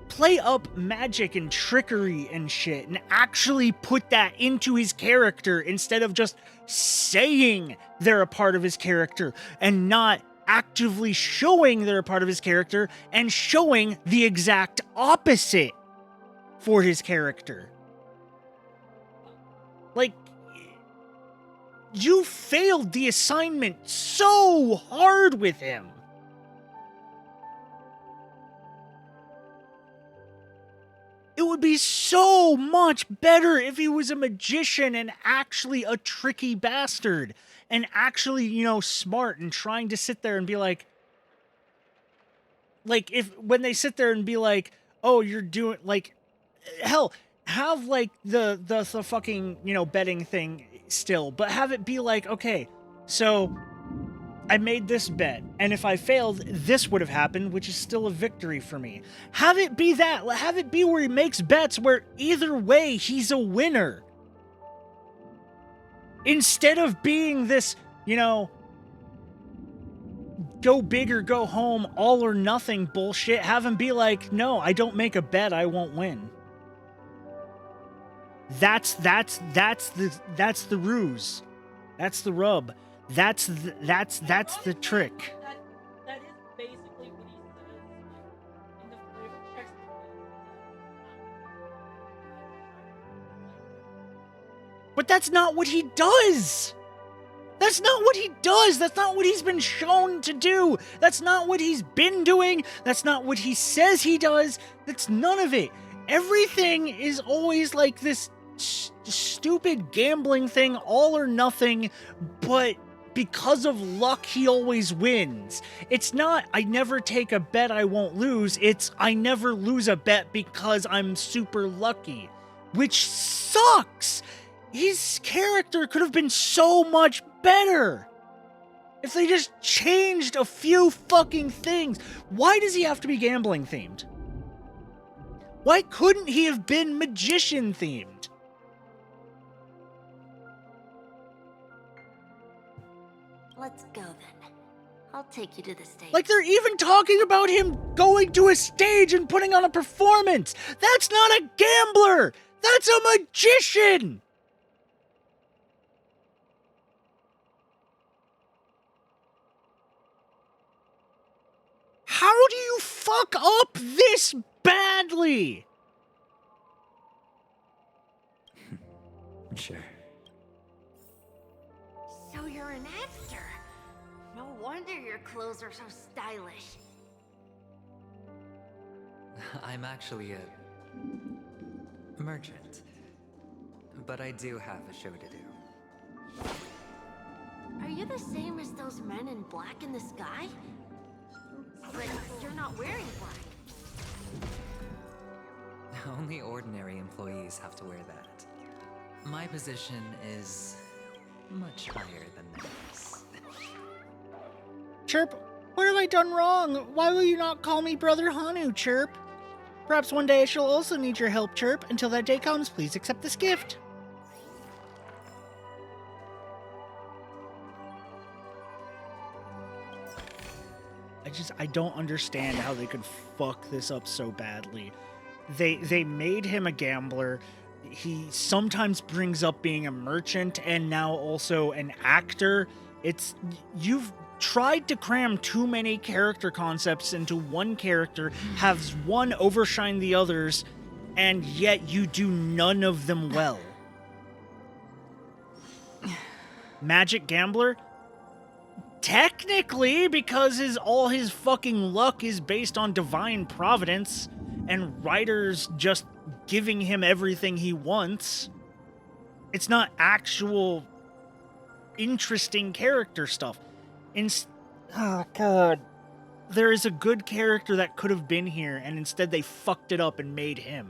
play up magic and trickery and shit and actually put that into his character instead of just saying they're a part of his character and not actively showing they're a part of his character and showing the exact opposite for his character. Like, you failed the assignment so hard with him. It would be so much better if he was a magician and actually a tricky bastard and actually, you know, smart and trying to sit there and be like, if when they sit there and be like, oh, you're doing, like, hell, have, like, the fucking, you know, betting thing still, but have it be like, okay, so I made this bet, and if I failed, this would have happened, which is still a victory for me. Have it be that. Have it be where he makes bets where either way, he's a winner. Instead of being this, you know, go big or go home, all or nothing bullshit, have him be like, no, I don't make a bet, I won't win. That's the ruse. That's the rub. That's the trick. That is basically what he says in the flavor text. But that's not what he does. That's not what he does. That's not what he's been shown to do. That's not what he's been doing. That's not what he says he does. That's none of it. Everything is always like this stupid gambling thing, all or nothing, but because of luck, he always wins. It's not, I never take a bet I won't lose. It's, I never lose a bet because I'm super lucky, which sucks. His character could have been so much better if they just changed a few fucking things. Why does he have to be gambling themed? Why couldn't he have been magician themed? Let's go then. I'll take you to the stage. Like, they're even talking about him going to a stage and putting on a performance. That's not a gambler. That's a magician. How do you fuck up this badly? Sure. So you're an actor. No wonder your clothes are so stylish. I'm actually a merchant. But I do have a show to do. Are you the same as those men in black in the sky? But you're not wearing black. Only ordinary employees have to wear that. My position is much higher than theirs. Chirp, what have I done wrong? Why will you not call me Brother Hanu, Chirp? Perhaps one day I shall also need your help, Chirp. Until that day comes, please accept this gift. I don't understand how they could fuck this up so badly. They made him a gambler. He sometimes brings up being a merchant and now also an actor. You've tried to cram too many character concepts into one character, has one overshine the others, and yet you do none of them well. Magic gambler? Technically, because all his fucking luck is based on divine providence and writers just giving him everything he wants. It's not actual interesting character stuff. Oh, God. There is a good character that could have been here, and instead they fucked it up and made him.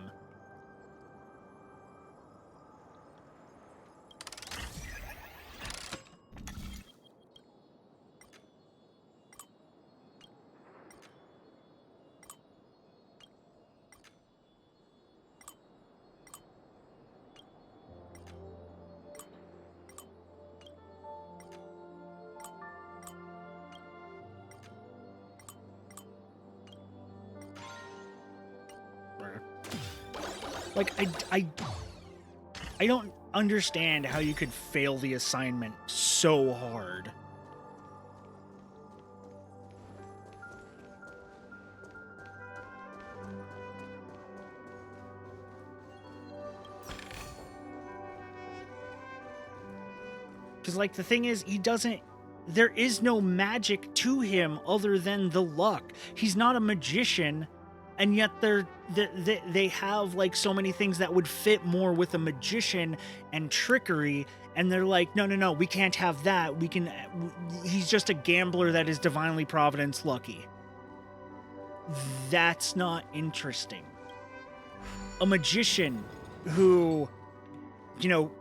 Like, I don't understand how you could fail the assignment so hard. Because, like, the thing is, there is no magic to him other than the luck. He's not a magician, and yet they have, like, so many things that would fit more with a magician and trickery, and they're like, no, we can't have that. He's just a gambler that is divinely providence lucky. That's not interesting. A magician who,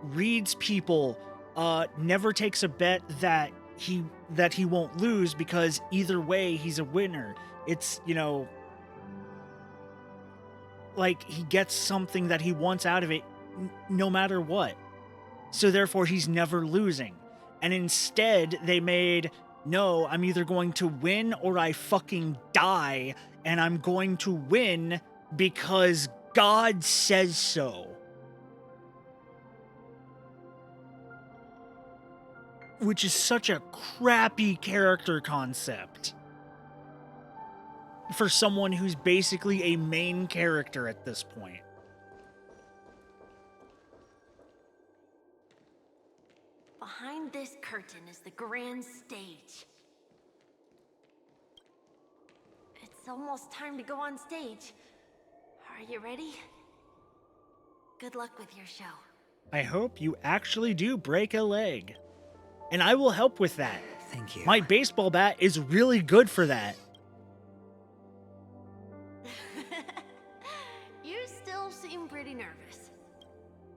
reads people, never takes a bet that he won't lose because either way he's a winner. It's, like, he gets something that he wants out of it no matter what. So therefore he's never losing. And instead they made, no, I'm either going to win or I fucking die, and I'm going to win because God says so. Which is such a crappy character concept for someone who's basically a main character at this point. Behind this curtain is the grand stage. It's almost time to go on stage. Are you ready? Good luck with your show. I hope you actually do break a leg. And I will help with that. Thank you. My baseball bat is really good for that. You still seem pretty nervous.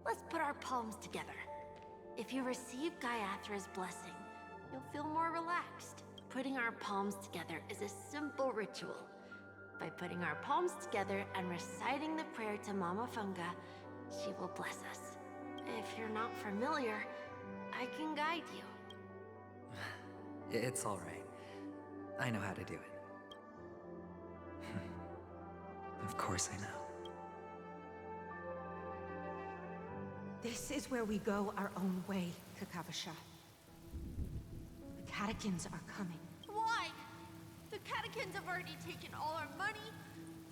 Let's put our palms together. If you receive Gaiathra's blessing, you'll feel more relaxed. Putting our palms together is a simple ritual. By putting our palms together and reciting the prayer to Mama Funga, she will bless us. If you're not familiar, I can guide you. It's all right. I know how to do it. Of course I know. This is where we go our own way, Kakavasha. The catechins are coming. Why? The catechins have already taken all our money,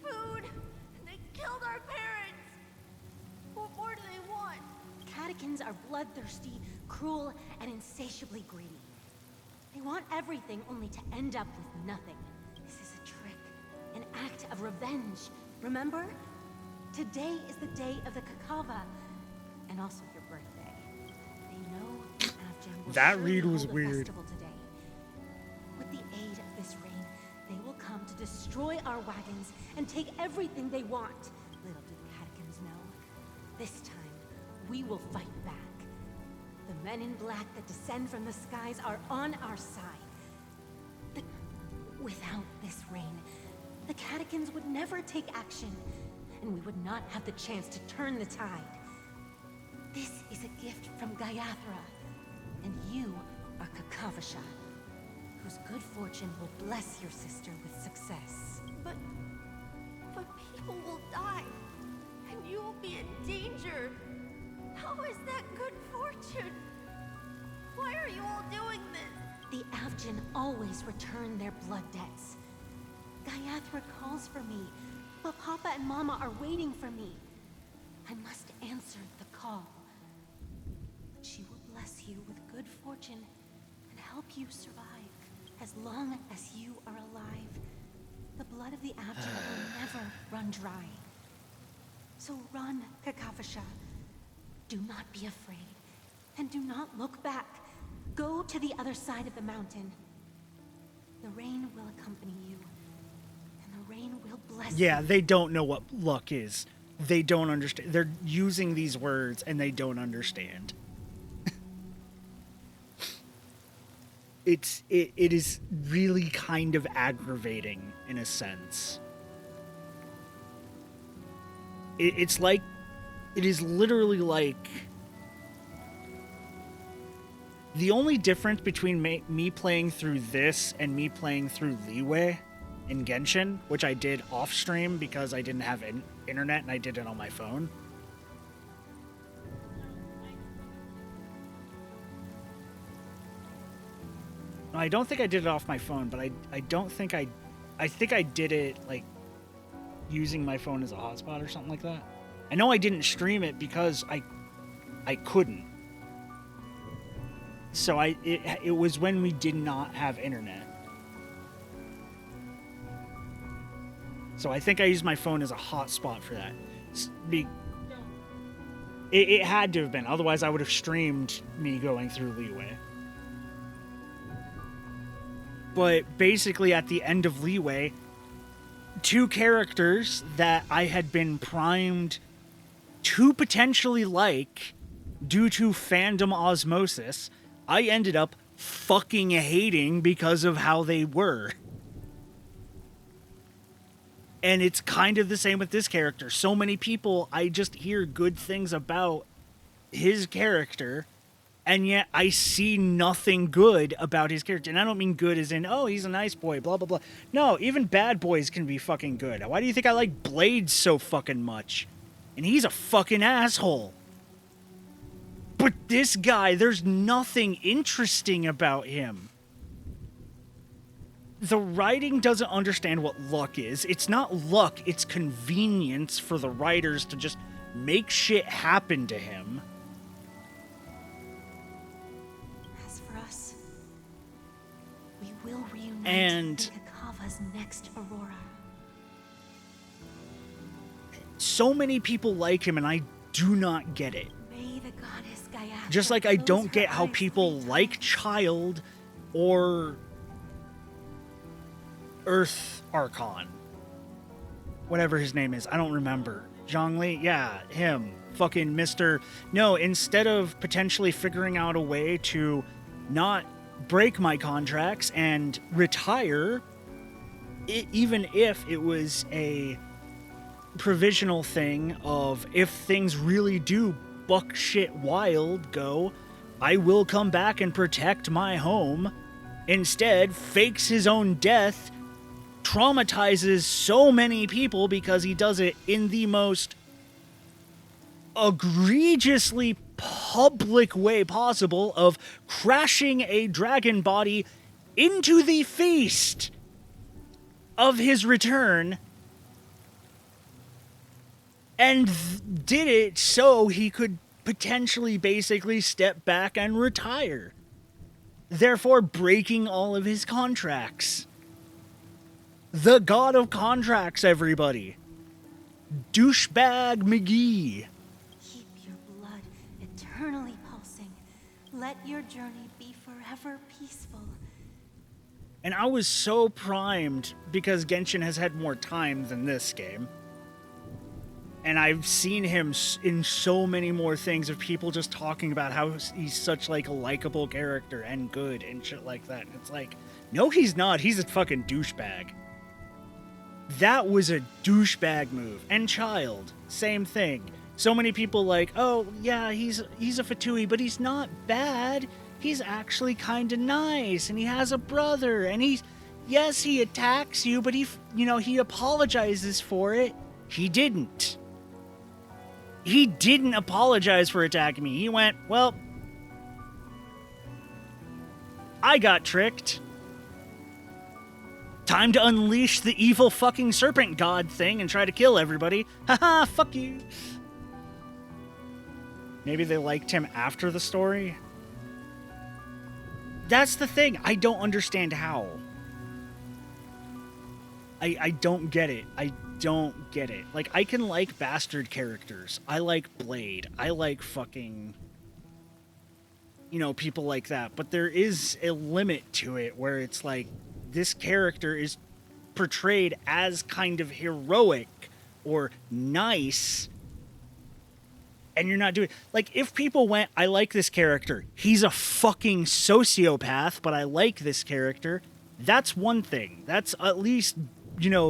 food, and they killed our parents. What more do they want? Catechins are bloodthirsty, cruel, and insatiably greedy. They want everything only to end up with nothing. This is a trick, an act of revenge. Remember? Today is the day of the Kakava, and also your birthday. They know the Avgen will That surely read was hold a weird. festival today. With the aid of this rain, they will come to destroy our wagons and take everything they want. Little do the catechins know. This time, we will fight back. The men in black that descend from the skies are on our side. Without this rain, the catechins would never take action, and we would not have the chance to turn the tide. This is a gift from Gaiathra, and you are Kakavasha, whose good fortune will bless your sister with success. But people will die, and you will be in danger. How is that good fortune? Why are you all doing this? The Avgen always return their blood debts. Gaiathra calls for me, but Papa and Mama are waiting for me. I must answer the call. But she will bless you with good fortune and help you survive. As long as you are alive, the blood of the Avgen will never run dry. So run, Kakavasha. Do not be afraid, and do not look back. Go to the other side of the mountain. The rain will accompany you, and the rain will bless you. Yeah, they don't know what luck is. They don't understand. They're using these words, and they don't understand. It is really kind of aggravating, in a sense. It's like... It is literally like... The only difference between me playing through this and me playing through Leeway in Genshin, which I did off stream because I didn't have internet and I did it on my phone. No, I don't think I did it off my phone, but I don't think I think I did it like using my phone as a hotspot or something like that. I know I didn't stream it because I couldn't. So it was when we did not have internet. So I think I used my phone as a hotspot for that. It had to have been, otherwise I would have streamed me going through Leeway. But basically at the end of Leeway, two characters that I had been primed to potentially like due to fandom osmosis, I ended up fucking hating because of how they were. And it's kind of the same with this character. So many people, I just hear good things about his character, and yet I see nothing good about his character. And I don't mean good as in, oh, he's a nice boy, blah, blah, blah. No, even bad boys can be fucking good. Why do you think I like Blade so fucking much? And he's a fucking asshole. But this guy, there's nothing interesting about him. The writing doesn't understand what luck is. It's not luck, it's convenience for the writers to just make shit happen to him. us. We will reunite And in Kakava's next Aurora. so many people like him, and I do not get it. May the goddess Gaia Just like I close don't her get how eyes people like Child or Earth Archon. Whatever his name is. I don't remember. Zhongli? Yeah, him. Fucking Mr. No, instead of potentially figuring out a way to not break my contracts and retire, even if it was a provisional thing of if things really do buck shit wild go, I will come back and protect my home. Instead, fakes his own death, traumatizes so many people because he does it in the most egregiously public way possible of crashing a dragon body into the feast of his return, and did it so he could potentially basically step back and retire, therefore breaking all of his contracts. The god of contracts, everybody. Douchebag McGee. Keep your blood eternally pulsing. Let your journey be forever peaceful. And I was so primed because Genshin has had more time than this game. And I've seen him in so many more things of people just talking about how he's such like a likable character and good and shit like that. And it's like, no, he's not. He's a fucking douchebag. That was a douchebag move. And Child, same thing. So many people like, oh yeah, he's a Fatui, but he's not bad. He's actually kind of nice, and he has a brother, and yes, he attacks you, but he apologizes for it. He didn't. He didn't apologize for attacking me. He went, well, I got tricked. Time to unleash the evil fucking serpent god thing and try to kill everybody. Haha, fuck you. Maybe they liked him after the story? That's the thing. I don't understand how. I don't get it. I don't get it. Like, I can like bastard characters. I like Blade. I like fucking, people like that. But there is a limit to it where it's like, this character is portrayed as kind of heroic or nice, and you're not doing... Like, if people went, I like this character, he's a fucking sociopath, but I like this character, that's one thing. That's at least,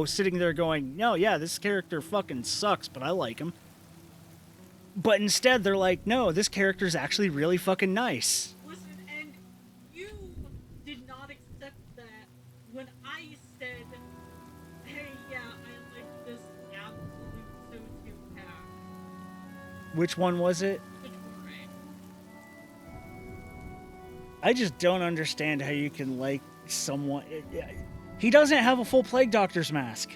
sitting there going, no, yeah, this character fucking sucks, but I like him. But instead, they're like, no, this character's actually really fucking nice. Listen, and you did not accept that when I said, hey, yeah, I like this absolute sociopath. Which one was it? I just don't understand how you can like someone... He doesn't have a full Plague Doctor's mask.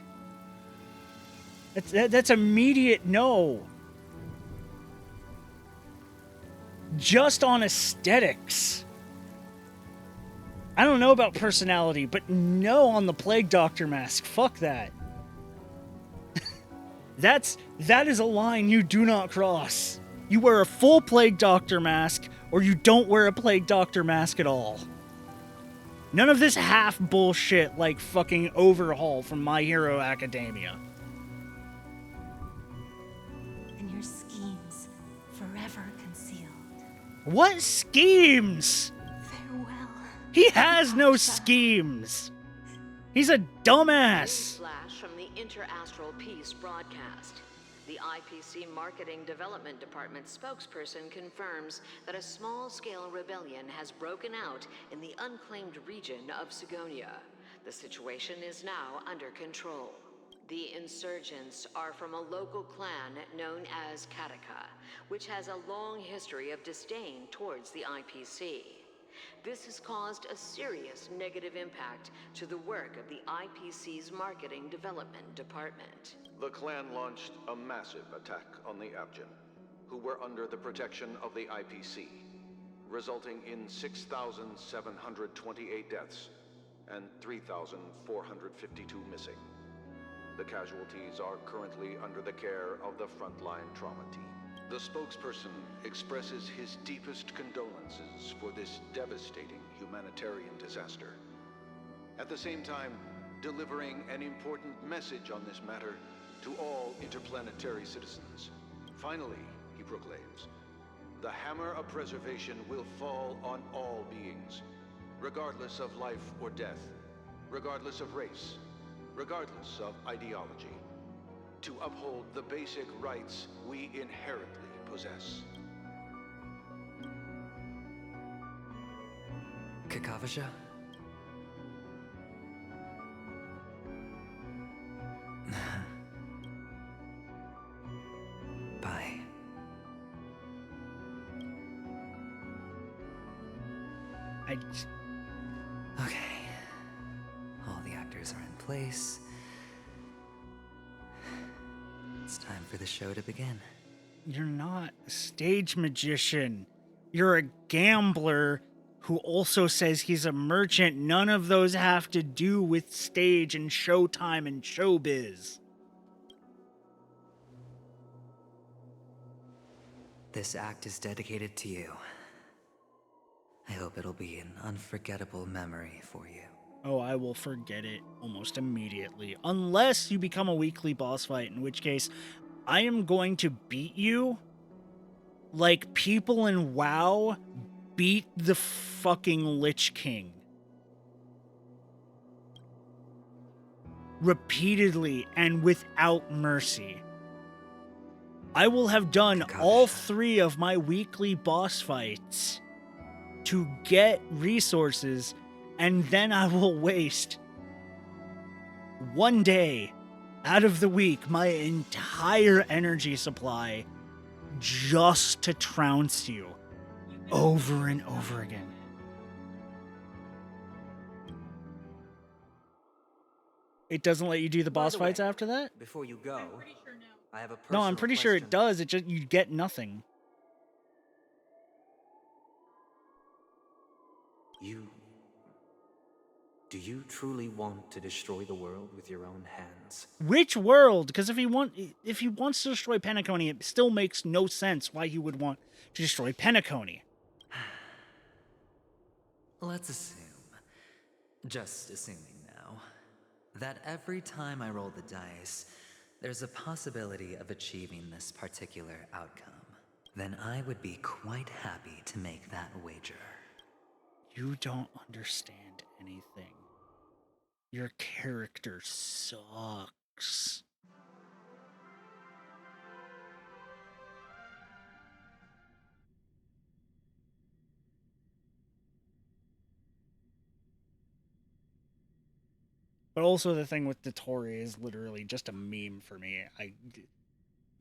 That's immediate no. Just on aesthetics. I don't know about personality, but no on the Plague Doctor mask. Fuck that. That is a line you do not cross. You wear a full Plague Doctor mask, or you don't wear a Plague Doctor mask at all. None of this half bullshit like fucking Overhaul from My Hero Academia. And your schemes forever concealed. What schemes? Farewell. He has no schemes. He's a dumbass. Flash from the Interastral Peace broadcast. The IPC Marketing Development Department spokesperson confirms that a small-scale rebellion has broken out in the unclaimed region of Sigonia. The situation is now under control. The insurgents are from a local clan known as Kataka, which has a long history of disdain towards the IPC. This has caused a serious negative impact to the work of the IPC's Marketing Development Department. The clan launched a massive attack on the Abjin, who were under the protection of the IPC. resulting in 6,728 deaths and 3,452 missing. The casualties are currently under the care of the frontline trauma team. The spokesperson expresses his deepest condolences for this devastating humanitarian disaster. At the same time, delivering an important message on this matter to all interplanetary citizens. Finally, he proclaims, the hammer of preservation will fall on all beings, regardless of life or death, regardless of race, regardless of ideology, to uphold the basic rights we inherently possess. Kakavasha? Bye. Okay. All the actors are in place. It's time for the show to begin. You're not a stage magician. You're a gambler who also says he's a merchant. None of those have to do with stage and showtime and showbiz. This act is dedicated to you. I hope it'll be an unforgettable memory for you. Oh, I will forget it almost immediately. Unless you become a weekly boss fight, in which case I am going to beat you like people in WoW beat the fucking Lich King. Repeatedly and without mercy. I will have done all 3 of my weekly boss fights to get resources, and then I will waste 1 day out of the week, my entire energy supply, just to trounce you over and over again. It doesn't let you do the boss fights after that? Before you go, I have a No, I'm personal pretty sure it question. does. It just, you get nothing. Do you truly want to destroy the world with your own hands? Which world? Because if he wants to destroy Penacony, it still makes no sense why he would want to destroy Penacony. Let's assume, just assuming now, that every time I roll the dice, there's a possibility of achieving this particular outcome. Then I would be quite happy to make that wager. You don't understand anything. Your character sucks. But also the thing with Dottore is literally just a meme for me.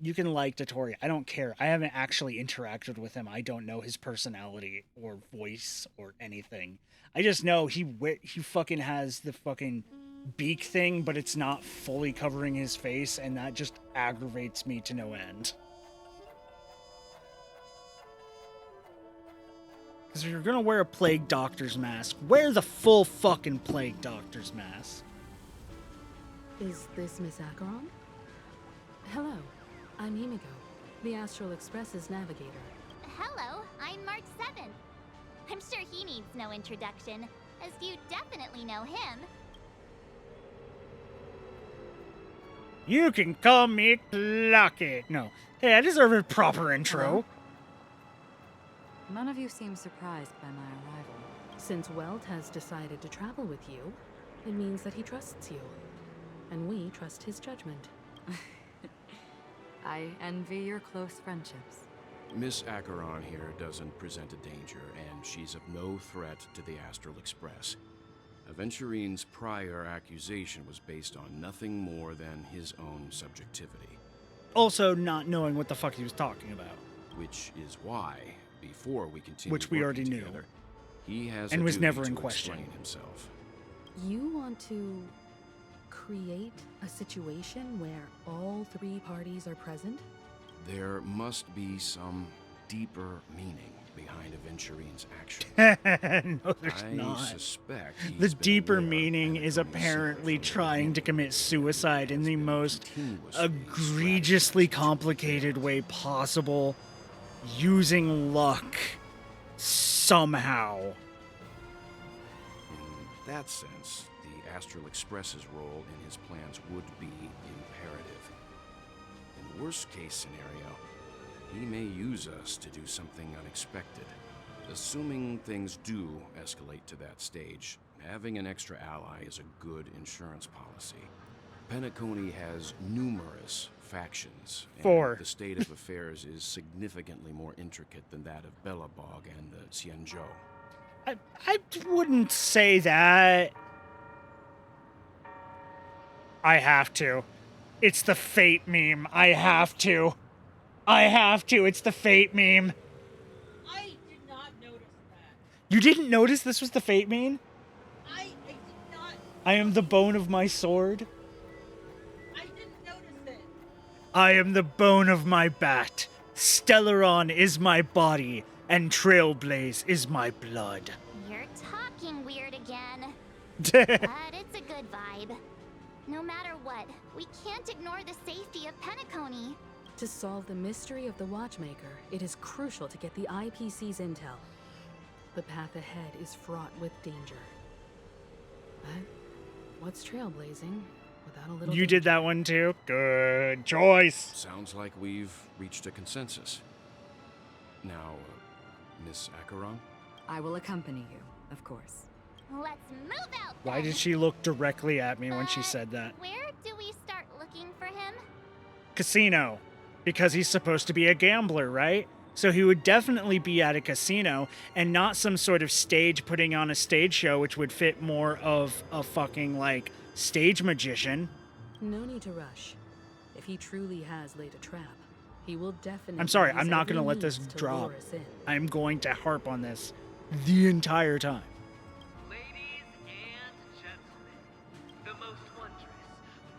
You can like Dottore. I don't care. I haven't actually interacted with him. I don't know his personality or voice or anything. I just know he fucking has the fucking beak thing, but it's not fully covering his face, and that just aggravates me to no end. Because if you're gonna wear a Plague Doctor's mask, wear the full fucking Plague Doctor's mask. Is this Miss Acheron? Hello, I'm Himiko, the Astral Express's navigator. Hello, I'm March 7th. I'm sure he needs no introduction, as you definitely know him. You can call me Lucky. No. Hey, I deserve a proper intro. Hello? None of you seem surprised by my arrival. Since Welt has decided to travel with you, it means that he trusts you. And we trust his judgment. I envy your close friendships. Miss Acheron here doesn't present a danger, and she's of no threat to the Astral Express. Aventurine's prior accusation was based on nothing more than his own subjectivity. Also, not knowing what the fuck he was talking about. Which is why, before we continue Which we already knew. together, he has and a was duty never to in question. explain himself. You want to create a situation where all 3 parties are present? There must be some deeper meaning behind Aventurine's action. No, there's I not. suspect The he's been deeper aware of meaning is Pentagon's apparently secret from the trying to beginning, commit suicide in the most continuously egregiously complicated way possible, using luck somehow. In that sense, the Astral Express's role in his plans would be imperative. In the worst case scenario, he may use us to do something unexpected. Assuming things do escalate to that stage, having an extra ally is a good insurance policy. Penacony has numerous factions, and 4. the state of affairs is significantly more intricate than that of Belobog and the Xianzhou. I wouldn't say that. I have to. It's the Fate meme. I have to. It's the Fate meme. I did not notice that. You didn't notice this was the Fate meme? I did not. I am the bone of my sword. I didn't notice it. I am the bone of my bat. Stellaron is my body, and Trailblaze is my blood. You're talking weird again. But it's a good vibe. No matter what, we can't ignore the safety of Penacony. To solve the mystery of the Watchmaker, it is crucial to get the IPC's intel. The path ahead is fraught with danger. But what's trailblazing without a little You did that one too? Good choice. Sounds like we've reached a consensus. Now, Miss Acheron? I will accompany you, of course. Let's move out. Why did she look directly at me when she said that? Where do we start looking for him? Casino. Because he's supposed to be a gambler, right? So he would definitely be at a casino and not some sort of stage putting on a stage show, which would fit more of a fucking, like, stage magician. No need to rush. If he truly has laid a trap, he will definitely. I'm sorry, use I'm not every going to let this means to drop. lure us in. I'm going to harp on this the entire time. Ladies and gentlemen, the most wondrous,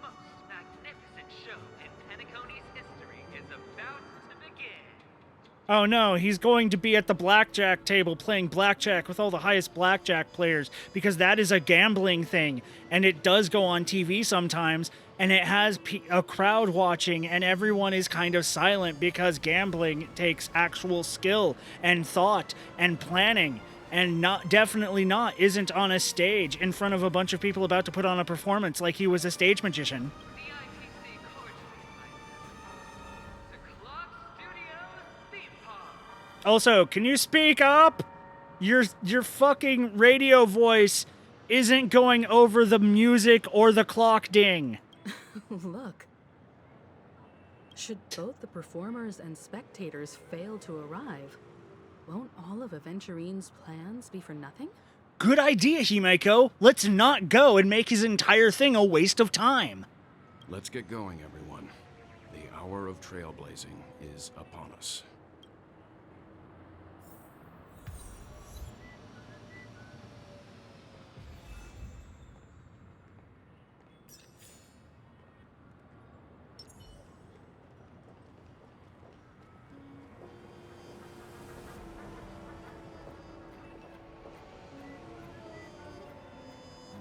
most magnificent show in Penacony's history is about to begin. Oh no, he's going to be at the blackjack table playing blackjack with all the highest blackjack players because that is a gambling thing and it does go on TV sometimes and it has a crowd watching and everyone is kind of silent because gambling takes actual skill and thought and planning and definitely isn't on a stage in front of a bunch of people about to put on a performance like he was a stage magician. Also, can you speak up? Your fucking radio voice isn't going over the music or the clock ding. Look. Should both the performers and spectators fail to arrive, won't all of Aventurine's plans be for nothing? Good idea, Himeko. Let's not go and make his entire thing a waste of time. Let's get going, everyone. The hour of trailblazing is upon us.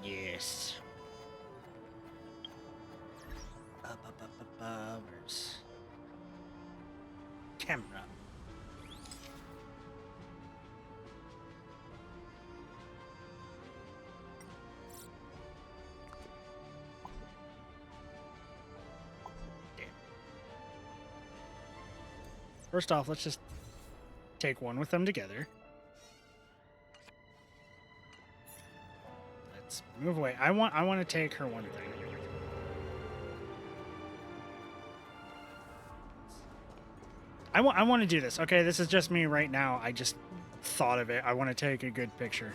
Yes. Where's camera? First off, let's just take one with them together. Let's move away. I want to take her one thing. I want to do this. Okay, this is just me right now. I just thought of it. I want to take a good picture.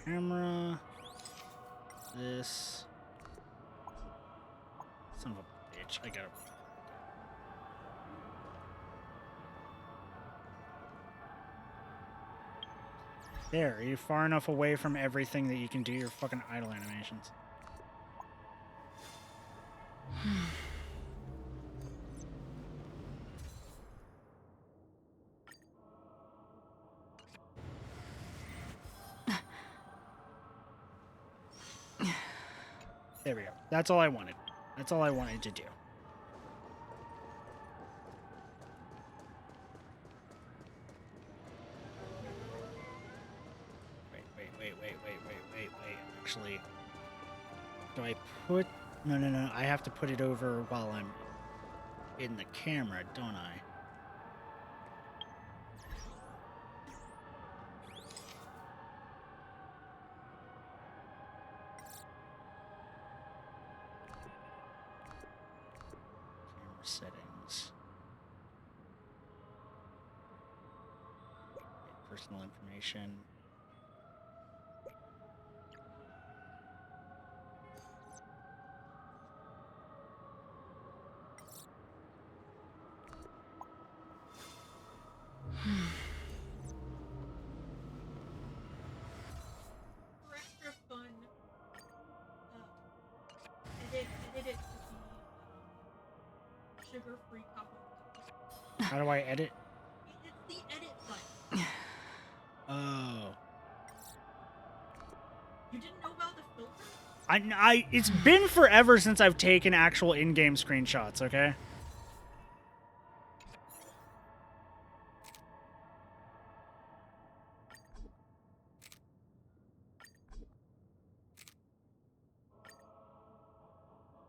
Camera. This. Son of a bitch. I gotta. There, are you far enough away from everything that you can do your fucking idle animations? There we go. That's all I wanted. That's all I wanted to do. Wait. Actually, do I put... No. I have to put it over while I'm in the camera, don't I? Camera settings. Personal information. For extra fun, edit it to be sugar-free cocoa. How do I edit? It's the edit button. Oh. You didn't know about the filter? It's been forever since I've taken actual in-game screenshots, okay?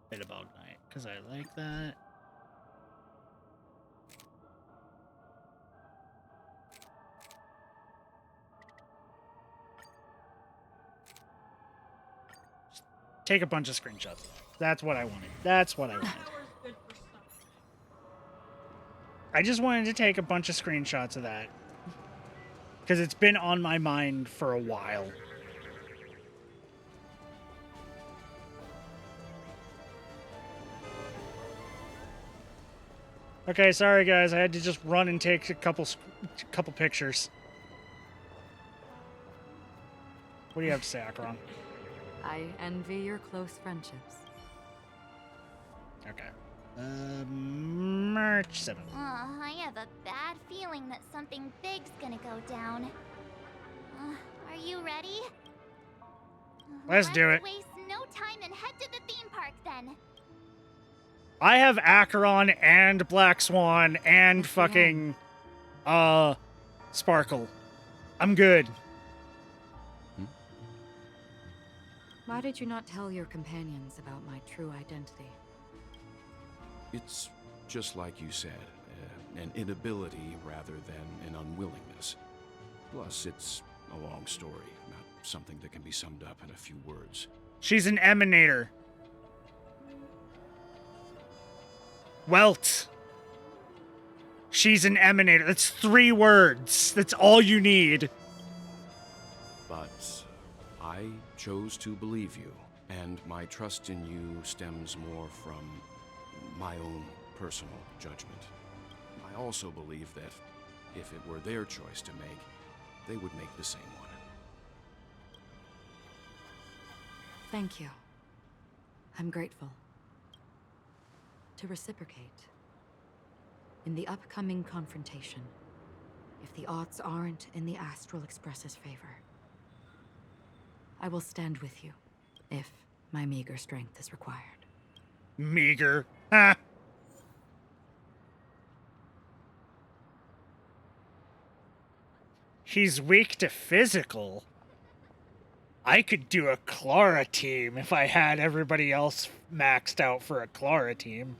Bit about night, because I like that. Take a bunch of screenshots of that. That's what I wanted. That's what I wanted. I just wanted to take a bunch of screenshots of that. Because it's been on my mind for a while. Okay, sorry guys. I had to just run and take a couple pictures. What do you have to say, Akron? I envy your close friendships. Okay. March 7th. I have a bad feeling that something big's gonna go down. Are you ready? Let's do it. Waste no time and head to the theme park then. I have Acheron and Black Swan and fucking Sparkle. I'm good. Why did you not tell your companions about my true identity? It's just like you said, an inability rather than an unwillingness. Plus, it's a long story, not something that can be summed up in a few words. She's an emanator. Welt. She's an emanator. That's 3 words. That's all you need. But I chose to believe you, and my trust in you stems more from my own personal judgment. I also believe that if it were their choice to make, they would make the same one. Thank you. I'm grateful. To reciprocate, in the upcoming confrontation, if the odds aren't in the Astral Express's favor, I will stand with you, if my meager strength is required. Meager. Ha! He's weak to physical. I could do a Clara team if I had everybody else maxed out for a Clara team.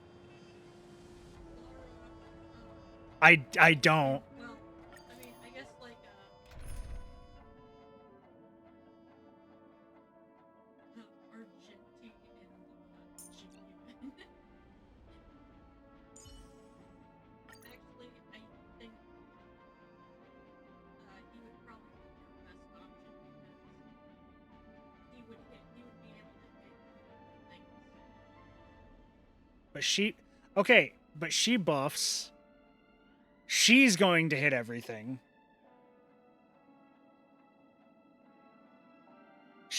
I don't. Well, I mean, I guess like Argenti and Genuine. Actually, I think he would probably be your best option because he would be able to hit things. But she buffs. She's going to hit everything.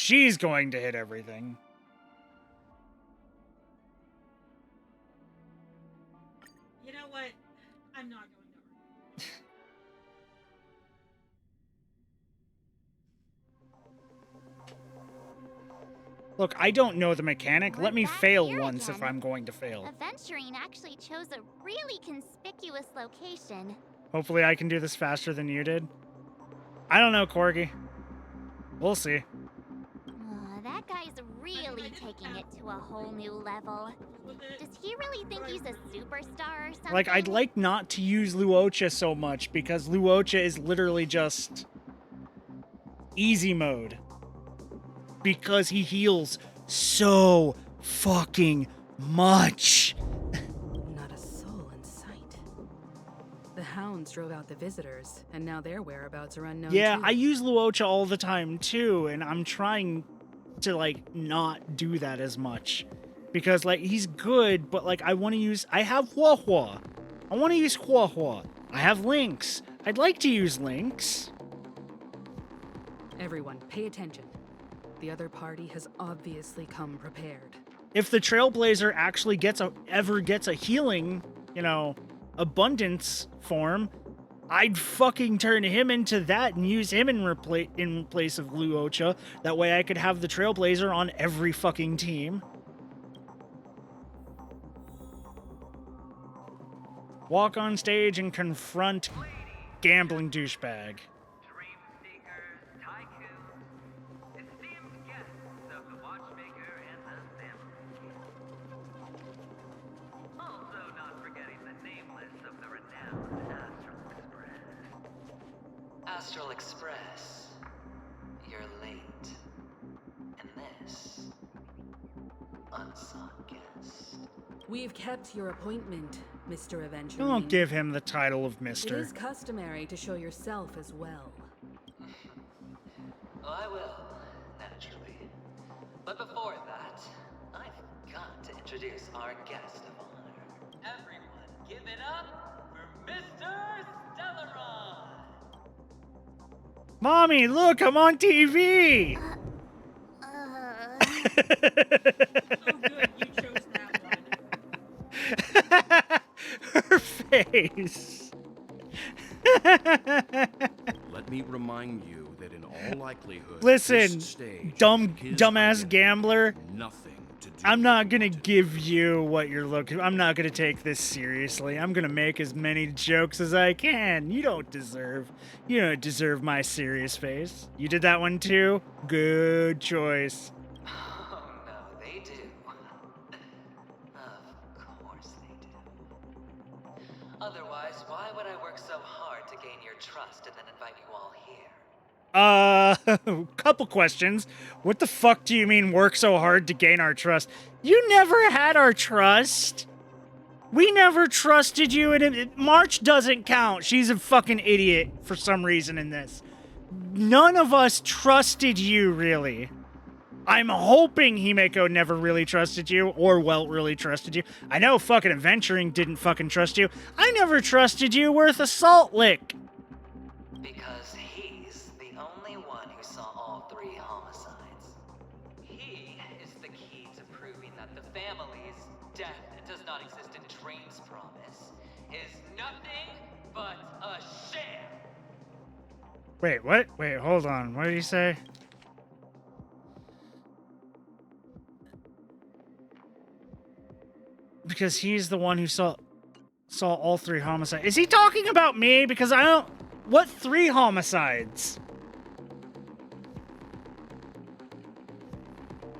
she's going to hit everything. You know what? I'm not going to. Look, I don't know the mechanic. We're Let me back fail here once if again. I'm going to fail. Aventurine actually chose a really conspicuous location. Hopefully I can do this faster than you did. I don't know, Corgi. We'll see. That guy's really taking it to a whole new level. Does he really think he's a superstar or something? Like, I'd like not to use Luocha so much, because Luocha is literally just easy mode. Because he heals so fucking much. Not a soul in sight. The hounds drove out the visitors, and now their whereabouts are unknown. Yeah, too. I use Luocha all the time too, and I'm trying to, like, not do that as much. Because, like, he's good, but, like, I have Huahua. I want to use Huahua. I have Lynx. I'd like to use Lynx. Everyone, pay attention. The other party has obviously come prepared. If the Trailblazer actually ever gets a healing, abundance form, I'd fucking turn him into that and use him in place of Luocha. That way I could have the Trailblazer on every fucking team. Walk on stage and confront gambling douchebag. Astral Express, you're late. And this, unsought guest. We've kept your appointment, Mr. Avenger. Don't give him the title of It Mister. is customary to show yourself as well. Well, I will, naturally. But before that, I've got to introduce our guest of honor. Everyone, give it up for Mr. Stellaron! Mommy, look, I'm on TV! Oh, good. You chose that one. Her face. Let me remind you that in all likelihood, Listen, this stage dumbass is gambler. nothing to do. I'm not gonna give you what you're looking. I'm not gonna take this seriously. I'm gonna make as many jokes as I can. You don't deserve my serious face. You did that one too? Good choice. Oh, no, they do. Of course they do. Otherwise, why would I work so hard to gain your trust and then invite you all here? Couple questions. What the fuck do you mean work so hard to gain our trust? You never had our trust. We never trusted you, and March doesn't count. She's a fucking idiot for some reason in this. None of us trusted you, really. I'm hoping Himeko never really trusted you, or Welt really trusted you. I know fucking Adventuring didn't fucking trust you. I never trusted you worth a salt lick. Because he's the only one who saw all 3 homicides. He is the key to proving that the family's death does not exist in Drain's promise, is nothing but a sham. Wait, what? Wait, hold on. What did he say? Because he's the one who saw all 3 homicides. Is he talking about me? Because I don't... What 3 homicides?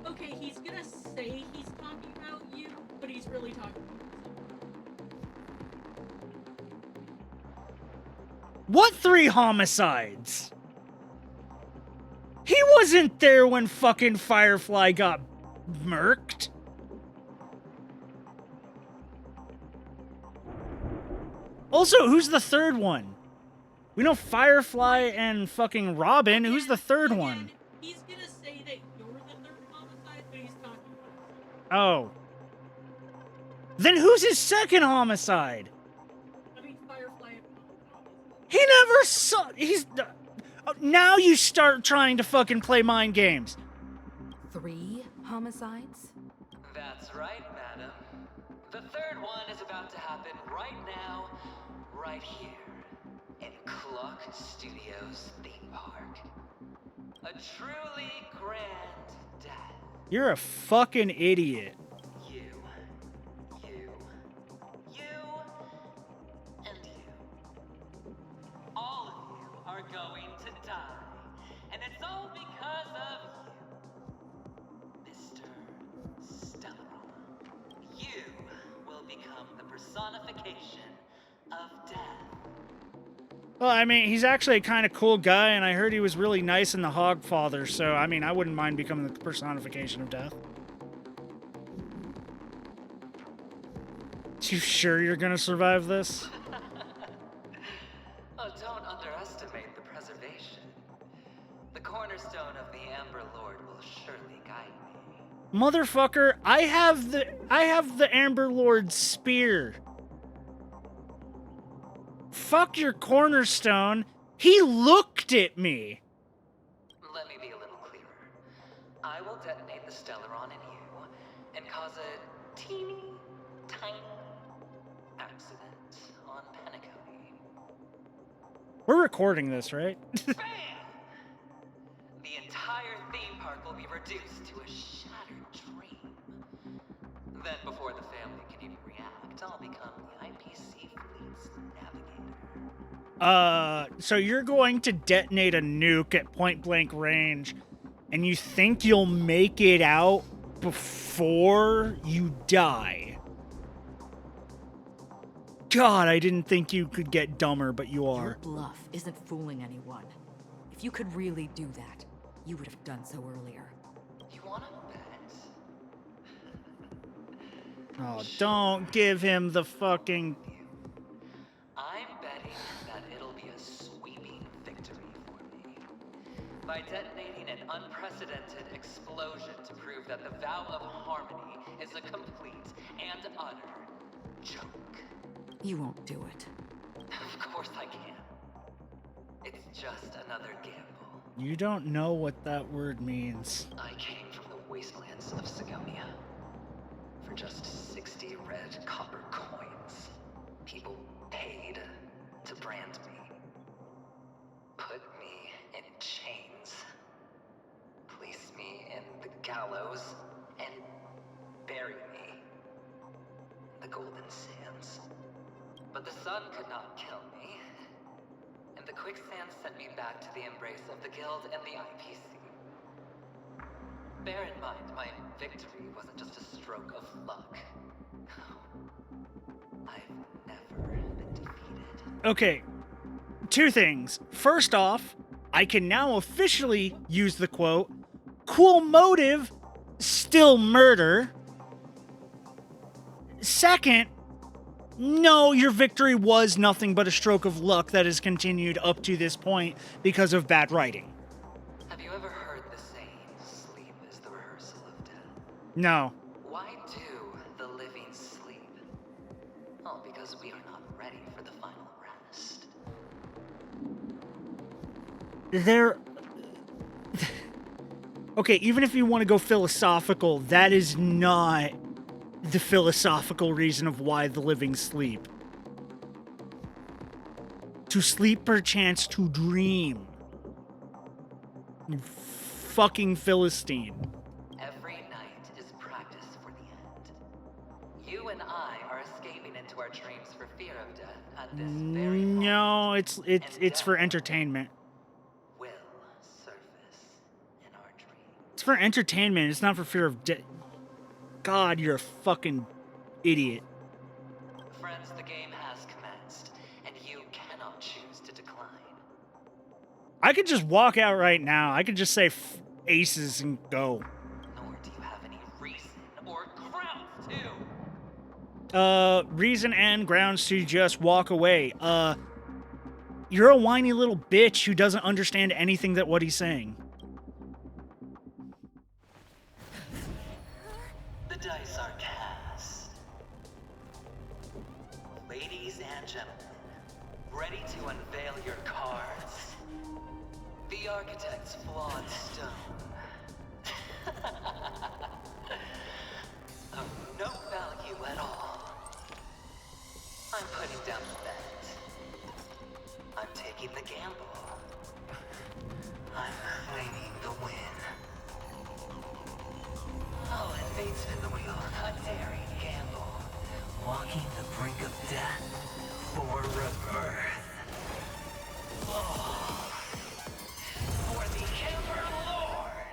Okay, he's gonna say he's talking about you, but he's really talking about himself. What 3 homicides? He wasn't there when fucking Firefly got murked. Also, who's the 3rd one? We know Firefly and fucking Robin. Who's the 3rd one? He's gonna say that you're the 3rd homicide, but he's talking about himself. Oh. Then who's his 2nd homicide? I mean, Firefly. He never saw... He's... Now you start trying to fucking play mind games. 3 homicides? That's right, madam. The third one is about to happen right now, right here, in Clock Studios theme park. A truly grand death. You're a fucking idiot. You, and you. All of you are going to die. And it's all because of you, Mr. Stellaron. You will become the personification of death. Well, I mean, he's actually a kind of cool guy, and I heard he was really nice in The Hogfather, so, I mean, I wouldn't mind becoming the personification of death. You sure you're gonna survive this? Oh, don't underestimate the preservation. The cornerstone of the Amber Lord will surely guide me. Motherfucker, I have the Amber Lord's spear. Fuck your cornerstone. He looked at me. Let me be a little clearer. I will detonate the Stellaron in you and cause a teeny, tiny accident on Penacony. We're recording this, right? Bam! The entire theme park will be reduced to a shattered dream. Then, before the family can even react, I'll become the IPC fleet's navigator. So you're going to detonate a nuke at point blank range, and you think you'll make it out before you die? God, I didn't think you could get dumber, but you are. Your bluff isn't fooling anyone. If you could really do that, you would have done so earlier. You wanna bet? Oh, don't give him the fucking... I'm betting that it'll be a sweeping victory for me. By detonating an unprecedented explosion to prove that the vow of harmony is a complete and utter joke. You won't do it. Of course I can. It's just another gamble. You don't know what that word means. I came from the wastelands of Sigonia. For just 60 red copper coins, people paid to brand me. Put me in chains. Place me in the gallows and bury me in the golden sands. But the sun could not kill me, and the quicksand sent me back to the embrace of the Guild and the IPC. Bear in mind, my victory wasn't just a stroke of luck. I've never been defeated. Okay, 2 things. First off, I can now officially use the quote, "Cool motive, still murder." Second, no, your victory was nothing but a stroke of luck that has continued up to this point because of bad writing. Have you ever heard the saying, sleep is the rehearsal of death? No. Why do the living sleep? Oh, because we are not ready for the final rest. Okay, even if you want to go philosophical, that is not the philosophical reason of why the living sleep. To sleep perchance to dream. You fucking Philistine. Every night is practice for the end. You and I are escaping into our dreams for fear of death at this very moment. No, it's for entertainment. Will surface in our dreams. It's for entertainment, it's not for fear of death. God, you're a fucking idiot. Friends, the game has commenced, and you cannot choose to decline. I could just walk out right now. I could just say aces and go. Nor do you have any reason or grounds to. Reason and grounds to just walk away. You're a whiny little bitch who doesn't understand anything that what he's saying. The dice are cast. Ladies and gentlemen, ready to unveil your cards? The architect's flawed stone. keep the gamble. I need the win. Oh, and fate spin the wheel, a daring gamble. Walking the brink of death for rebirth. Oh, for the Ember Lord!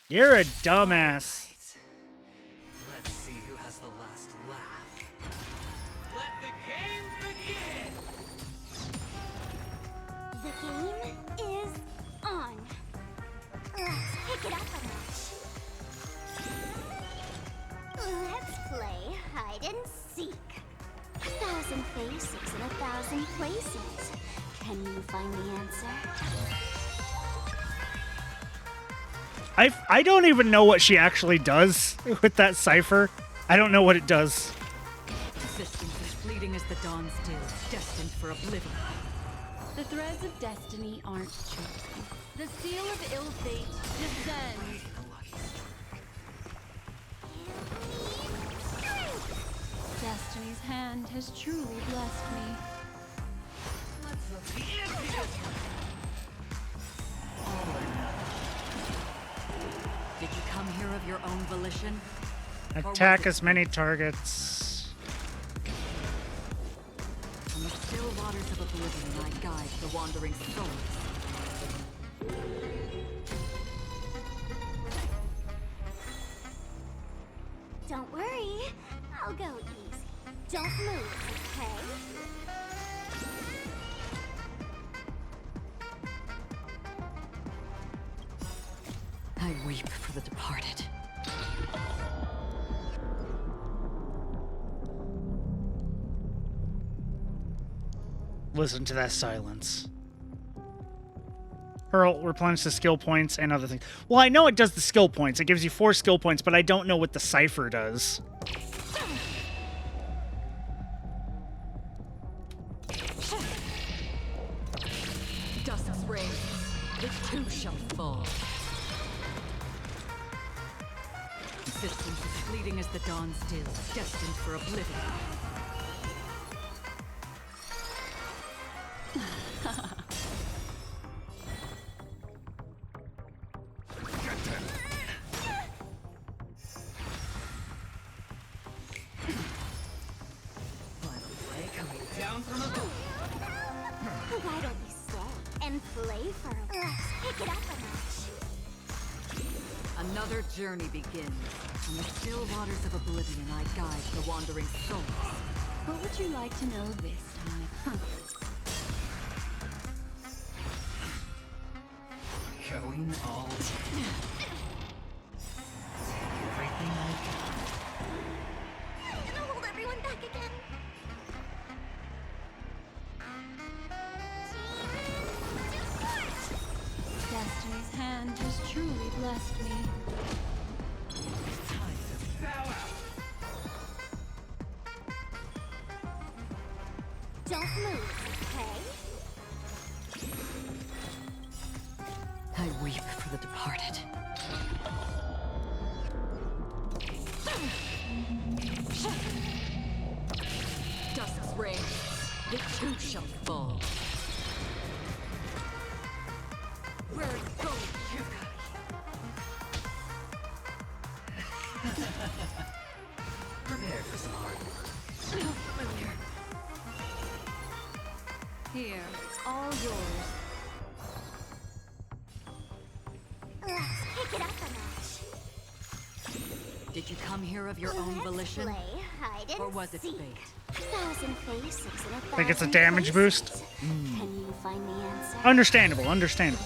You're a dumbass. Let's see who has the last laugh. Let the game begin! The game is on. Let's pick it up a notch. Let's play hide and seek. 1,000 faces in 1,000 places. Can you find the answer? I don't even know what she actually does with that cipher. I don't know what it does. Existence is fleeting as the dawn's dew, destined for oblivion. The threads of destiny aren't chosen. The seal of ill fate descends. Destiny's hand has truly blessed me. Did you come here of your own volition? Attack as many targets. On the still waters of oblivion, I guide the wandering souls. Don't worry, I'll go easy. Don't move, okay? I weep for the departed. Listen to that silence. Hurl, replenish the skill points and other things. Well, I know it does the skill points. It gives you 4 skill points, but I don't know what the cipher does. Dust's reign, it too shall fall. Existence is fleeting as the dawn's dew, destined for oblivion. Why don't we slow and play for a while? Let's pick it up a notch. Another journey begins. On the still waters of oblivion, I guide the wandering souls. What would you like to know this time? Going all in. Everything I I'm gonna hold everyone back again. Destiny's hand has truly blessed me. Don't move, okay? I weep for the departed. Dust's reign, it too shall fall. Where it goes, prepare for some hard work. Here, all yours. Let's pick it up a notch. Did you come here of your own volition? Play hide and Or was it seek. fate? 1,000 faces in 1,000 Think it's a damage boost? places. Can you find the answer? Understandable, understandable.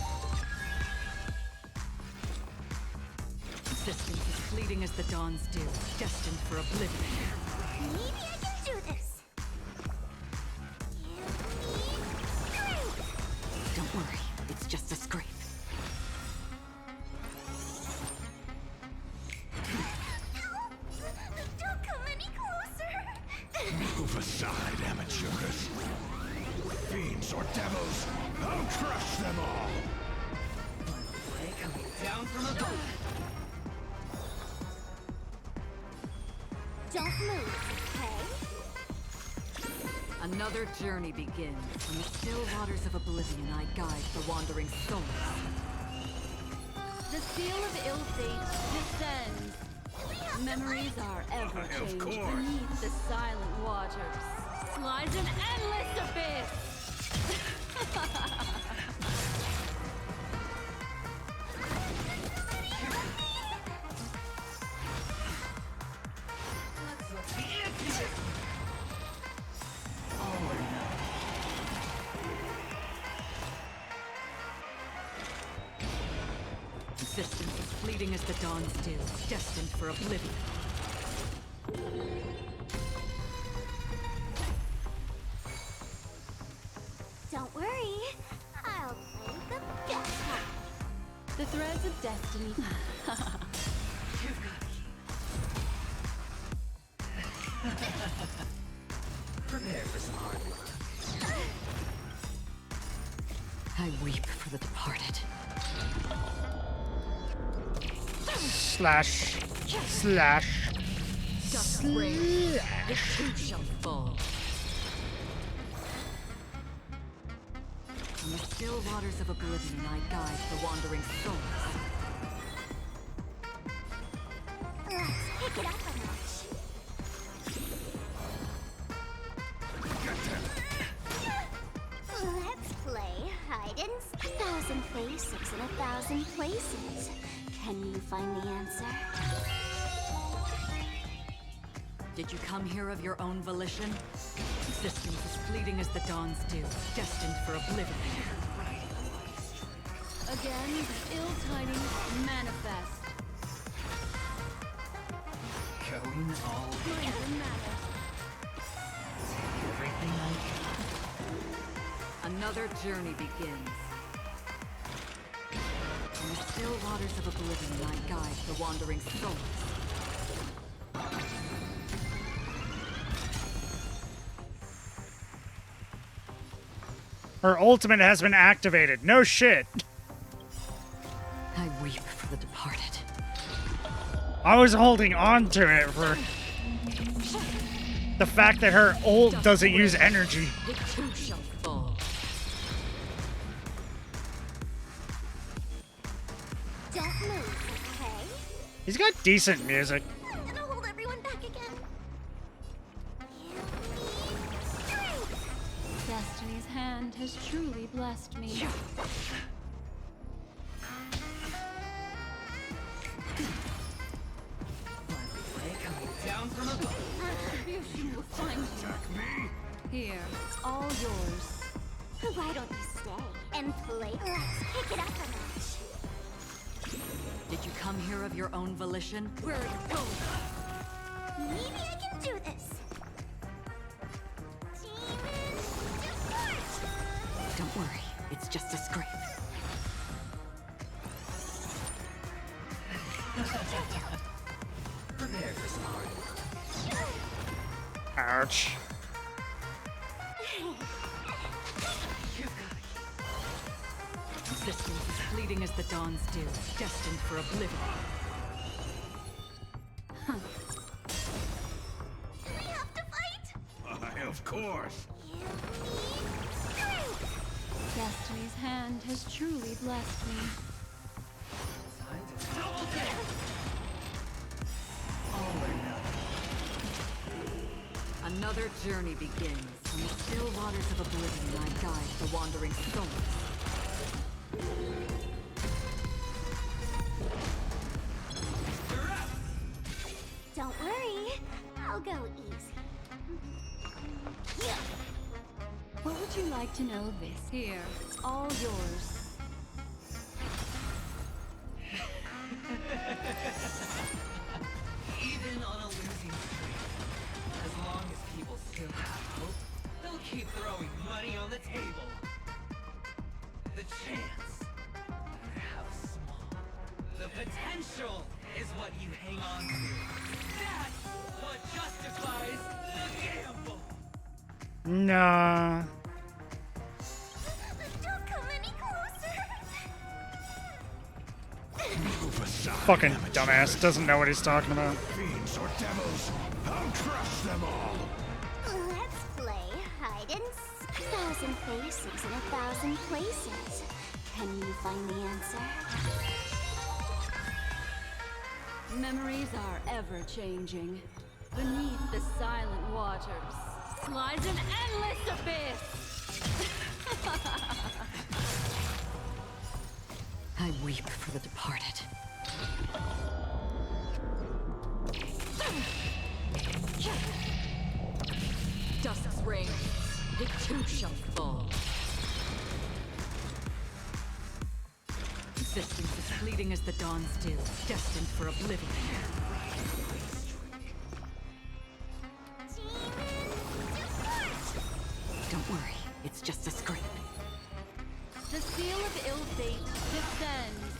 Existence is fleeting as the dawn's dew, destined for oblivion. Maybe I can do this. Don't worry, it's just a scrape. Don't come any closer. Move aside, amateurs. Fiends or devils, I'll crush them all. Play coming down from above. Don't move, okay? Another journey begins. In the still waters of oblivion, I guide the wandering souls. The seal of ill fate descends. Memories are ever changed beneath the silent waters. Lies an endless abyss. Existence is fleeting as the dawn's dew, destined for oblivion. Don't worry, I'll play the best one. The threads of destiny. Prepare for some hard work. I weep for the departed. Slash. Slash. Just rain. The too shall fall. In the still waters of oblivion, I guide the wandering souls. Let's pick it up a notch. Let's play hide and seek. 1,000 faces in 1,000 places. Can you find the answer? Did you come here of your own volition? Existence is fleeting as the dawn's dew, destined for oblivion. Again, the ill tidings manifest. Going all Mind the matter. everything I can. Another journey begins. In the still waters of oblivion, I guide the wandering souls. Her ultimate has been activated. No shit. I weep for the departed. I was holding on to it for the fact that her ult doesn't use energy. The too shall fall. Don't move, okay? He's got decent music. I'm gonna hold everyone back again. Destiny's hand has truly blessed me. Down from above. Retribution will find you. Here, it's all yours. Why don't you stay and play? Let's pick it up a notch. Did you come here of your own volition? Where are you going? Maybe I can do this. Demon depart! Don't worry, it's just a scrape. Prepare for some hard work. Ouch. Existence is fleeting as the dawn's dew, destined for oblivion. Do we have to fight? Of course. You need strength! Destiny's hand has truly blessed me. Double dip! All or nothing. Another journey begins. From the still waters of oblivion, I guide the wandering souls. Don't worry, I'll go easy. What would you like to know this? Here, it's all yours. Even on a losing streak, as long as people still have hope, they'll keep throwing money on the table. The chance, no matter how small, the potential is what you hang on to. That's what justifies the gamble. Nah. Don't come any closer! Fucking dumbass. Doesn't know what he's talking about. Fiends or devils, I'll crush them all. Let's play hide Guidance? 1,000 faces in 1,000 places. Can you find the answer? Memories are ever changing. Beneath the silent waters lies an endless abyss. I weep for the departed. Dusk's reign, it too shall fall. Existence is fleeting as the dawn still, destined for oblivion. Don't worry, it's just a scrape. The seal of ill fate descends.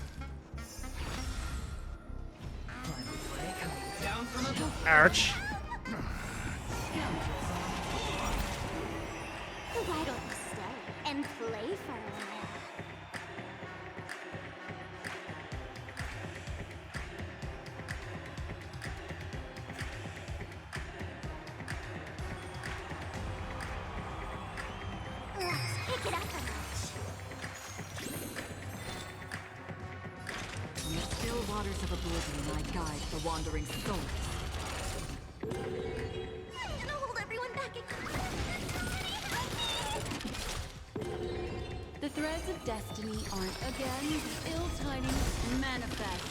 Ouch. Why don't you stay and play for a while? Let's pick it up a notch. From the still waters of oblivion, I guide the wandering souls. I'm gonna hold everyone back again. The threads of destiny aren't again ill tidings manifest.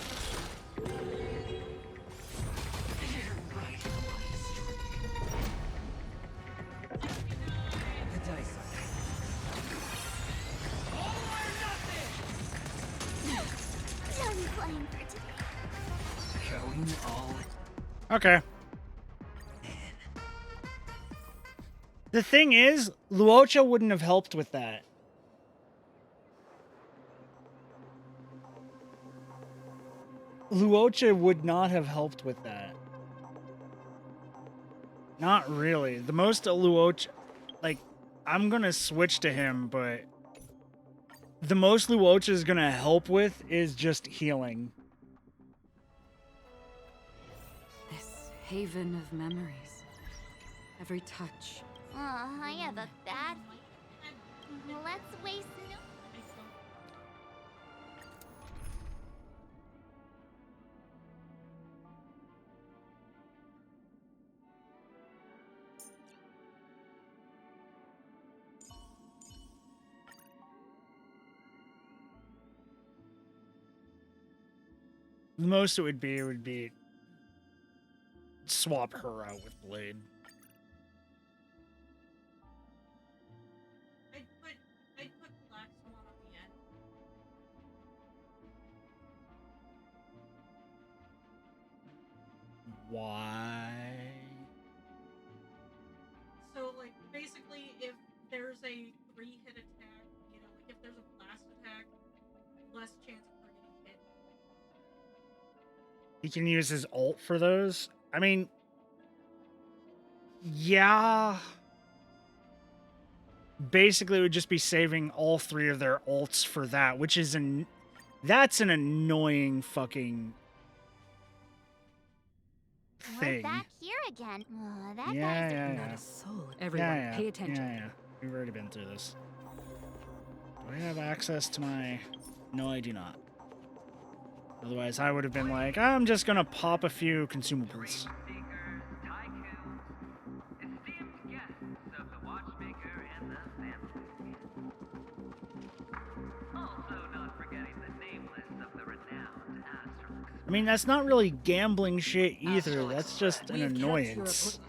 The dice Done playing for today. going all Okay. The thing is, Luocha wouldn't have helped with that. Luocha would not have helped with that. Not really. The most Luocha... Like, I'm gonna switch to him, but... The most Luocha is gonna help with is just healing. This haven of memories. Every touch. Oh, I have a bad one. Let's waste no... The most it would be swap her out with Blade. I'd put Black Swan on the end. Why? So, like, basically, if there's a 3-hit attack, you know, like if there's a blast attack, less chance of her getting hit. He can use his ult for those? I mean... Yeah... Basically, it would just be saving all 3 of their ults for that, which is that's an annoying fucking thing. We're back here again. Oh, that Yeah, guy's yeah, Not yeah. a soul. Everyone, pay attention. Yeah. We've already been through this. Do I have access to my... No, I do not. Otherwise, I would have been like, I'm just gonna pop a few consumables. I mean, that's not really gambling shit either. That's just an annoyance.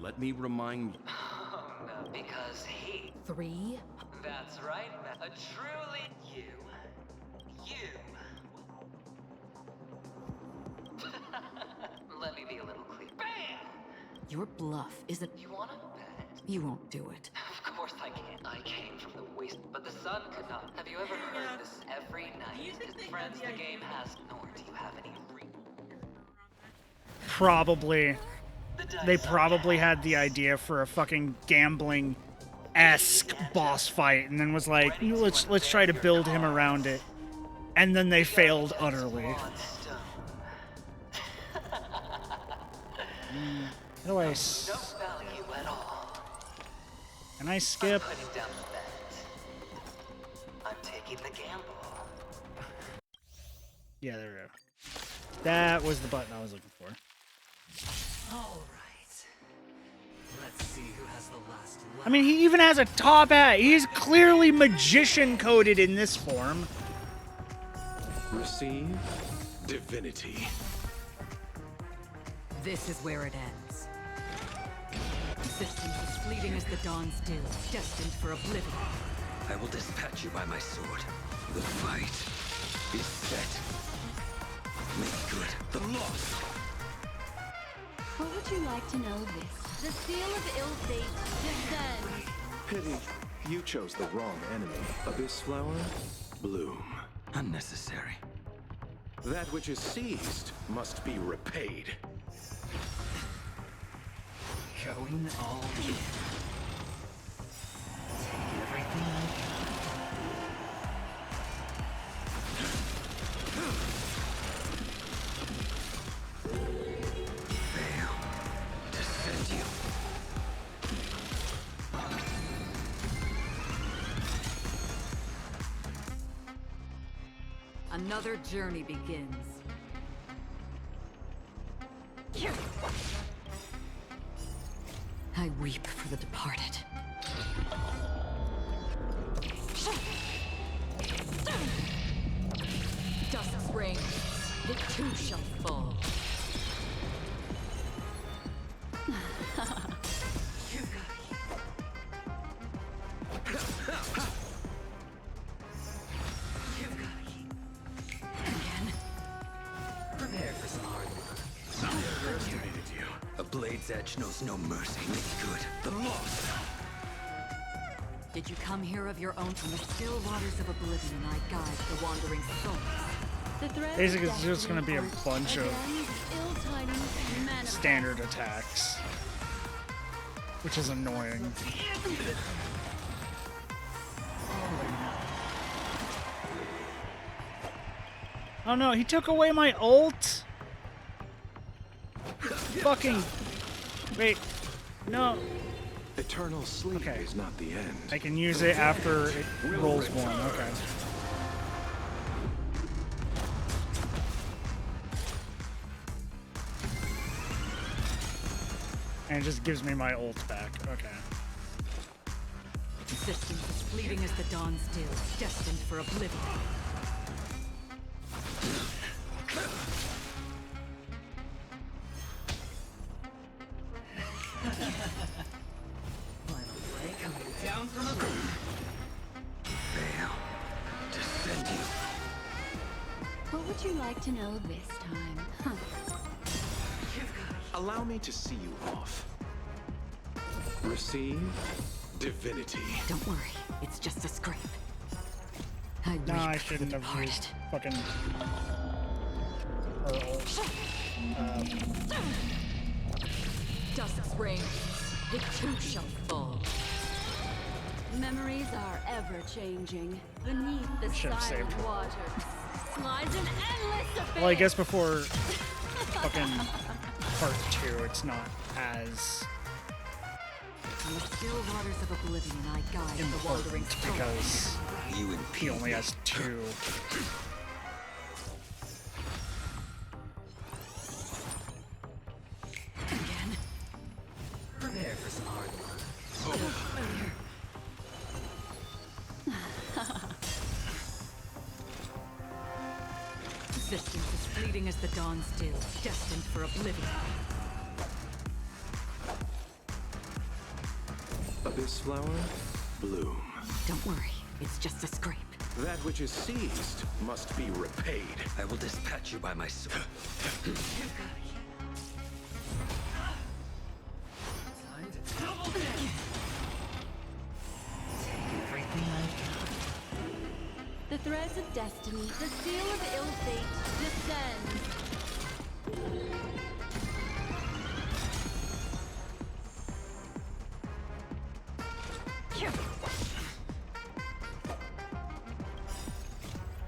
Let me remind you. Oh no, because he... 3? That's right, a truly you. Let me be a little clear. Bam! Your bluff isn't... You wanna bet? You won't do it. Of course I can't. I came from the waste, but the sun could not. Have you ever heard this every night? His friends the game has, nor do you have any Probably. They probably had the idea for a fucking gambling-esque boss fight, and then was like, let's try to build him around it. And then they failed utterly. How do I No value at all. Can I skip? I'm putting down the bet. I'm taking the gamble. Yeah, there we go. That was the button I was looking for. All right. Let's see who has the last laugh. I mean, he even has a top hat. He's clearly magician coded in this form. Receive divinity. This is where it ends. Existence is fleeting as the dawn still, destined for oblivion. I will dispatch you by my sword. The fight is set. Make good the loss. What would you like to know this? The seal of ill fate descends. Pity, you chose the wrong enemy. Abyss flower, bloom. Unnecessary. That which is seized must be repaid. Going all in. Take everything I fail to send you. Another journey begins. I weep for the departed. Dust's reign, it too shall fall. Prepare for some hard work. I underestimated you. A blade's edge knows no mercy. Make good the loss. Did you come here of your own? From the still waters of oblivion, I guide the wandering souls. The thread Basically, of it's just going to be a destiny bunch of again, ill tidings manifest. standard attacks, which is annoying. Oh no, he took away my ult? Fucking... Wait. No. Eternal sleep is not the end. I can use it after it rolls one. Okay. And it just gives me my ult back. Okay. Existence is fleeting as the dawn still, destined for oblivion. Final play coming down from a roof. Fail to send you. What would you like to know this time? Huh. Allow me to see you off. Receive divinity. Don't worry, it's just a scrape. No, I shouldn't have used fucking her ult. Dust's reign, it too shall fall. Memories are ever changing. Beneath the Should have silent saved her. waters lies an endless abyss. Well, I guess before fucking part 2, it's not as On the still waters of oblivion, I guide the wandering important souls. because You he only has 2. Again. Prepare for some hard work. Existence is fleeting as the dawn still, destined for oblivion. Abyss flower, bloom. Don't worry, it's just a scrape. That which is seized must be repaid. I will dispatch you by my sword. Time to double down. Take everything I got. The threads of destiny, the seal of ill fate descends.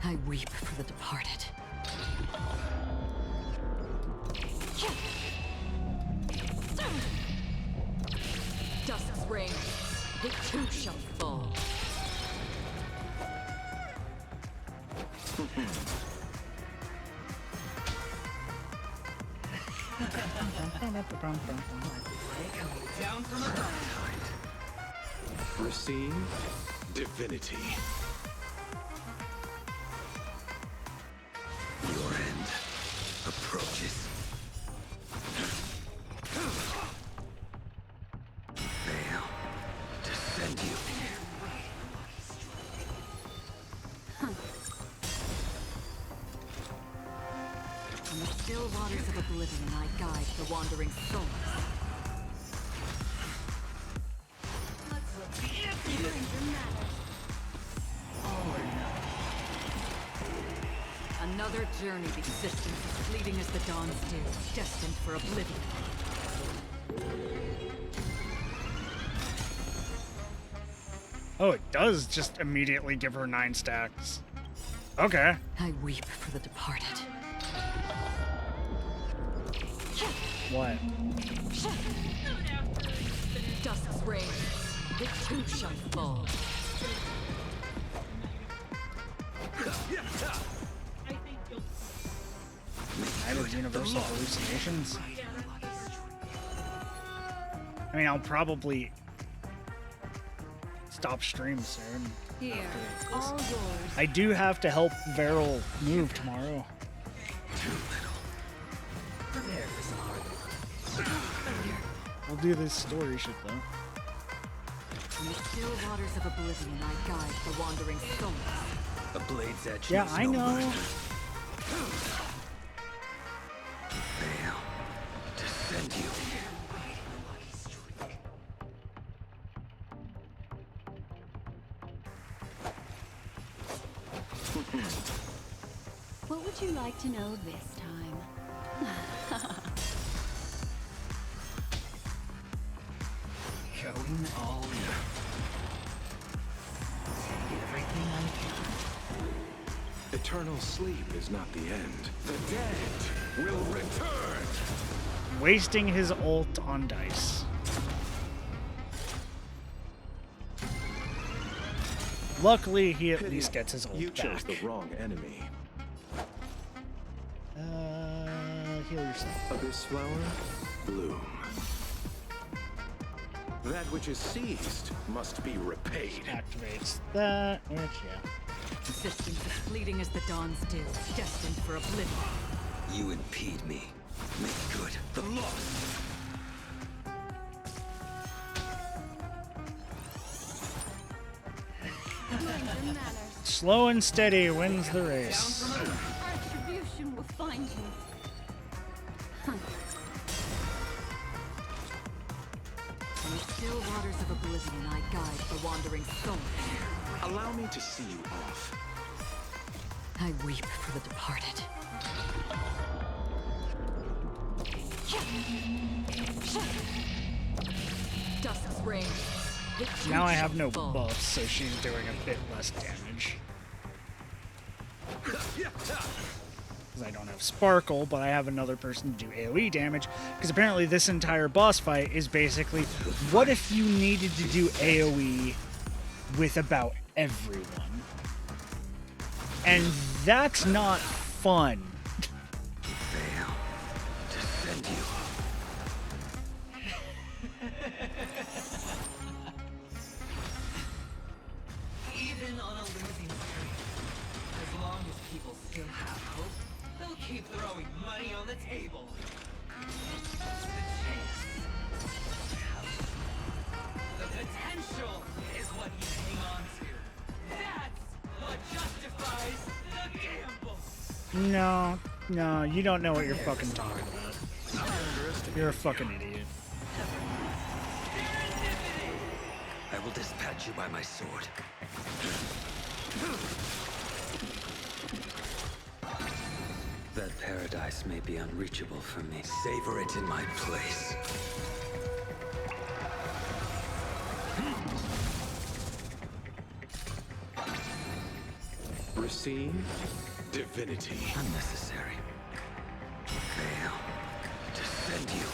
I weep for the departed. reigns, it too shall fall. Down from above. Receive divinity. Your end approaches. Veil, descend you. In the still waters of oblivion, I guide the wandering souls. Another journey of existence as fleeting as the dawn's dew, destined for oblivion. Oh, it does just immediately give her 9 stacks. Okay. I weep for the departed. What? Dusk's reign, it too shall fall. Night of Universal Hallucinations? I mean, I'll probably stop stream soon. Here, all yours. I do have to help Varel move tomorrow. Prepare for some hard. We'll do this story shit though. In the still waters of oblivion, I guide the wandering souls. A blade's edge. Yeah, knows I no know. mercy. Veil, descend you. What would you like to know this time? Going all in. Take everything I can. Eternal sleep is not the end. The dead will return. Wasting his ult on dice. Luckily, he at least gets his ult You chose back. the wrong enemy. Heal yourself. Abyss flower, bloom. That which is seized must be repaid. Activates that, which, yeah. Existence as fleeting as the dawn's dew, destined for oblivion. You impede me. Make good the loss. Slow and steady wins the race. Retribution will find you. In the still waters of oblivion, I guide the wandering souls. Allow me to see you off. I weep for the departed. Dusk's reign. it too Now I have shall no fall. buffs, so she's doing a bit less damage. Because I don't have Sparkle, but I have another person to do AoE damage. Because apparently this entire boss fight is basically, what if you needed to do AoE with about everyone? And that's not fun. Veil, descend you. Even on a losing streak, as long as people still have hope, they'll keep throwing money on the table. The chance. The potential is what you hang on to. That's what justifies the gamble. No, you don't know what you're fucking talking about. You're a fucking idiot. I will dispatch you by my sword. That paradise may be unreachable for me. Savor it in my place. Receive divinity. Unnecessary. Veil, descend you.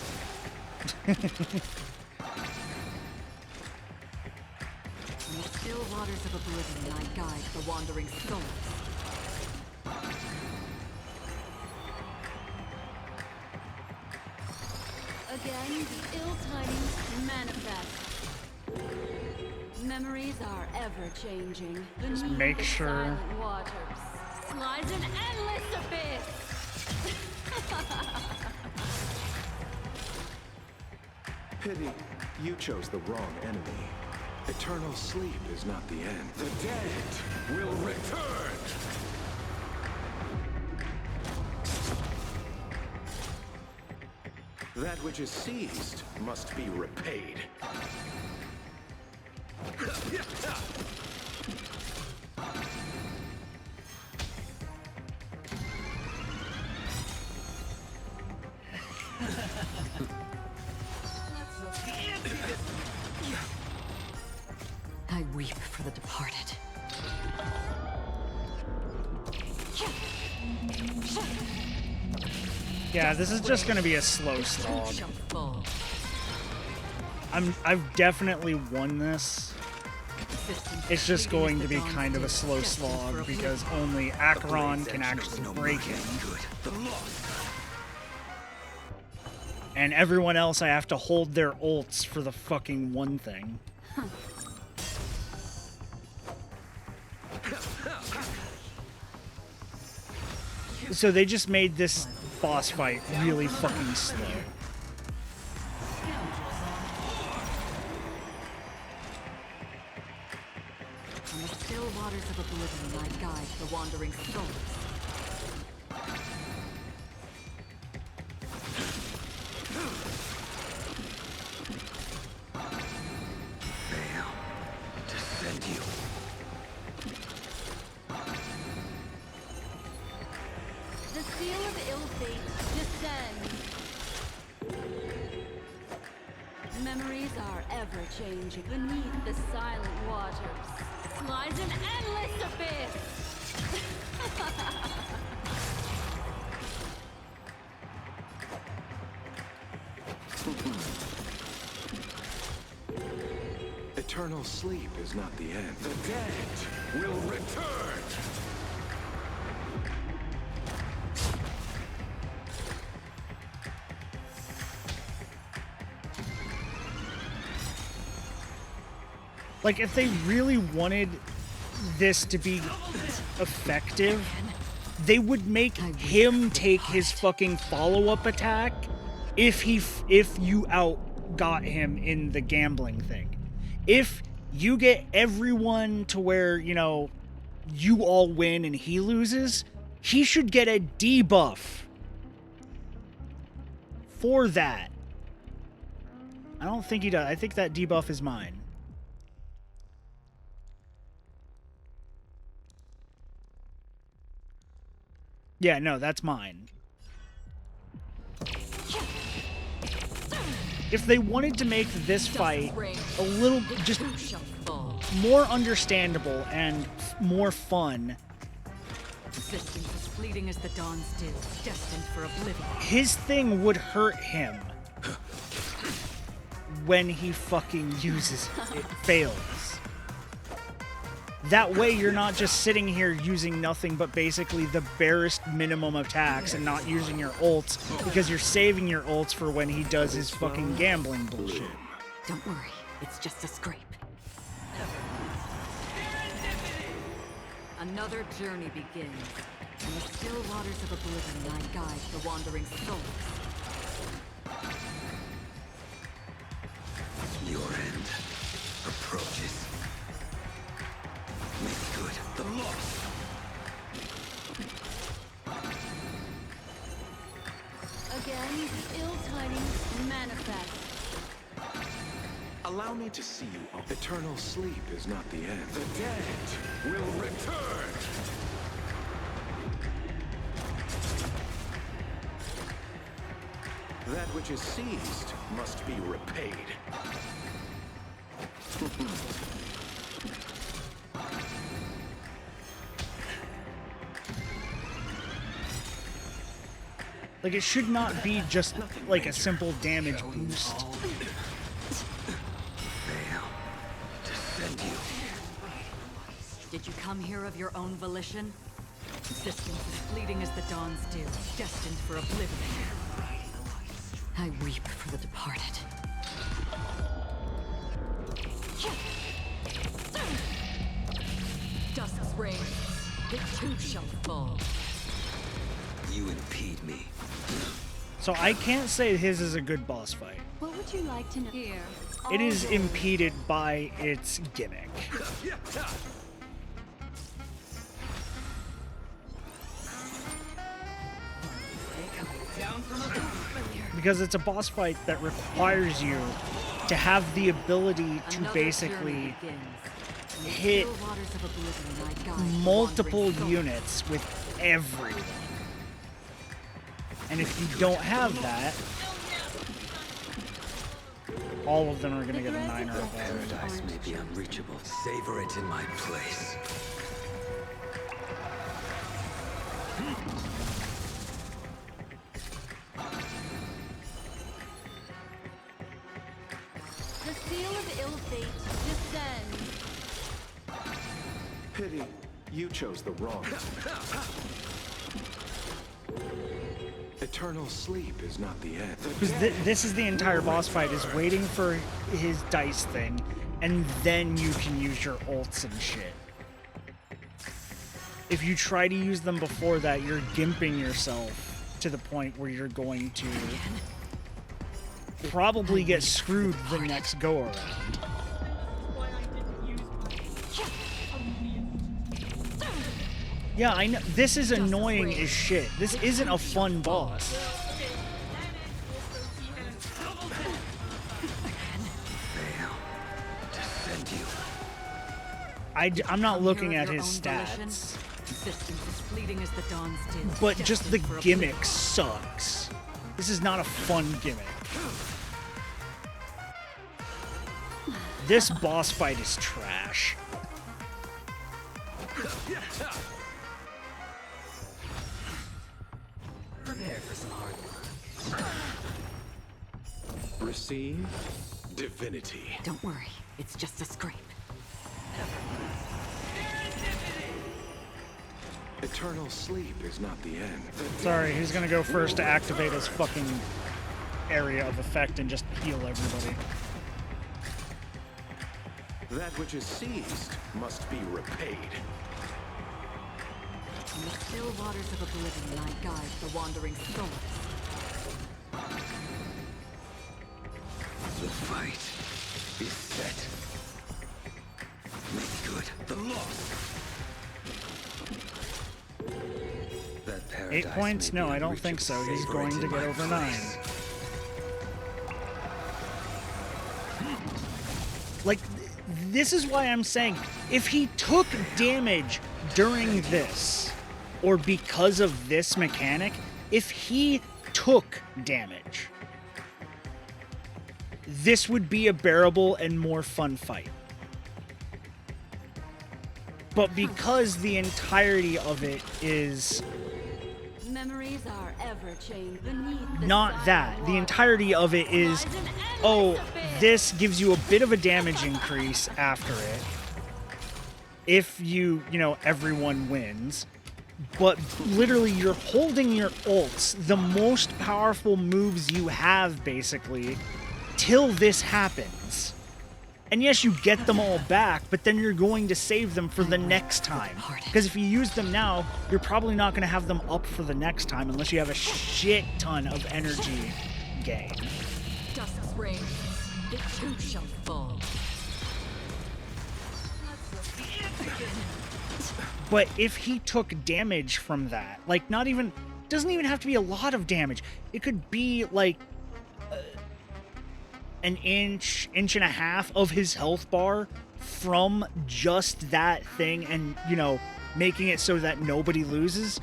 still waters of oblivion I guide the wandering souls. Again, the ill tidings manifest. Memories are ever changing. Just Beneath make the sure. silent waters lies an endless abyss. Pity, you chose the wrong enemy. Eternal sleep is not the end. The dead will return! That which is seized must be repaid. I weep for the departed. Yeah, this is just gonna be a slow slog. I've definitely won this. It's just going to be kind of a slow slog because only Acheron can actually break him. And everyone else I have to hold their ults for the fucking one thing. So they just made this boss fight really fucking slow. On the still waters of oblivion I guide the wandering souls. May descend you. The seal of ill fate descends. Memories are ever changing. Beneath the silent waters lies an endless abyss. Eternal sleep is not the end. The dead will return! Like, if they really wanted this to be effective, they would make him take his fucking follow-up attack if you outgot him in the gambling thing. If you get everyone to where, you know, you all win and he loses, he should get a debuff for that. I don't think he does. I think that debuff is mine. Yeah, no, that's mine. If they wanted to make this fight a little just more understandable and more fun, Existence as fleeting as the dawn's dew, destined for oblivion. his thing would hurt him when he fucking uses it, fails. That way you're not just sitting here using nothing but basically the barest minimum attacks and not using your ults because you're saving your ults for when he does his fucking gambling bullshit. Don't worry, it's just a scrape. Another journey begins. In the still waters of oblivion I guide the wandering souls. Your end approaches. Make good the loss. Again, the ill tidings manifest. Allow me to see you. Eternal sleep is not the end. The dead will return! That which is seized must be repaid. Like, it should not be just like a simple damage boost. Descend you. Did you come here of your own volition? Existence as fleeting as the dawn's dew, destined for oblivion. I weep for the departed. Dusk's reign, it too shall fall. You impede me. So I can't say his is a good boss fight. What would you like to know? Here. It is impeded by its gimmick. Because it's a boss fight that requires you to have the ability to basically hit multiple units with everyone. And if you don't have that, all of them are going to get a 9 or above. Paradise may be unreachable. Savor it in my place. The seal of ill fate descends. Pity, you chose the wrong. Eternal sleep is not the end. Because this is the entire boss fight, is waiting for his dice thing, and then you can use your ults and shit. If you try to use them before that, you're gimping yourself to the point where you're going to probably get screwed the next go around. Yeah, I know. This is annoying as shit. This isn't a fun boss. I'm not looking at his stats. But just the gimmick sucks. This is not a fun gimmick. This boss fight is trash. Prepare for some hard work. Receive divinity. Don't worry, it's just a scrape. Eternal sleep is not the end. Sorry, he's gonna go first to activate his fucking area of effect and just heal everybody. That which is seized must be repaid. In the still waters of oblivion, I guide the wandering souls. The fight is set. Make good the loss. That 8 points? No, I don't think so. He's going to get over 9. Like, this is why I'm saying, if he took damage during this, or because of this mechanic, if he took damage, this would be a bearable and more fun fight. But because the entirety of it is Memories are ever chained beneath the not that, the entirety of it is, oh, this gives you a bit of a damage increase after it if you know, everyone wins. But literally, you're holding your ults, the most powerful moves you have, basically, till this happens. And yes, you get them all back, but then you're going to save them for the next time. Because if you use them now, you're probably not going to have them up for the next time unless you have a shit ton of energy gain. Dusk's reign, it too shall fall. But if he took damage from that, like, not even, doesn't even have to be a lot of damage. It could be like an inch and a half of his health bar from just that thing, and, you know, making it so that nobody loses.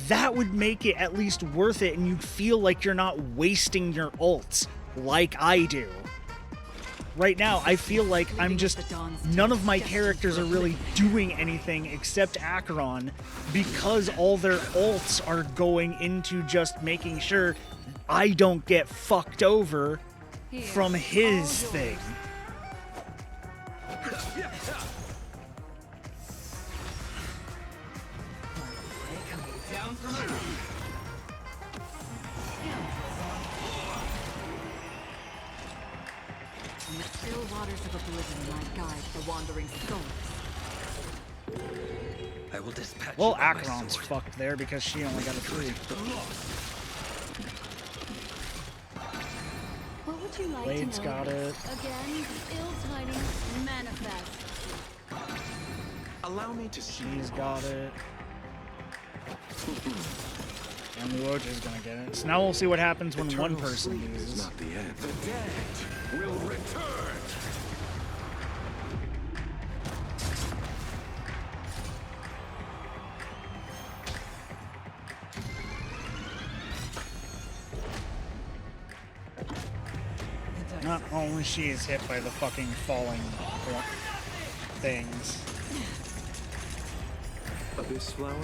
That would make it at least worth it, and you'd feel like you're not wasting your ults like I do. Right now, I feel like I'm just, none of my characters are really doing anything except Acheron, because all their ults are going into just making sure I don't get fucked over from his thing. cataclysm might guide the wandering souls. I will dispatch Well, you by my Acheron's sword. fucked there because she only got a 3. What would you like Blade's to know? got it. Again, the ill tidings manifest. Allow me to see. She's got it. And Luoja's gonna get it. So now we'll see what happens when one Eternal person sleep is loses. not the end. The dead will return. Not only she is hit by the fucking falling things. Abyss flower?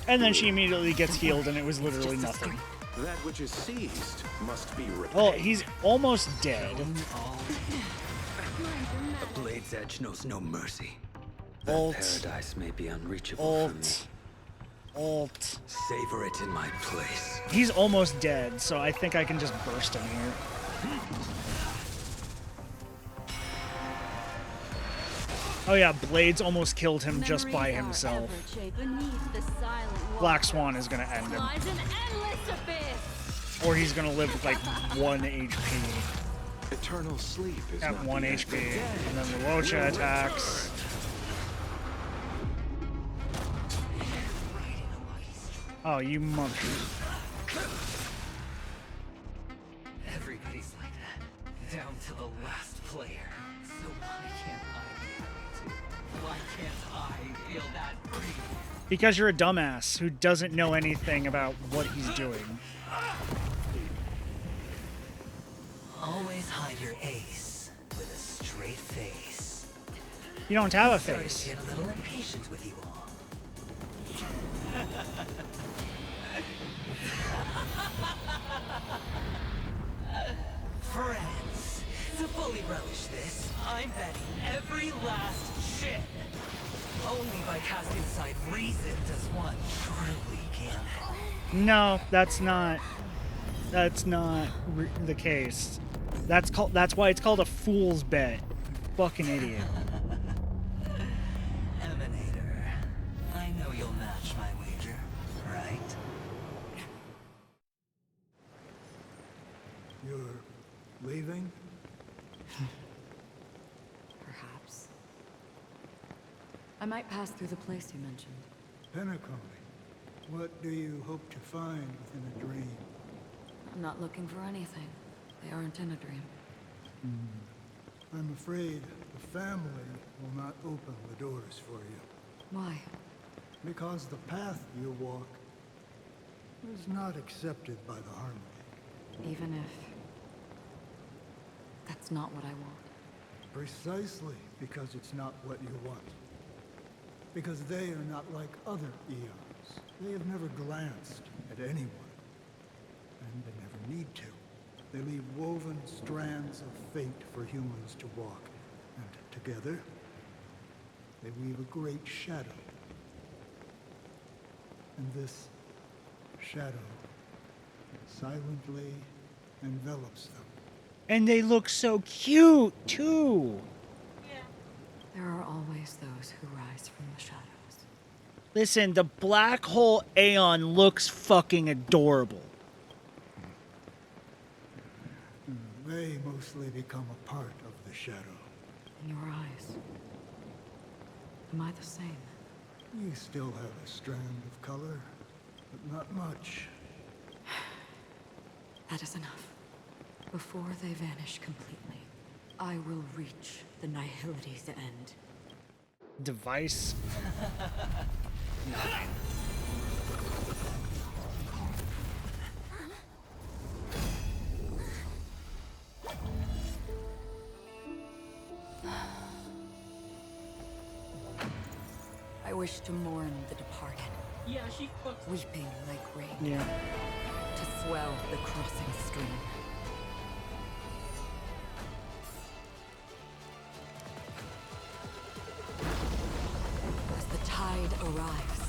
And then she immediately gets healed and it was literally nothing. That which is seized must be repaid. Well, he's almost dead. The blade's edge knows no mercy. That Ult. paradise may be unreachable for me. Ult. Savor it in my place. He's almost dead, so I think I can just burst him here. Oh yeah, Blades almost killed him just by himself. Black Swan is gonna end him. Or he's gonna live with like 1 HP. Eternal sleep is At not 1 the end. HP. And then the Luocha attacks. Oh, you mother. Everybody's like that, down to the last player. So why can't I be happy too? Why can't I feel that free? Because you're a dumbass who doesn't know anything about what he's doing. Always hide your ace with a straight face. You don't have a Starting face. to get a little impatient with you all. Friends, to fully relish this, I'm betting every last shit. Only by casting aside reason does one truly gamble. No, that's not the case. That's why it's called a fool's bet. Fucking idiot. Emanator, I know you'll match my wager, right? You're leaving? Perhaps. I might pass through the place you mentioned. Penacony, what do you hope to find within a dream? I'm not looking for anything. They aren't in a dream. I'm afraid the family will not open the doors for you. Why? Because the path you walk is not accepted by the Harmony. Even if that's not what I want. Precisely because it's not what you want. Because they are not like other eons. They have never glanced at anyone. And they never need to. They leave woven strands of fate for humans to walk. And together, they weave a great shadow. And this shadow silently envelops them. And they look so cute, too. There are always those who rise from the shadows. Listen, the black hole Aeon looks fucking adorable. They mostly become a part of the shadow. In your eyes, am I the same? You still have a strand of color, but not much. That is enough. Before they vanish completely, I will reach the nihility's end. Device 9. I wish to mourn the departed, Yeah, she cooks. weeping like rain. Yeah. To swell the crossing stream. As the tide arrives,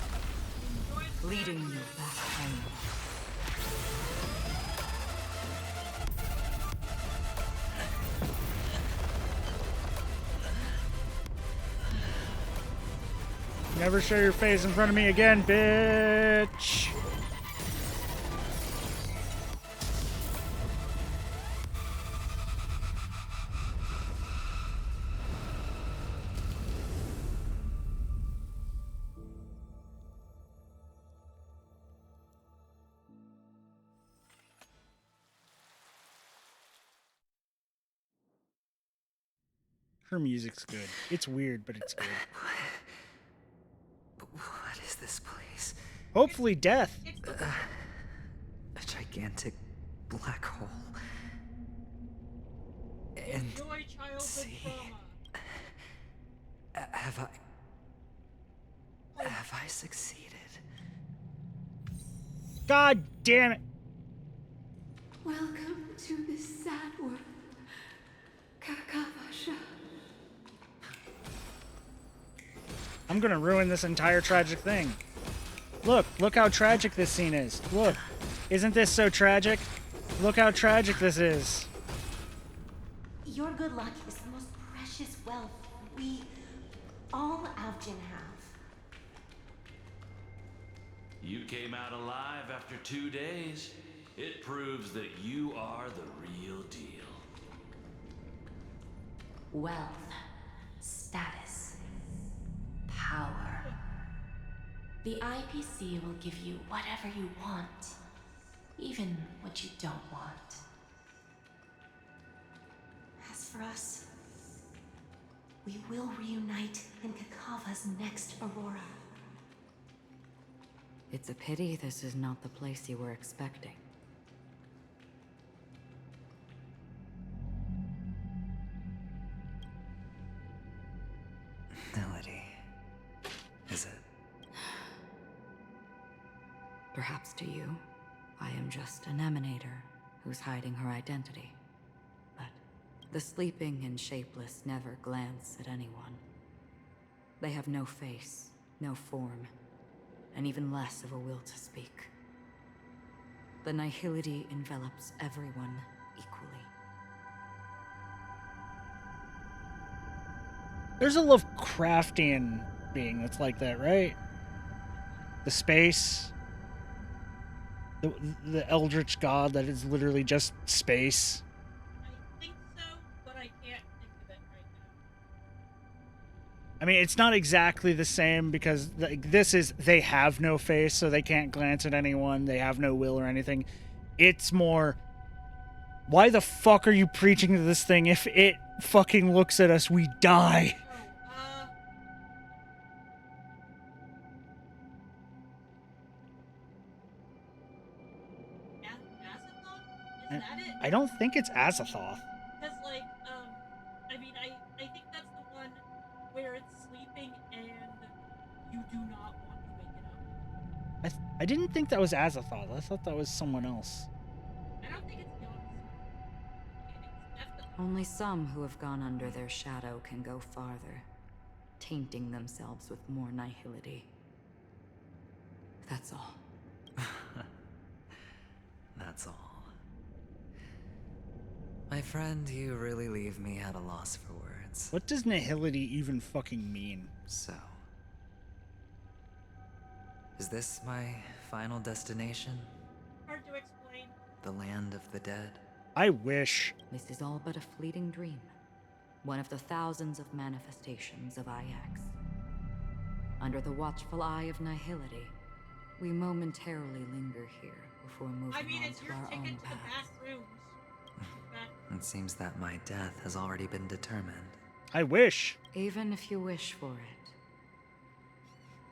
leading you back home. Never show your face in front of me again, bitch! Her music's good. It's weird, but it's good. What is this place? Hopefully death. A gigantic black hole. And Enjoy childhood trauma. Have I succeeded? God damn it! Welcome to this sad world, Kakavasha. I'm gonna ruin this entire tragic thing. Look how tragic this scene is. Look, isn't this so tragic? Look how tragic this is. Your good luck is the most precious wealth we, all Algin, have. You came out alive after 2 days. It proves that you are the real deal. Wealth, status, power. The IPC will give you whatever you want, even what you don't want. As for us, we will reunite in Kakava's next Aurora. It's a pity this is not the place you were expecting. Melody. Is it? Perhaps to you, I am just an emanator who's hiding her identity. But the sleeping and shapeless never glance at anyone. They have no face, no form, and even less of a will to speak. The nihility envelops everyone equally. There's a Lovecraftian being that's like that, right? The space. The eldritch god that is literally just space. I think so, but I can't think of it right now. I mean, it's not exactly the same because this is they have no face, so they can't glance at anyone. They have no will or anything. It's more, why the fuck are you preaching to this thing? If it fucking looks at us, we die. Is that it? I don't think it's Azathoth. Because, like, I mean, I think that's the one where it's sleeping and you do not want to wake it up. I didn't think that was Azathoth. I thought that was someone else. I don't think it's yours. Only some who have gone under their shadow can go farther, tainting themselves with more nihility. That's all. That's all. My friend, you really leave me at a loss for words. What does nihility even fucking mean? So, is this my final destination? Hard to explain. The land of the dead? I wish. This is all but a fleeting dream. One of the thousands of manifestations of IX. Under the watchful eye of nihility, we momentarily linger here before moving on it's to your our ticket own to the path. back rooms. It seems that my death has already been determined. I wish. Even if you wish for it,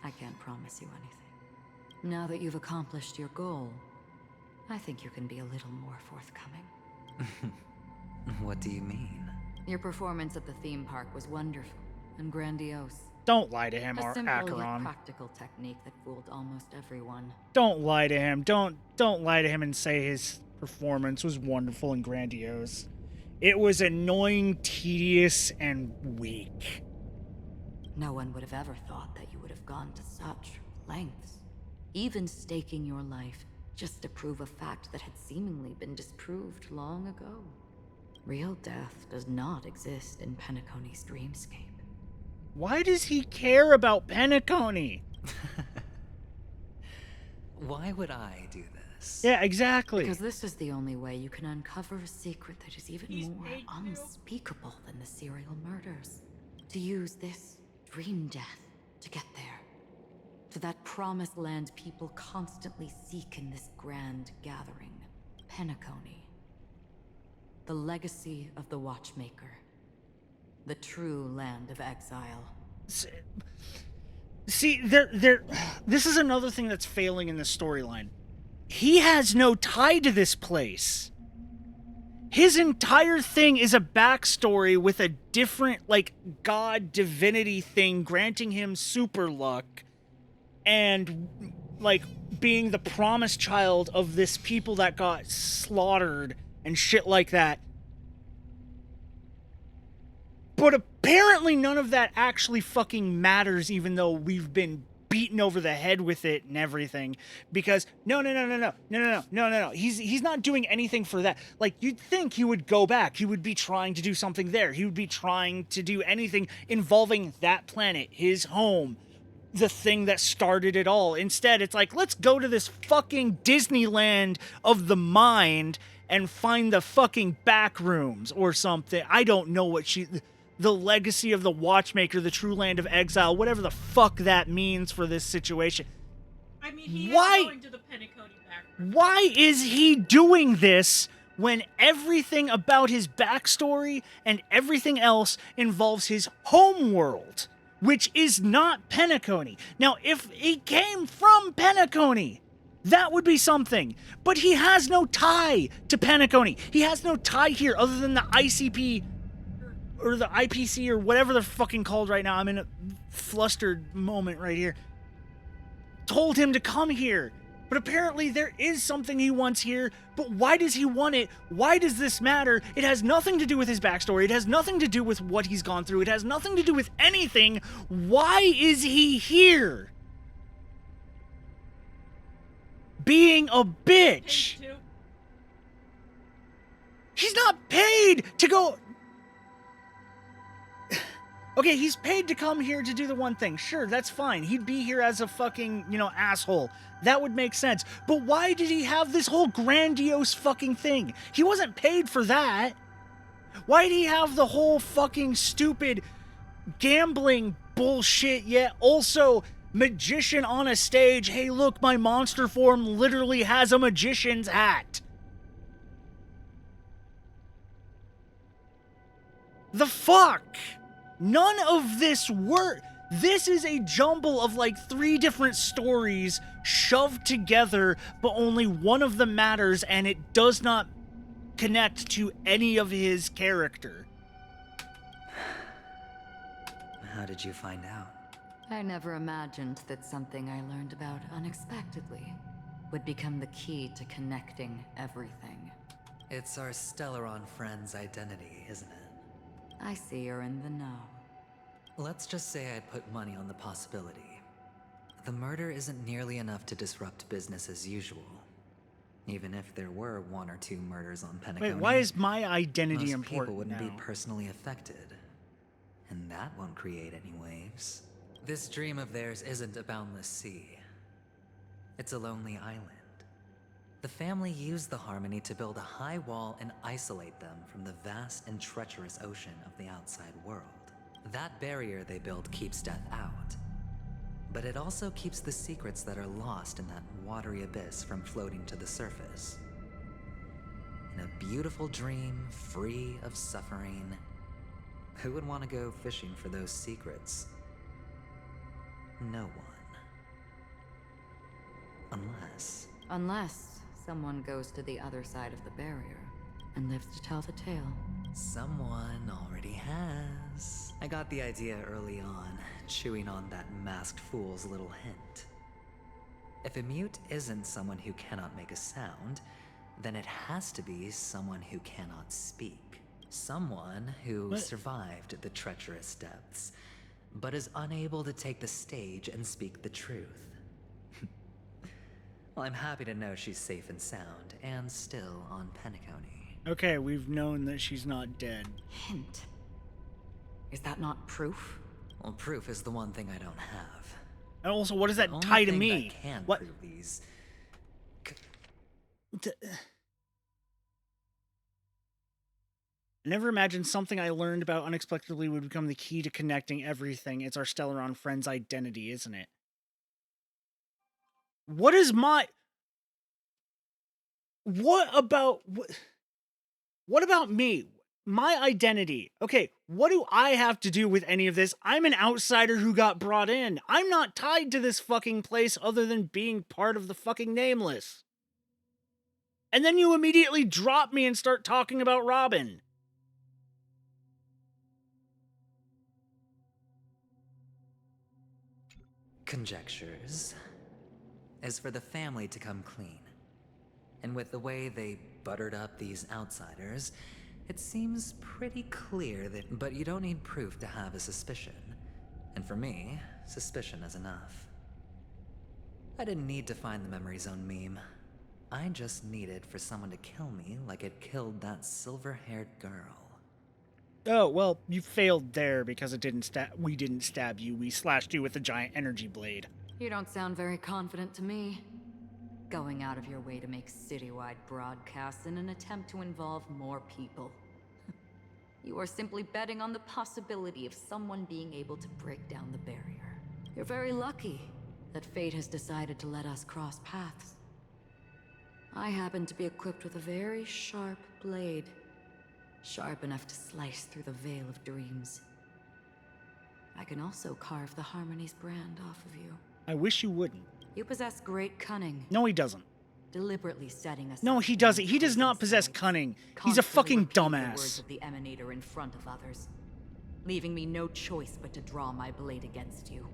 I can't promise you anything. Now that you've accomplished your goal, I think you can be a little more forthcoming. What do you mean? Your performance at the theme park was wonderful and grandiose. Don't lie to him, A simple yet Acheron. practical technique that fooled almost everyone. Don't lie to him. Don't lie to him and say his performance was wonderful and grandiose. It was annoying, tedious, and weak. No one would have ever thought that you would have gone to such lengths, even staking your life just to prove a fact that had seemingly been disproved long ago. Real death does not exist in Penacony's dreamscape. Why does he care about Penacony? Why would I do this? Yeah, exactly. Because this is the only way you can uncover a secret that is even more unspeakable than the serial murders. To use this dream death to get there. To that promised land people constantly seek in this grand gathering. Penacony. The legacy of the Watchmaker. The true land of exile. See, this is another thing that's failing in the storyline. He has no tie to this place. His entire thing is a backstory with a different, like, god divinity thing granting him super luck and, like, being the promised child of this people that got slaughtered and shit like that. But apparently none of that actually fucking matters, even though we've been beaten over the head with it and everything. Because no. He's not doing anything for that. Like, you'd think he would go back. He would be trying to do something there. He would be trying to do anything involving that planet, his home, the thing that started it all. Instead, it's like, let's go to this fucking Disneyland of the mind and find the fucking back rooms or something. I don't know what the legacy of the Watchmaker, the true land of exile, whatever the fuck that means for this situation. I mean, he is going to the Penacony back. Why is he doing this when everything about his backstory and everything else involves his home world, which is not Penacony? Now, if he came from Penacony, that would be something. But he has no tie to Penacony. He has no tie here other than the ICP or the IPC or whatever they're fucking called right now. I'm in a flustered moment right here. Told him to come here. But apparently there is something he wants here. But why does he want it? Why does this matter? It has nothing to do with his backstory. It has nothing to do with what he's gone through. It has nothing to do with anything. Why is he here? Being a bitch. He's not paid to go. Okay, he's paid to come here to do the one thing. Sure, that's fine. He'd be here as a fucking, asshole. That would make sense. But why did he have this whole grandiose fucking thing? He wasn't paid for that. Why did he have the whole fucking stupid gambling bullshit yet also magician on a stage? Hey, look, my monster form literally has a magician's hat. The fuck? None of this work. This is a jumble of like 3 different stories shoved together, but only one of them matters, and it does not connect to any of his character. How did you find out? I never imagined that something I learned about unexpectedly would become the key to connecting everything. It's our Stellaron friend's identity, isn't it? I see you're in the know. Let's just say I'd put money on the possibility. The murder isn't nearly enough to disrupt business as usual. Even if there were 1 or 2 murders on Penacony. Wait, why is my identity most important people wouldn't now? be personally affected. And that won't create any waves. This dream of theirs isn't a boundless sea. It's a lonely island. The family used the Harmony to build a high wall and isolate them from the vast and treacherous ocean of the outside world. That barrier they built keeps death out. But it also keeps the secrets that are lost in that watery abyss from floating to the surface. In a beautiful dream, free of suffering, who would want to go fishing for those secrets? No one. Unless someone goes to the other side of the barrier and lives to tell the tale. Someone already has. I got the idea early on, chewing on that masked fool's little hint. If a mute isn't someone who cannot make a sound, then it has to be someone who cannot speak. Someone who survived the treacherous depths, but is unable to take the stage and speak the truth. Well, I'm happy to know she's safe and sound, and still on Penacony. Okay, we've known that she's not dead. Hint. Is that not proof? Well, proof is the one thing I don't have. And also, what does that The only tie to thing me? That can What? prove these. I never imagined something I learned about unexpectedly would become the key to connecting everything. It's our Stellaron friend's identity, isn't it? What is my... What about me? My identity. Okay, what do I have to do with any of this? I'm an outsider who got brought in. I'm not tied to this fucking place other than being part of the fucking Nameless. And then you immediately drop me and start talking about Robin. Conjectures is for the family to come clean. And with the way they buttered up these outsiders, it seems pretty clear that... But you don't need proof to have a suspicion. And for me, suspicion is enough. I didn't need to find the memory zone meme. I just needed for someone to kill me like it killed that silver-haired girl. Oh, well, you failed there because we didn't stab you. We slashed you with a giant energy blade. You don't sound very confident to me. Going out of your way to make citywide broadcasts in an attempt to involve more people. You are simply betting on the possibility of someone being able to break down the barrier. You're very lucky that fate has decided to let us cross paths. I happen to be equipped with a very sharp blade. Sharp enough to slice through the veil of dreams. I can also carve the Harmony's brand off of you. I wish you wouldn't. You possess great cunning. No, he doesn't. Deliberately setting us. No, he doesn't. He does not possess cunning. He's a fucking dumbass. The words of the Emanator in front of others, leaving me no choice but to draw my blade against you.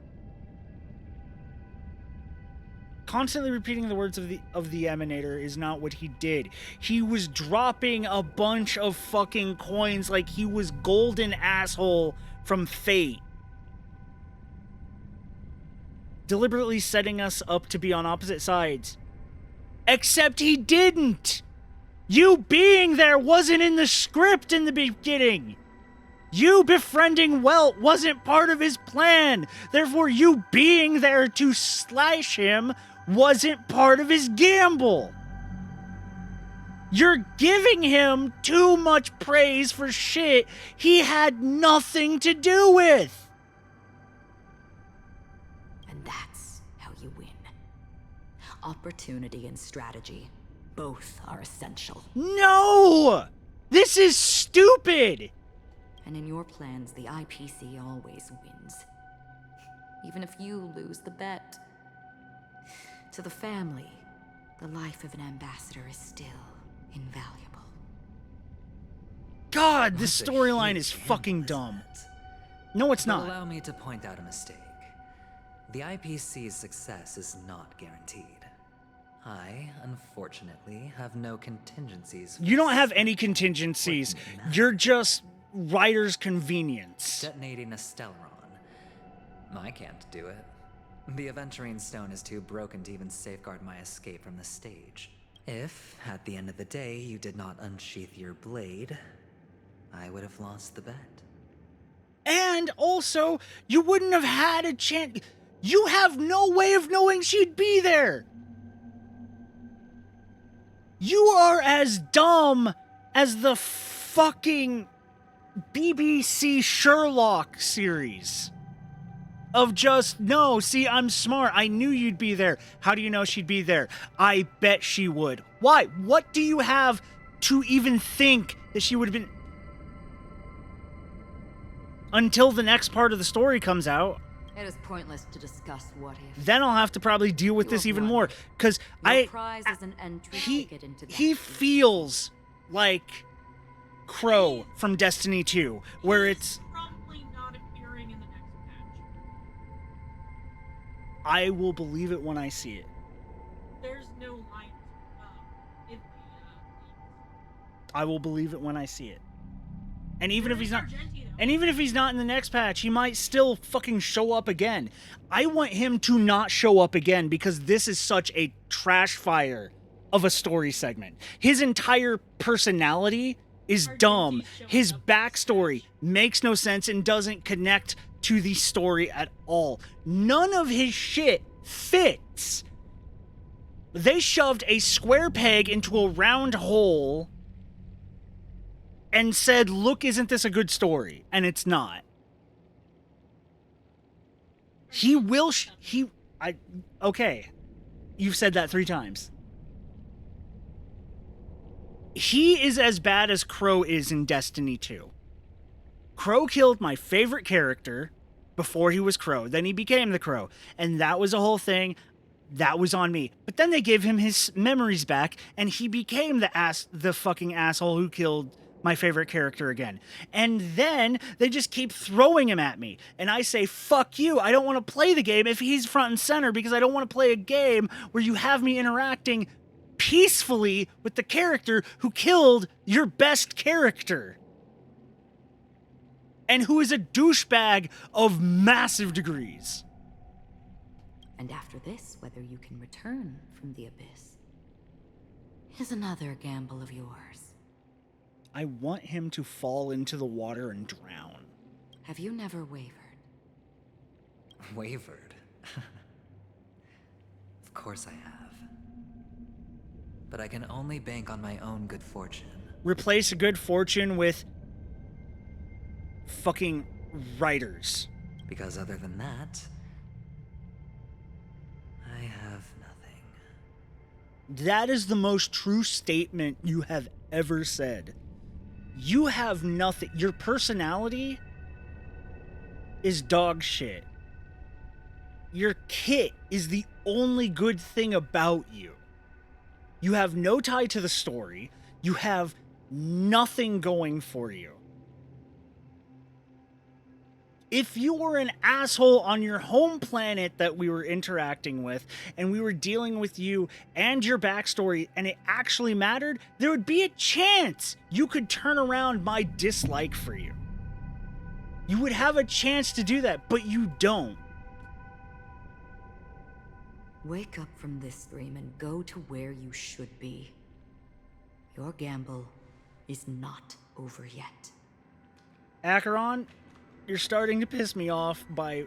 Constantly repeating the words of the Emanator is not what he did. He was dropping a bunch of fucking coins like he was golden asshole from Fate. Deliberately setting us up to be on opposite sides. Except he didn't! You being there wasn't in the script in the beginning! You befriending Welt wasn't part of his plan! Therefore, you being there to slash him wasn't part of his gamble! You're giving him too much praise for shit he had nothing to do with! And that's how you win. Opportunity and strategy, both are essential. No! This is stupid! And in your plans, the IPC always wins. Even if you lose the bet. To the family, the life of an ambassador is still invaluable. God, this storyline is fucking dumb. No, it's not. Allow me to point out a mistake. The IPC's success is not guaranteed. I, unfortunately, have no contingencies. You don't have any contingencies. You're just writer's convenience. Detonating a Stellaron. I can't do it. The Aventurine Stone is too broken to even safeguard my escape from the stage. If, at the end of the day, you did not unsheath your blade, I would have lost the bet. And also, you wouldn't have had a chance. You have no way of knowing she'd be there. You are as dumb as the fucking BBC Sherlock series. Of just, no, see, I'm smart. I knew you'd be there. How do you know she'd be there? I bet she would. Why? What do you have to even think that she would have been... Until the next part of the story comes out. It is pointless to discuss what if. Then I'll have to probably deal with this even more. Because prize is an entry ticket into that. he feels like Crow from Destiny 2, where it's... Probably not appearing in the next patch. I will believe it when I see it. There's no line in the I will believe it when I see it. And even if he's not... And even if he's not in the next patch, he might still fucking show up again. I want him to not show up again because this is such a trash fire of a story segment. His entire personality is dumb. His backstory makes no sense and doesn't connect to the story at all. None of his shit fits. They shoved a square peg into a round hole and said, look, isn't this a good story? And it's not. He will, okay. You've said that 3 times. He is as bad as Crow is in Destiny 2. Crow killed my favorite character before he was Crow. Then he became the Crow. And that was a whole thing. That was on me. But then they gave him his memories back, and he became the fucking asshole who killed my favorite character again. And then they just keep throwing him at me. And I say, fuck you. I don't want to play the game if he's front and center, because I don't want to play a game where you have me interacting peacefully with the character who killed your best character. And who is a douchebag of massive degrees. And after this, whether you can return from the abyss is another gamble of yours. I want him to fall into the water and drown. Have you never wavered? Wavered? Of course I have. But I can only bank on my own good fortune. Replace good fortune with fucking writers. Because other than that, I have nothing. That is the most true statement you have ever said. You have nothing. Your personality is dog shit. Your kit is the only good thing about you. You have no tie to the story. You have nothing going for you. If you were an asshole on your home planet that we were interacting with, and we were dealing with you and your backstory, and it actually mattered, there would be a chance you could turn around my dislike for you. You would have a chance to do that, but you don't. Wake up from this dream and go to where you should be. Your gamble is not over yet. Acheron, you're starting to piss me off by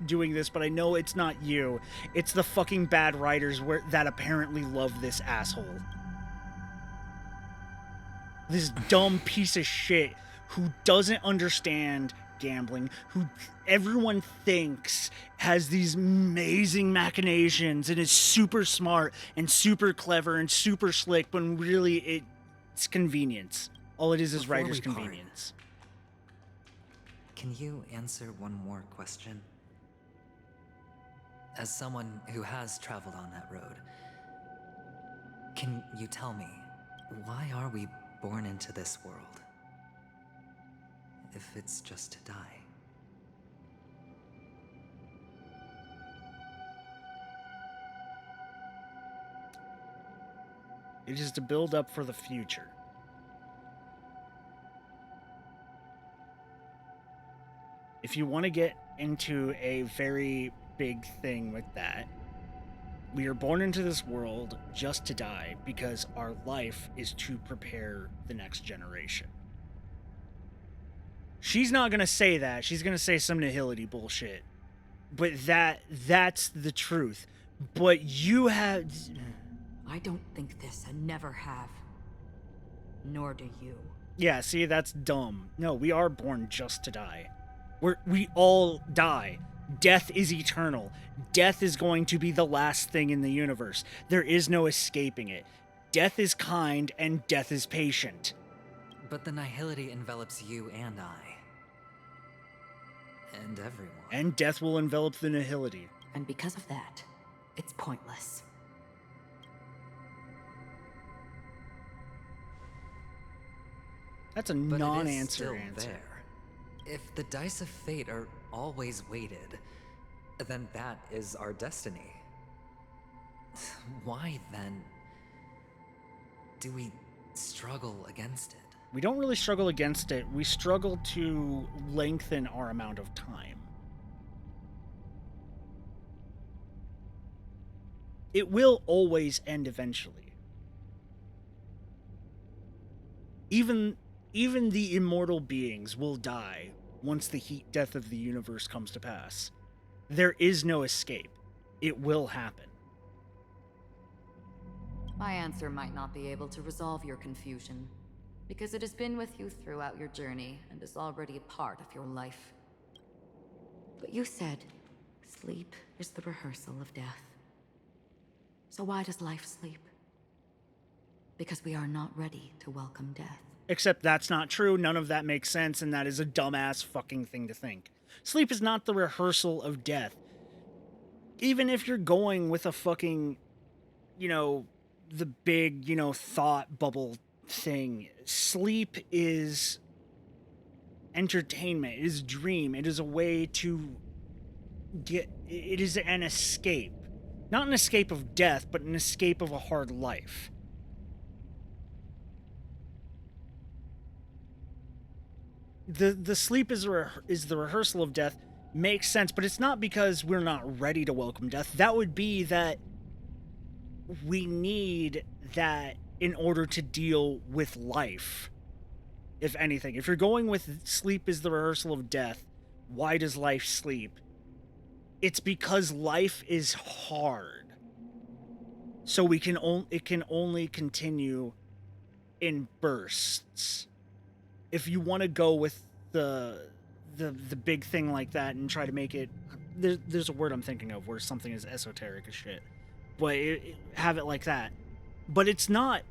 doing this, but I know it's not you. It's the fucking bad writers that apparently love this asshole. This dumb piece of shit who doesn't understand gambling, who everyone thinks has these amazing machinations and is super smart and super clever and super slick, when really it's convenience. All it is writer's convenience. Can you answer one more question? As someone who has traveled on that road, can you tell me, why are we born into this world? If it's just to die. It is to build up for the future. If you want to get into a very big thing with that, we are born into this world just to die, because our life is to prepare the next generation. She's not going to say that. She's going to say some nihility bullshit. But that's the truth. But you have... I don't think this and never have. Nor do you. Yeah, see, that's dumb. No, we are born just to die. We all die. Death is eternal. Death is going to be the last thing in the universe. There is no escaping it. Death is kind and death is patient. But the nihility envelops you and I. And everyone. And death will envelop the nihility. And because of that, it's pointless. That's a But non-answer it is answer. still there. If the dice of fate are always weighted, then that is our destiny. Why then do we struggle against it? We don't really struggle against it. We struggle to lengthen our amount of time. It will always end eventually. Even the immortal beings will die once the heat death of the universe comes to pass. There is no escape. It will happen. My answer might not be able to resolve your confusion, because it has been with you throughout your journey and is already a part of your life. But you said sleep is the rehearsal of death. So why does life sleep? Because we are not ready to welcome death. Except that's not true, none of that makes sense, and that is a dumbass fucking thing to think. Sleep is not the rehearsal of death. Even if you're going with a fucking, you know, the big, you know, thought bubble thing, sleep is entertainment, it is dream, it is a way to get, it is an escape. Not an escape of death, but an escape of a hard life. The sleep is the rehearsal of death makes sense, but it's not because we're not ready to welcome death. That would be that we need that in order to deal with life. If anything, if you're going with sleep is the rehearsal of death, why does life sleep? It's because life is hard. So it can only continue in bursts. If you want to go with the big thing like that and try to make it, there's a word I'm thinking of where something is esoteric as shit, but have it like that. But it's not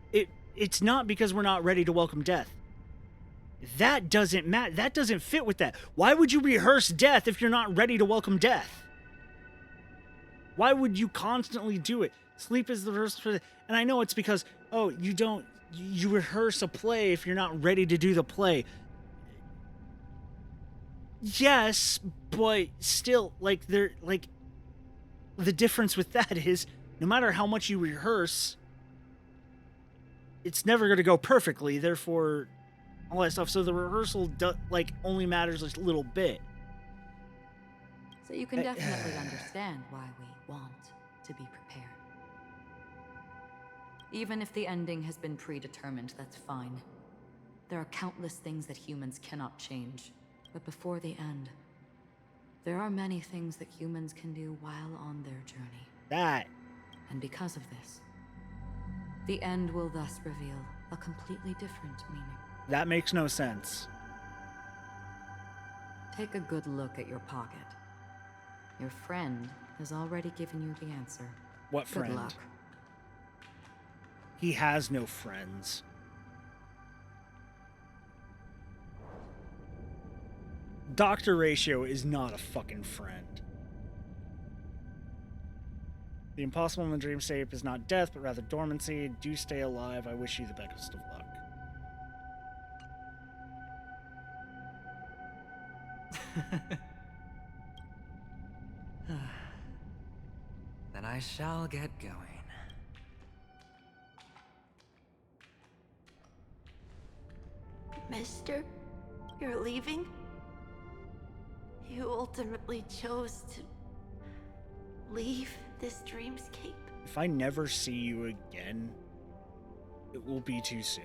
because we're not ready to welcome death. That doesn't matter. That doesn't fit with that. Why would you rehearse death if you're not ready to welcome death? Why would you constantly do it? Sleep is the rehearsal for that. And I know it's because, oh, you rehearse a play if you're not ready to do the play. Yes, but still, like, the difference with that is, no matter how much you rehearse, it's never going to go perfectly, therefore, all that stuff. So the rehearsal, only matters a little bit. So you can definitely understand why we want to be prepared. Even if the ending has been predetermined, that's fine. There are countless things that humans cannot change. But before the end, there are many things that humans can do while on their journey. And because of this, the end will thus reveal a completely different meaning. That makes no sense. Take a good look at your pocket. Your friend has already given you the answer. What friend? Good luck. He has no friends. Dr. Ratio is not a fucking friend. The impossible in the dream state is not death, but rather dormancy. Do stay alive. I wish you the best of luck. Then I shall get going. Mister, you're leaving? You ultimately chose to leave this dreamscape? If I never see you again, it will be too soon.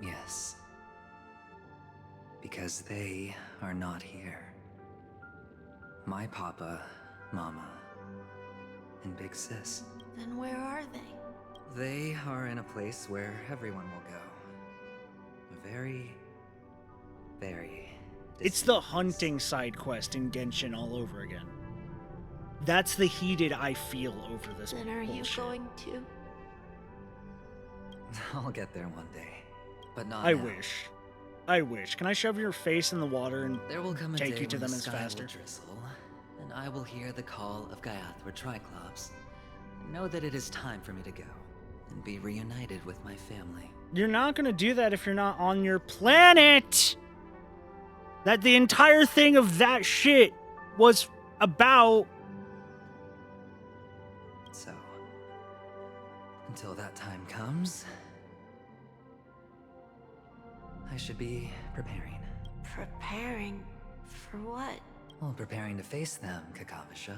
Yes. Because they are not here. My papa, mama, and big sis. Then where are they? They are in a place where everyone will go. A very, very... It's the hunting side quest in Genshin all over again. That's the heated I feel over this Then are bullshit. you going to? I'll get there one day, but not I now. I wish. Can I shove your face in the water and There will come a take day you to when them the as sky faster? will drizzle, and I will hear the call of Gaiathra Triclops. Know that it is time for me to go and be reunited with my family. You're not gonna do that if you're not on your planet! That the entire thing of that shit was about. So, until that time comes, I should be preparing. Preparing for what? Well, preparing to face them, Kakavisha.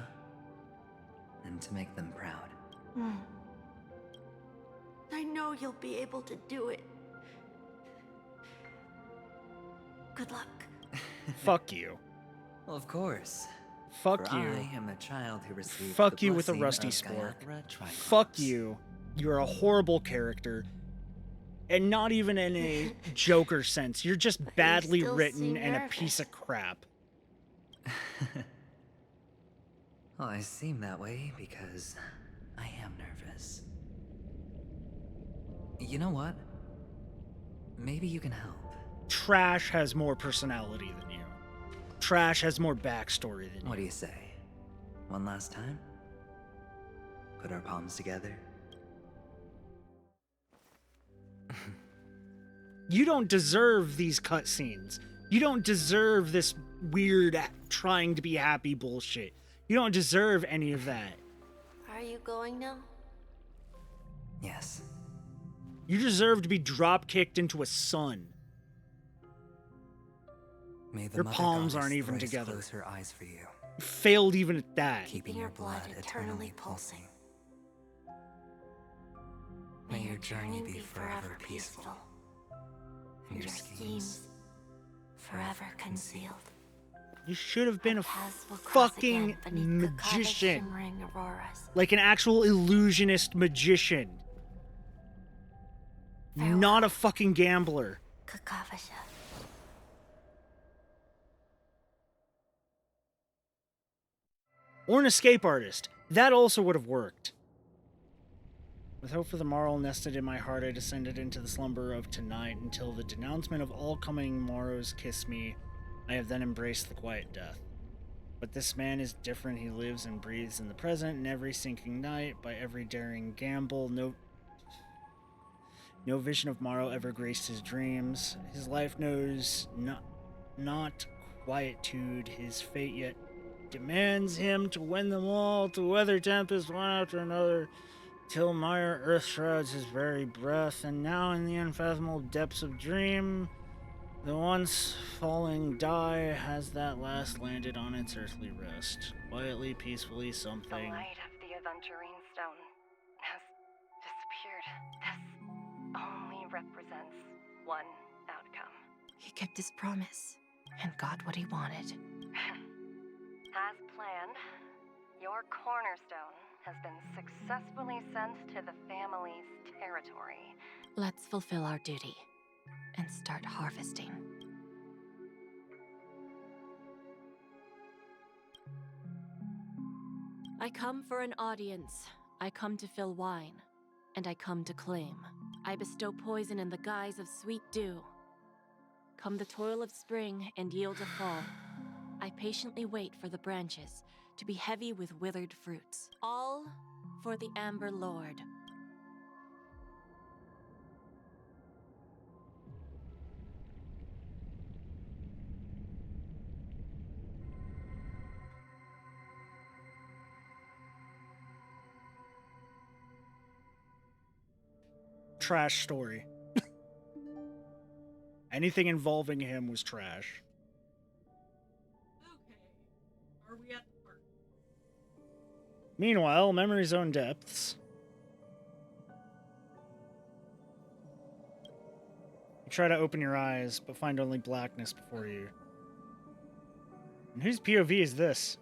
And to make them proud. I know you'll be able to do it. Good luck. Fuck you. Well, of course. Fuck For you. I am a child who received Fuck the you with a blessing rusty of spork. Gaiathra Triclops. Fuck you. You're a horrible character. And not even in a Joker sense. You're just badly still written seem and a nervous. piece of crap. Well, I seem that way because I am nervous. You know what? Maybe you can help. Trash has more personality than you. Trash has more backstory than you. What do you say? One last time? Put our palms together? You don't deserve these cutscenes. You don't deserve this weird trying to be happy bullshit. You don't deserve any of that. Are you going now? Yes. You deserve to be drop kicked into a sun. May the Your Mother palms Goddess aren't even thrice together. Close her eyes for you, You failed even at that. keeping your blood eternally pulsing. May your journey be forever peaceful, and your schemes forever concealed. You should have been a Paths will cross fucking again beneath Kakava's magician. shimmering auroras. Like an actual illusionist magician. Not a fucking gambler. Kakavasha. Or an escape artist. That also would have worked. With hope for the morrow nested in my heart, I descended into the slumber of tonight until the denouncement of all coming morrows kiss me. I have then embraced the quiet death. But this man is different. He lives and breathes in the present, in every sinking night, by every daring gamble. No vision of morrow ever graced his dreams. His life knows not quietude. His fate yet demands him to win them all, to weather tempests one after another, till mire earth shrouds his very breath. And now in the unfathomable depths of dream, the once falling die has that last landed on its earthly rest. Quietly, peacefully, something. The light of the Aventurine Stone has disappeared. This only represents one outcome. He kept his promise and got what he wanted. As planned, your cornerstone has been successfully sent to the family's territory. Let's fulfill our duty and start harvesting. I come for an audience. I come to fill wine, and I come to claim. I bestow poison in the guise of sweet dew. Come the toil of spring and yield a fall. I patiently wait for the branches to be heavy with withered fruits. All for the Amber Lord. Trash story. Anything involving him was trash. Okay. Are we at the park? Meanwhile, Memory's Own Depths. You try to open your eyes, but find only blackness before you. And whose POV is this?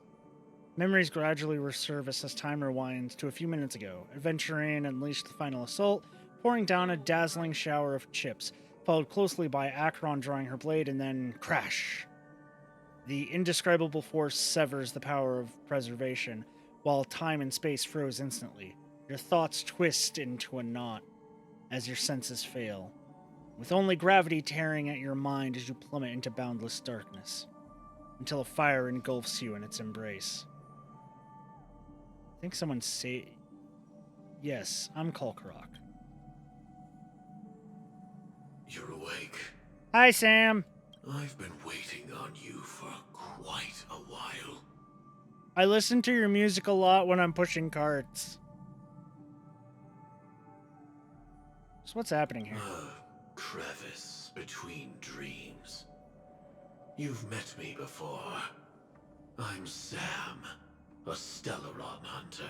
Memories gradually resurface as time rewinds to a few minutes ago. Adventuring unleashed the final assault, pouring down a dazzling shower of chips, followed closely by Acheron drawing her blade, and then crash. The indescribable force severs the power of preservation, while time and space froze instantly. Your thoughts twist into a knot as your senses fail, with only gravity tearing at your mind as you plummet into boundless darkness, until a fire engulfs you in its embrace. I think someone say... Yes, I'm Kalkarok. You're awake. Hi, Sam. I've been waiting on you for quite a while. I listen to your music a lot when I'm pushing carts. So what's happening here? A crevice between dreams. You've met me before. I'm Sam, a Stellaron hunter.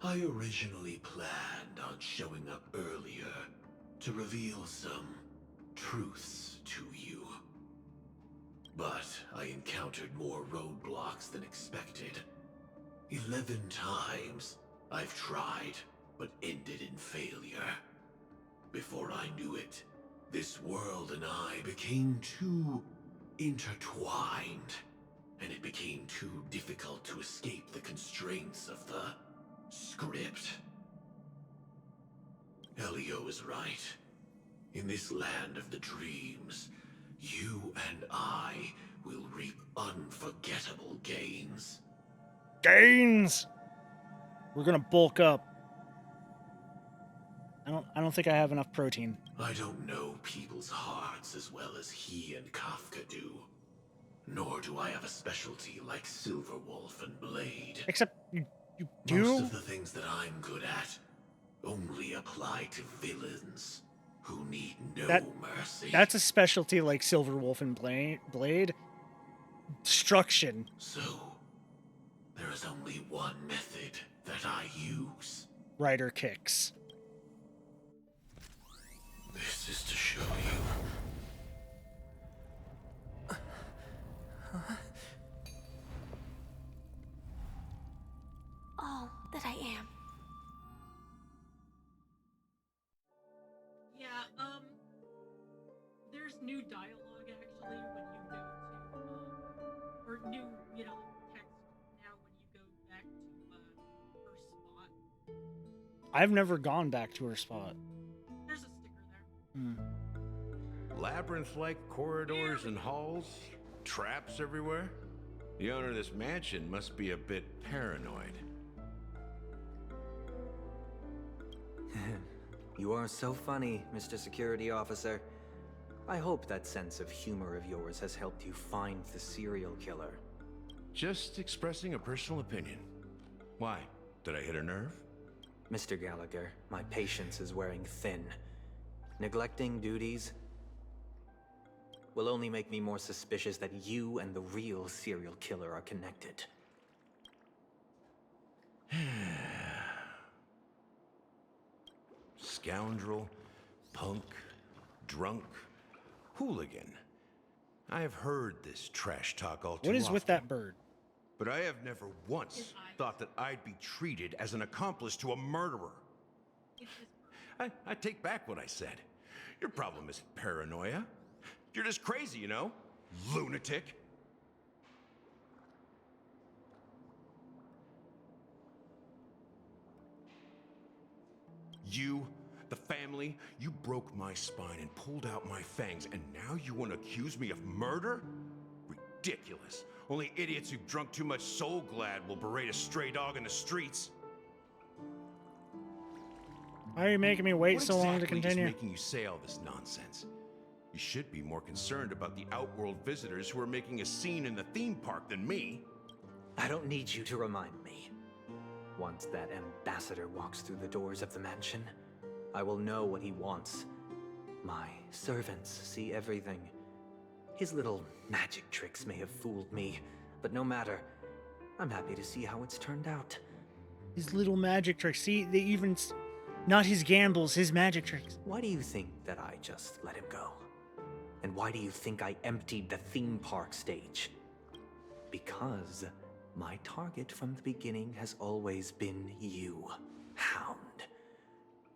I originally planned on showing up earlier to reveal some truths to you. But I encountered more roadblocks than expected. 11 times I've tried, but ended in failure. Before I knew it, this world and I became too intertwined, and it became too difficult to escape the constraints of the script. Elio is right. In this land of the dreams, you and I will reap unforgettable gains. Gains! We're gonna bulk up. I don't think I have enough protein. I don't know people's hearts as well as he and Kafka do. Nor do I have a specialty like Silverwolf and Blade. Except you do? Most of the things that I'm good at only apply to villains who need no mercy. That's a specialty like Silverwolf and Blade. Destruction. So, there is only one method that I use. Rider kicks. This is to show you. All that I am. Yeah, there's new dialogue actually when you go to, or new, text now when you go back to, her spot. I've never gone back to her spot. There's a sticker there. Labyrinth-like corridors and halls? Traps everywhere? The owner of this mansion must be a bit paranoid. You are so funny, Mr. Security Officer. I hope that sense of humor of yours has helped you find the serial killer. Just expressing a personal opinion. Why? Did I hit a nerve? Mr. Gallagher, my patience is wearing thin. Neglecting duties will only make me more suspicious that you and the real serial killer are connected. Scoundrel, punk, drunk, hooligan. I have heard this trash talk all too What is often, with that bird? but I have never once thought that I'd be treated as an accomplice to a murderer. I take back what I said. Your problem isn't paranoia. You're just crazy, you know? Lunatic. You, the family, you broke my spine and pulled out my fangs, and now you want to accuse me of murder? Ridiculous. Only idiots who've drunk too much Soul Glad will berate a stray dog in the streets. Why are you making me wait What so long to exactly continue? is making you say all this nonsense? You should be more concerned about the Outworld visitors who are making a scene in the theme park than me. I don't need you to remind me. Once that ambassador walks through the doors of the mansion, I will know what he wants. My servants see everything. His little magic tricks may have fooled me, but no matter. I'm happy to see how it's turned out. His little magic tricks. See, they even... Not his gambles, his magic tricks. Why do you think that I just let him go? And why do you think I emptied the theme park stage? Because my target from the beginning has always been you, Hound.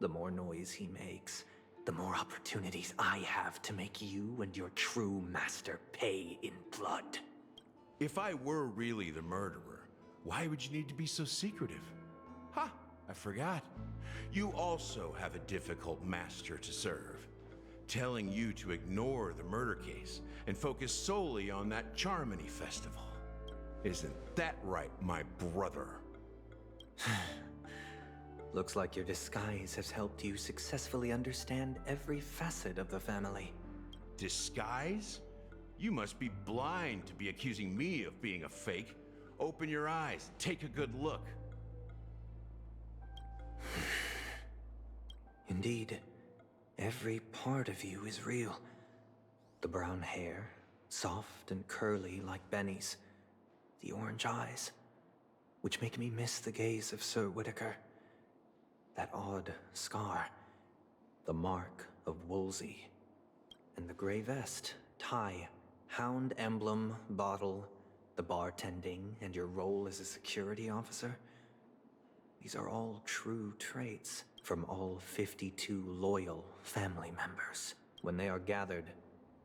The more noise he makes, the more opportunities I have to make you and your true master pay in blood. If I were really the murderer, why would you need to be so secretive? Ha! I forgot. You also have a difficult master to serve, telling you to ignore the murder case and focus solely on that Charmony festival. Isn't that right, my brother? Looks like your disguise has helped you successfully understand every facet of the family. Disguise? You must be blind to be accusing me of being a fake. Open your eyes, take a good look. Indeed, every part of you is real. The brown hair, soft and curly like Benny's. The orange eyes, which make me miss the gaze of Sir Whitaker. That odd scar, the mark of Wolsey. And the gray vest, tie, Hound emblem, bottle, the bartending, and your role as a security officer. These are all true traits from all 52 loyal family members. When they are gathered,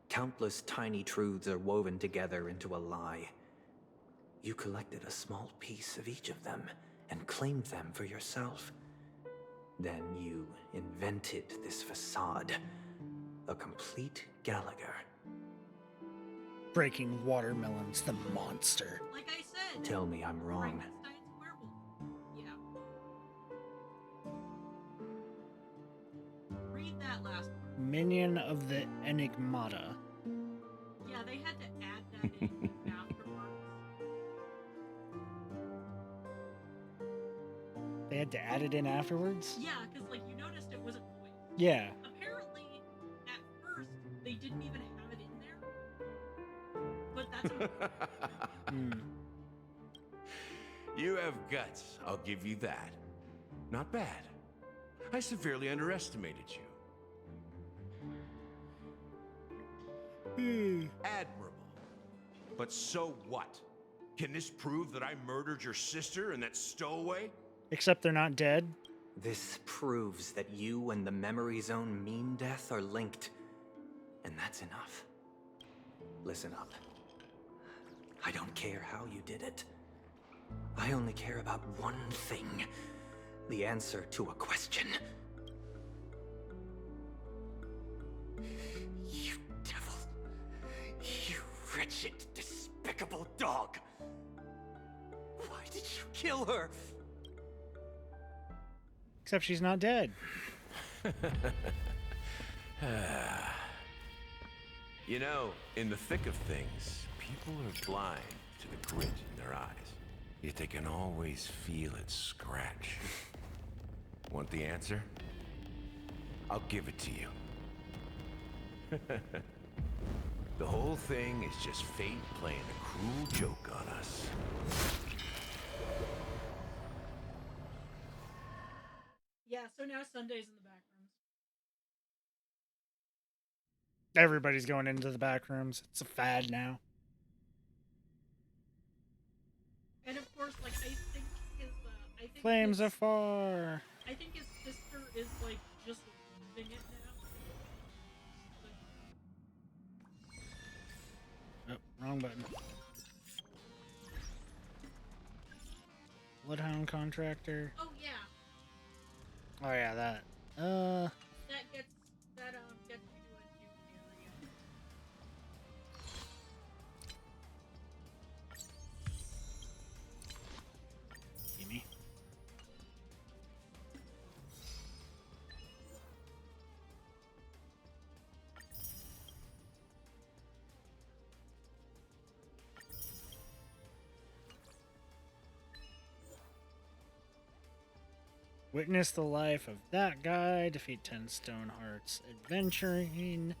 countless tiny truths are woven together into a lie. You collected a small piece of each of them and claimed them for yourself. Then you invented this facade, a complete Gallagher. Breaking watermelons, the monster. Like I said. Tell me I'm wrong. Frankenstein's werewolf. Yeah. Read that last part. Minion of the Enigmata. Yeah, they had to add that in afterwards. They had to add it in afterwards? Yeah, because like you noticed it wasn't voiced. Yeah. Apparently, at first, they didn't even have it in there. But that's You have guts, I'll give you that. Not bad. I severely underestimated you. Admirable. But so what? Can this prove that I murdered your sister and that stowaway? Except they're not dead. This proves that you and the Memory Zone Mean Death are linked. And that's enough. Listen up. I don't care how you did it. I only care about one thing. The answer to a question. You devil. You wretched, despicable dog. Why did you kill her? Except she's not dead. You know, in the thick of things, people are blind to the grit in their eyes. Yet they can always feel it scratch. Want the answer? I'll give it to you. The whole thing is just fate playing a cruel joke on us. Yeah, so now Sunday's in the back rooms. Everybody's going into the back rooms. It's a fad now. And of course, like, I think Flames afar. I think his sister is, like, just leaving it now. Oh, wrong button. Bloodhound contractor. Oh, yeah. Oh yeah, that. That gets me to a new area. Gimme. Witness the life of that guy, defeat 10 stone hearts, adventuring.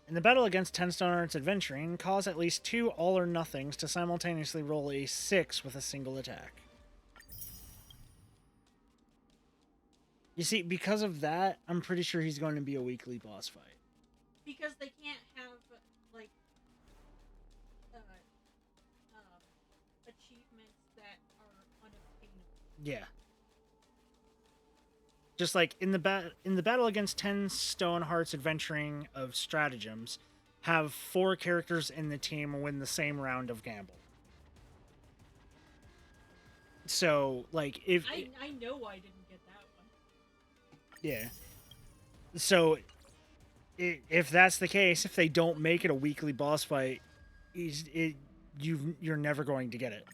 In the battle against 10 stone hearts adventuring, cause at least 2 all or nothings to simultaneously roll a 6 with a single attack. You see, because of that, I'm pretty sure he's going to be a weekly boss fight. Because they can't have, like, achievements that are unobtainable. Yeah. Just like in the battle against 10 stone hearts adventuring of stratagems, have 4 characters in the team win the same round of gamble. So, like, if I know I didn't get that one. yeah. So, if that's the case, if they don't make it a weekly boss fight, you're never going to get it.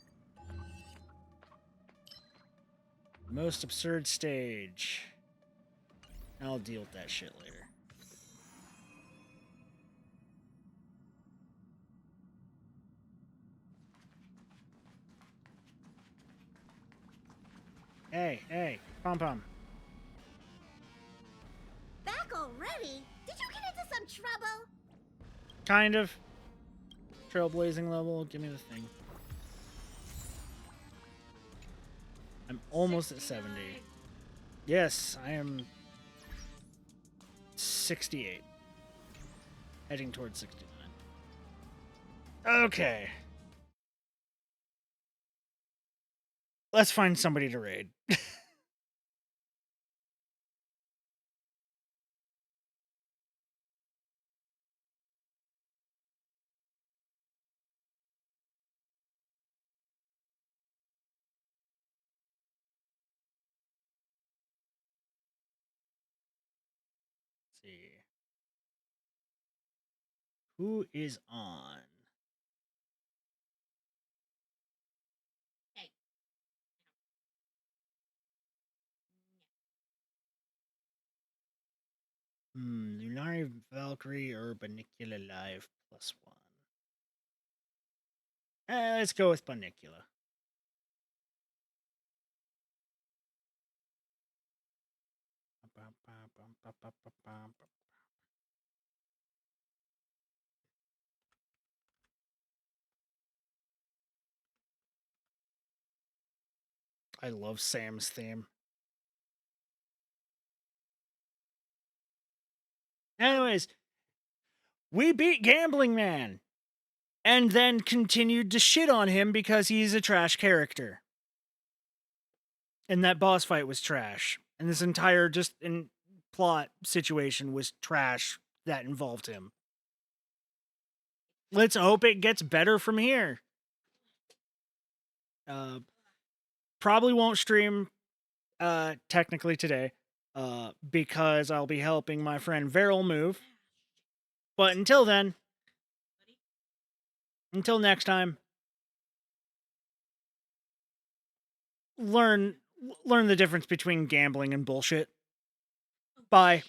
Most absurd stage. I'll deal with that shit later. Hey, pom-pom. Back already? Did you get into some trouble? Kind of. Trailblazing level, give me the thing. I'm almost at 70. Yes, I am 68. Heading towards 69. Okay. Let's find somebody to raid. Let's see. Who is on? Lunari Valkyrie or Banicula Live +1. Let's go with Banicula. I love Sam's theme. Anyways, we beat Gambling Man and then continued to shit on him because he's a trash character. And that boss fight was trash. And this entire plot situation was trash that involved him. Let's hope it gets better from here. Probably won't stream technically today because I'll be helping my friend Veril move. But until then, until next time, learn the difference between gambling and bullshit. Bye.